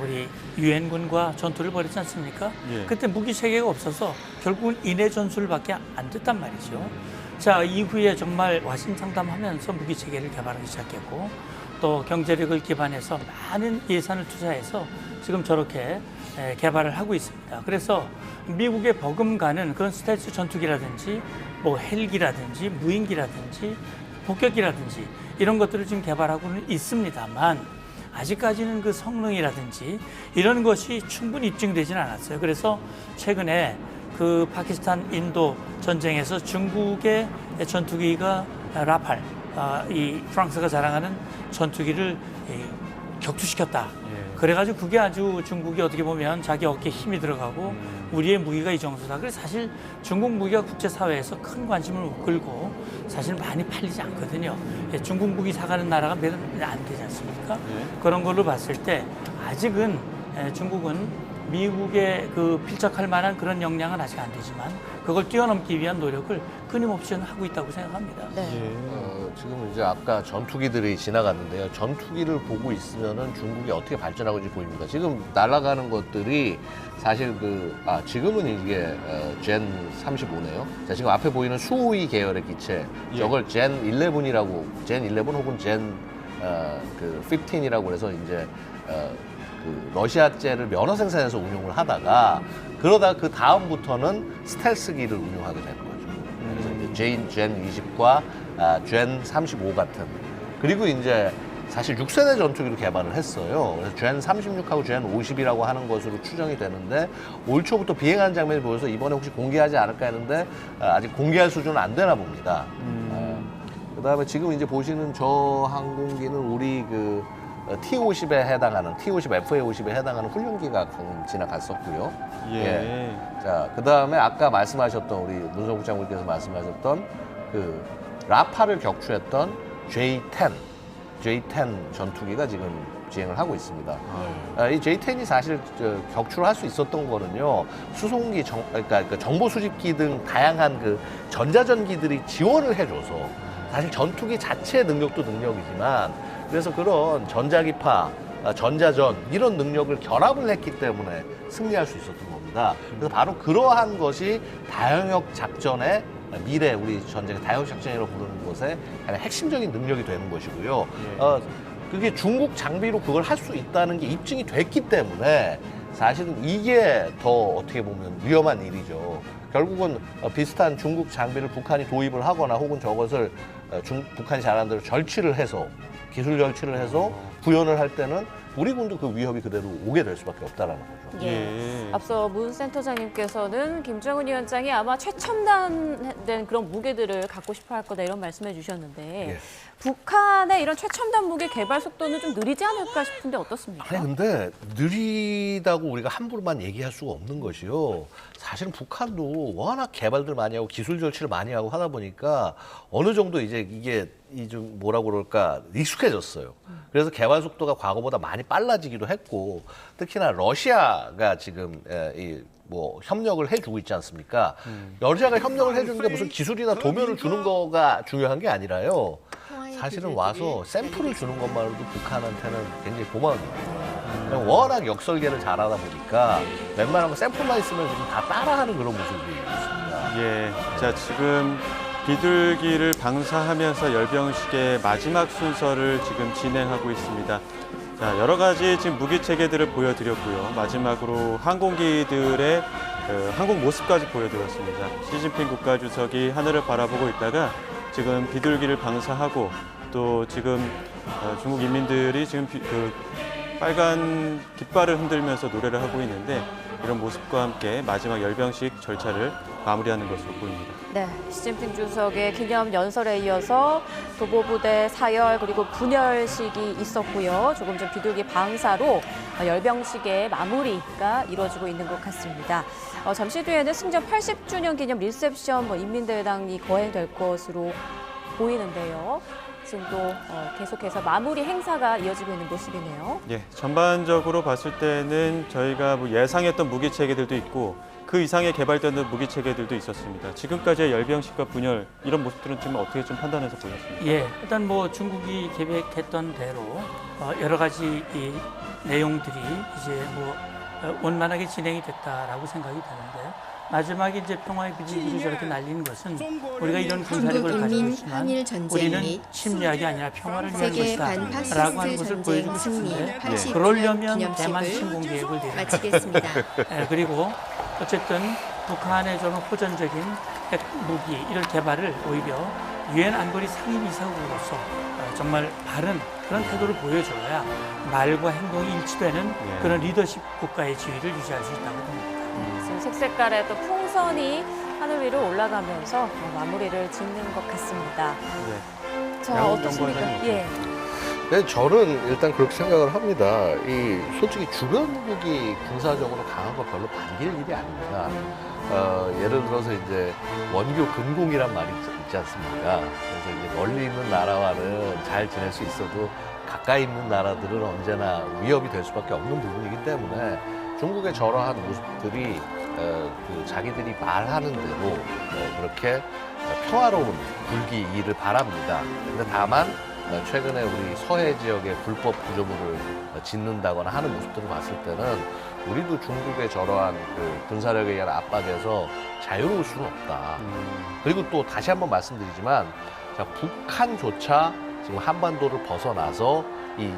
우리 유엔군과 전투를 벌였지 않습니까? 예. 그때 무기 체계가 없어서 결국은 인해 전술밖에 안 됐단 말이죠. 자, 이후에 정말 와신상담하면서 무기 체계를 개발하기 시작했고 또 경제력을 기반해서 많은 예산을 투자해서 지금 저렇게 개발을 하고 있습니다. 그래서 미국에 버금가는 그런 스텔스 전투기라든지 뭐 헬기라든지 무인기라든지 폭격기라든지 이런 것들을 지금 개발하고는 있습니다만 아직까지는 그 성능이라든지 이런 것이 충분히 입증되지는 않았어요. 그래서 최근에 그 파키스탄 인도 전쟁에서 중국의 전투기가 라팔, 이 프랑스가 자랑하는 전투기를 격추시켰다. 그래가지고 그게 아주 중국이 어떻게 보면 자기 어깨에 힘이 들어가고 우리의 무기가 이 정도다. 그래서 사실 중국 무기가 국제사회에서 큰 관심을 못 끌고 사실 많이 팔리지 않거든요. 중국 무기 사가는 나라가 몇 안 되지 않습니까? 그런 걸로 봤을 때 아직은 중국은 미국에 그 필적할 만한 그런 역량은 아직 안 되지만 그걸 뛰어넘기 위한 노력을 끊임없이 하고 있다고 생각합니다. 지금 이제 아까 전투기들이 지나갔는데요. 전투기를 보고 있으면은 중국이 어떻게 발전하고 있는지 보입니다. 지금 날아가는 것들이 사실 지금은 이게 젠 35네요. 자, 지금 앞에 보이는 수호이 계열의 기체, 저걸 젠 11이라고, 젠 11 혹은 젠 15이라고 해서 이제 그 러시아제를 면허 생산해서 운용을 하다가 그러다 그 다음부터는 스텔스기를 운용하게 된 거죠. 그래서 이제 젠 20과 젠 35 같은, 그리고 이제 사실 6세대 전투기로 개발을 했어요. 그래서 젠 36하고 젠 50이라고 하는 것으로 추정이 되는데 올 초부터 비행하는 장면이 보여서 이번에 혹시 공개하지 않을까 했는데 아직 공개할 수준은 안 되나 봅니다. 그다음에 지금 이제 보시는 저 항공기는 우리 그 T-50에 해당하는 T-50 FA-50에 해당하는 훈련기가 지나갔었고요. 자, 그다음에 아까 말씀하셨던 우리 문성국 장군께서 말씀하셨던 그 라파를 격추했던 J-10 전투기가 지금 지행을 하고 있습니다. 이 J-10이 사실 격추를 할 수 있었던 거는요, 수송기, 그러니까 정보 수집기 등 다양한 그 전자전기들이 지원을 해줘서 사실 전투기 자체의 능력도 능력이지만 그래서 그런 전자기파, 전자전 이런 능력을 결합을 했기 때문에 승리할 수 있었던 겁니다. 그래서 바로 그러한 것이 다영역 작전의 미래, 우리 전쟁의 다영역 작전이라고 부르는 것의 가장 핵심적인 능력이 되는 것이고요. 그게 중국 장비로 그걸 할 수 있다는 게 입증이 됐기 때문에 사실은 이게 더 어떻게 보면 위험한 일이죠. 결국은 비슷한 중국 장비를 북한이 도입을 하거나 혹은 저것을 북한이 잘하는 대로 절취를 해서 기술 절취를 해서 구현을 할 때는 우리 군도 그 위협이 그대로 오게 될 수밖에 없다라는 거죠. 앞서 문 센터장님께서는 김정은 위원장이 아마 최첨단된 그런 무기들을 갖고 싶어 할 거다 이런 말씀해 주셨는데 북한의 이런 최첨단 무기 개발 속도는 좀 느리지 않을까 싶은데 어떻습니까? 아니 근데 느리다고 우리가 함부로만 얘기할 수가 없는 것이요. 사실은 북한도 워낙 개발들 많이 하고 기술 절취를 많이 하고 하다 보니까 어느 정도 이제 이게 좀 뭐라고 그럴까 익숙해졌어요. 그래서 개발 속도가 과거보다 많이 빨라지기도 했고 특히나 러시아가 지금 뭐 협력을 해주고 있지 않습니까? 러시아가 협력을 해주는데 무슨 기술이나 도면을 주는 거가 중요한 게 아니라요. 사실은 와서 샘플을 주는 것만으로도 북한한테는 굉장히 고마운 거예요. 워낙 역설계를 잘하다 보니까 웬만한 거 샘플만 있으면 지금 다 따라하는 그런 모습이 있습니다. 자, 지금 비둘기를 방사하면서 열병식의 마지막 순서를 지금 진행하고 있습니다. 자, 여러 가지 지금 무기 체계들을 보여드렸고요. 마지막으로 항공기들의 항공 모습까지 보여드렸습니다. 시진핑 국가주석이 하늘을 바라보고 있다가 지금 비둘기를 방사하고 또 지금 중국 인민들이 지금 빨간 깃발을 흔들면서 노래를 하고 있는데 이런 모습과 함께 마지막 열병식 절차를 마무리하는 것으로 보입니다. 네, 시진핑 주석의 기념 연설에 이어서 도보부대 사열 그리고 분열식이 있었고요. 조금 전 비둘기 방사로 열병식의 마무리가 이루어지고 있는 것 같습니다. 잠시 뒤에는 승전 80주년 기념 리셉션 인민대회당이 거행될 것으로 보이는데요. 지금 또 계속해서 마무리 행사가 이어지고 있는 모습이네요. 예, 전반적으로 봤을 때는 저희가 뭐 예상했던 무기 체계들도 있고 그 이상의 개발되는 무기 체계들도 있었습니다. 지금까지의 열병식과 분열 이런 모습들은 지금 어떻게 좀 판단해서 보셨습니까? 예, 일단 뭐 중국이 계획했던 대로 여러 가지 이 내용들이 이제 뭐 원만하게 진행이 됐다라고 생각이 되는데 마지막에 이제 평화의 비질기를 저렇게 날리는 것은 우리가 이런 군사력을 가지고 있지만 우리는 침략이 아니라 평화를 위한 세계 것이다 라고 하는 것을 보여주고 싶은데 그러려면 대만 침공 계획을 마치겠습니다. 그리고 어쨌든 북한의 저는 호전적인 핵 무기 이런 개발을 오히려 유엔 안보리 상임이사국으로서 정말 바른 그런 태도를 보여줘야 말과 행동이 일치되는 그런 리더십 국가의 지위를 유지할 수 있다고 봅니다. 지금 색색깔의 또 풍선이 하늘 위로 올라가면서 마무리를 짓는 것 같습니다. 자, 양욱 어떠십니까? 정보원장님. 예. 네, 저는 일단 그렇게 생각을 합니다. 솔직히 주변국이 군사적으로 강한 거 별로 반길 일이 아닙니다. 예를 들어서 이제 원교 근공이란 말이 있지 않습니까? 그래서 이제 멀리 있는 나라와는 잘 지낼 수 있어도 가까이 있는 나라들은 언제나 위협이 될 수밖에 없는 부분이기 때문에 중국의 저러한 모습들이 자기들이 말하는 대로 그렇게 평화로운 불기를 바랍니다. 근데 다만 최근에 우리 서해 지역에 불법 구조물을 짓는다거나 하는 모습들을 봤을 때는 우리도 중국의 저러한 군사력에 의한 압박에서 자유로울 수는 없다. 그리고 또 다시 한번 말씀드리지만 북한조차 지금 한반도를 벗어나서 이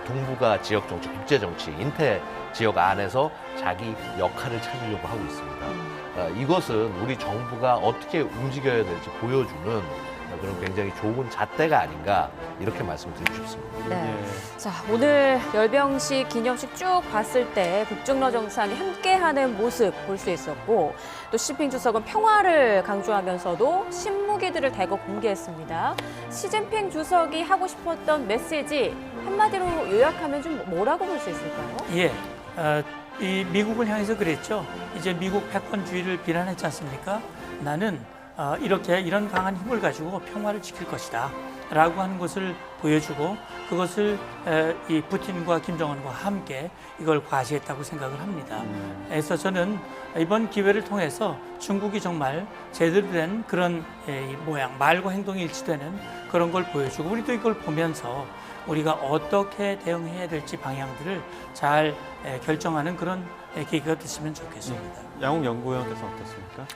동북아 지역 정치, 국제 정치, 인태 지역 안에서 자기 역할을 찾으려고 하고 있습니다. 이것은 우리 정부가 어떻게 움직여야 될지 보여주는 그런 굉장히 좋은 잣대가 아닌가 이렇게 말씀드리고 싶습니다. 네. 자, 오늘 열병식 기념식 쭉 봤을 때 북중러 정상이 함께하는 모습 볼 수 있었고 또 시진핑 주석은 평화를 강조하면서도 신무기들을 대거 공개했습니다. 시진핑 주석이 하고 싶었던 메시지 한마디로 요약하면 좀 뭐라고 볼 수 있을까요? 예, 이 미국을 향해서 그랬죠. 이제 미국 패권주의를 비난했지 않습니까? 나는 이런 강한 힘을 가지고 평화를 지킬 것이다 라고 하는 것을 보여주고 그것을 이 푸틴과 김정은과 함께 이걸 과시했다고 생각을 합니다. 그래서 저는 이번 기회를 통해서 중국이 정말 제대로 된 그런 모양, 말과 행동이 일치되는 그런 걸 보여주고 우리도 이걸 보면서 우리가 어떻게 대응해야 될지 방향들을 잘 결정하는 그런 계기가 됐으면 좋겠습니다. 양욱 연구위원께서 어떻습니까?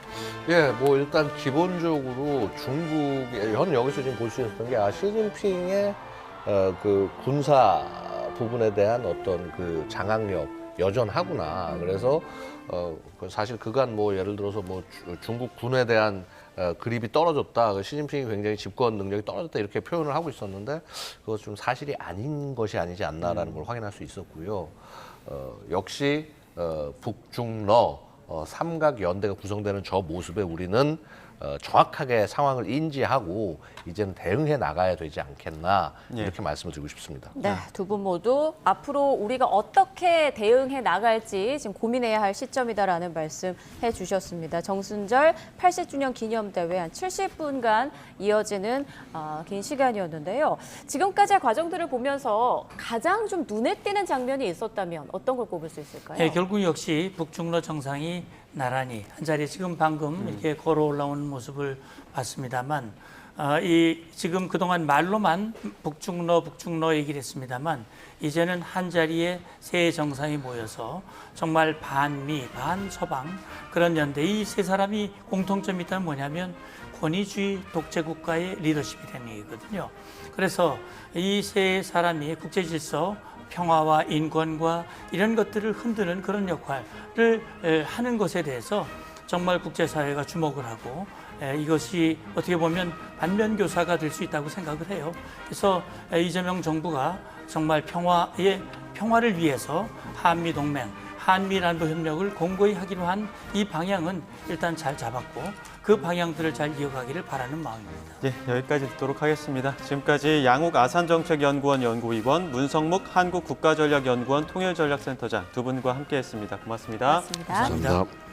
예, 뭐 일단 기본적으로 저는 여기서 지금 볼 수 있었던 게 시진핑의 그 군사 부분에 대한 어떤 그 장악력 여전하구나. 그래서 사실 그간 뭐 예를 들어서 뭐 중국 군에 대한 그립이 떨어졌다. 시진핑이 굉장히 집권 능력이 떨어졌다 이렇게 표현을 하고 있었는데 그것 좀 사실이 아닌 것이 아니지 않나라는 걸 확인할 수 있었고요. 역시 북중러 삼각 연대가 구성되는 저 모습에 우리는 정확하게 상황을 인지하고 이제는 대응해 나가야 되지 않겠나 이렇게 말씀을 드리고 싶습니다. 네, 두 분 모두 앞으로 우리가 어떻게 대응해 나갈지 지금 고민해야 할 시점이다라는 말씀 해주셨습니다. 정순절 80주년 기념대회 한 70분간 이어지는 긴 시간이었는데요. 지금까지의 과정들을 보면서 가장 좀 눈에 띄는 장면이 있었다면 어떤 걸 꼽을 수 있을까요? 네, 결국 역시 북중러 정상이 나란히 한 자리에 지금 방금 이렇게 걸어 올라오는 모습을 봤습니다만 지금 그동안 말로만 북중러 얘기를 했습니다만 이제는 한 자리에 세 정상이 모여서 정말 반미, 반서방 그런 연대 이 세 사람이 공통점이 있다면 뭐냐면 권위주의 독재 국가의 리더십이 되는 얘기거든요. 그래서 이 세 사람이 국제 질서 평화와 인권과 이런 것들을 흔드는 그런 역할을 하는 것에 대해서 정말 국제사회가 주목을 하고 이것이 어떻게 보면 반면교사가 될 수 있다고 생각을 해요. 그래서 이재명 정부가 정말 평화를 위해서 한미동맹, 한미안보협력을 공고히 하기로 한 이 방향은 일단 잘 잡았고 그 방향들을 잘 이어가기를 바라는 마음입니다. 예, 여기까지 듣도록 하겠습니다. 지금까지 양욱 아산정책연구원 연구위원, 문성묵 한국국가전략연구원 통일전략센터장 두 분과 함께했습니다. 고맙습니다. 고맙습니다. 감사합니다. 감사합니다.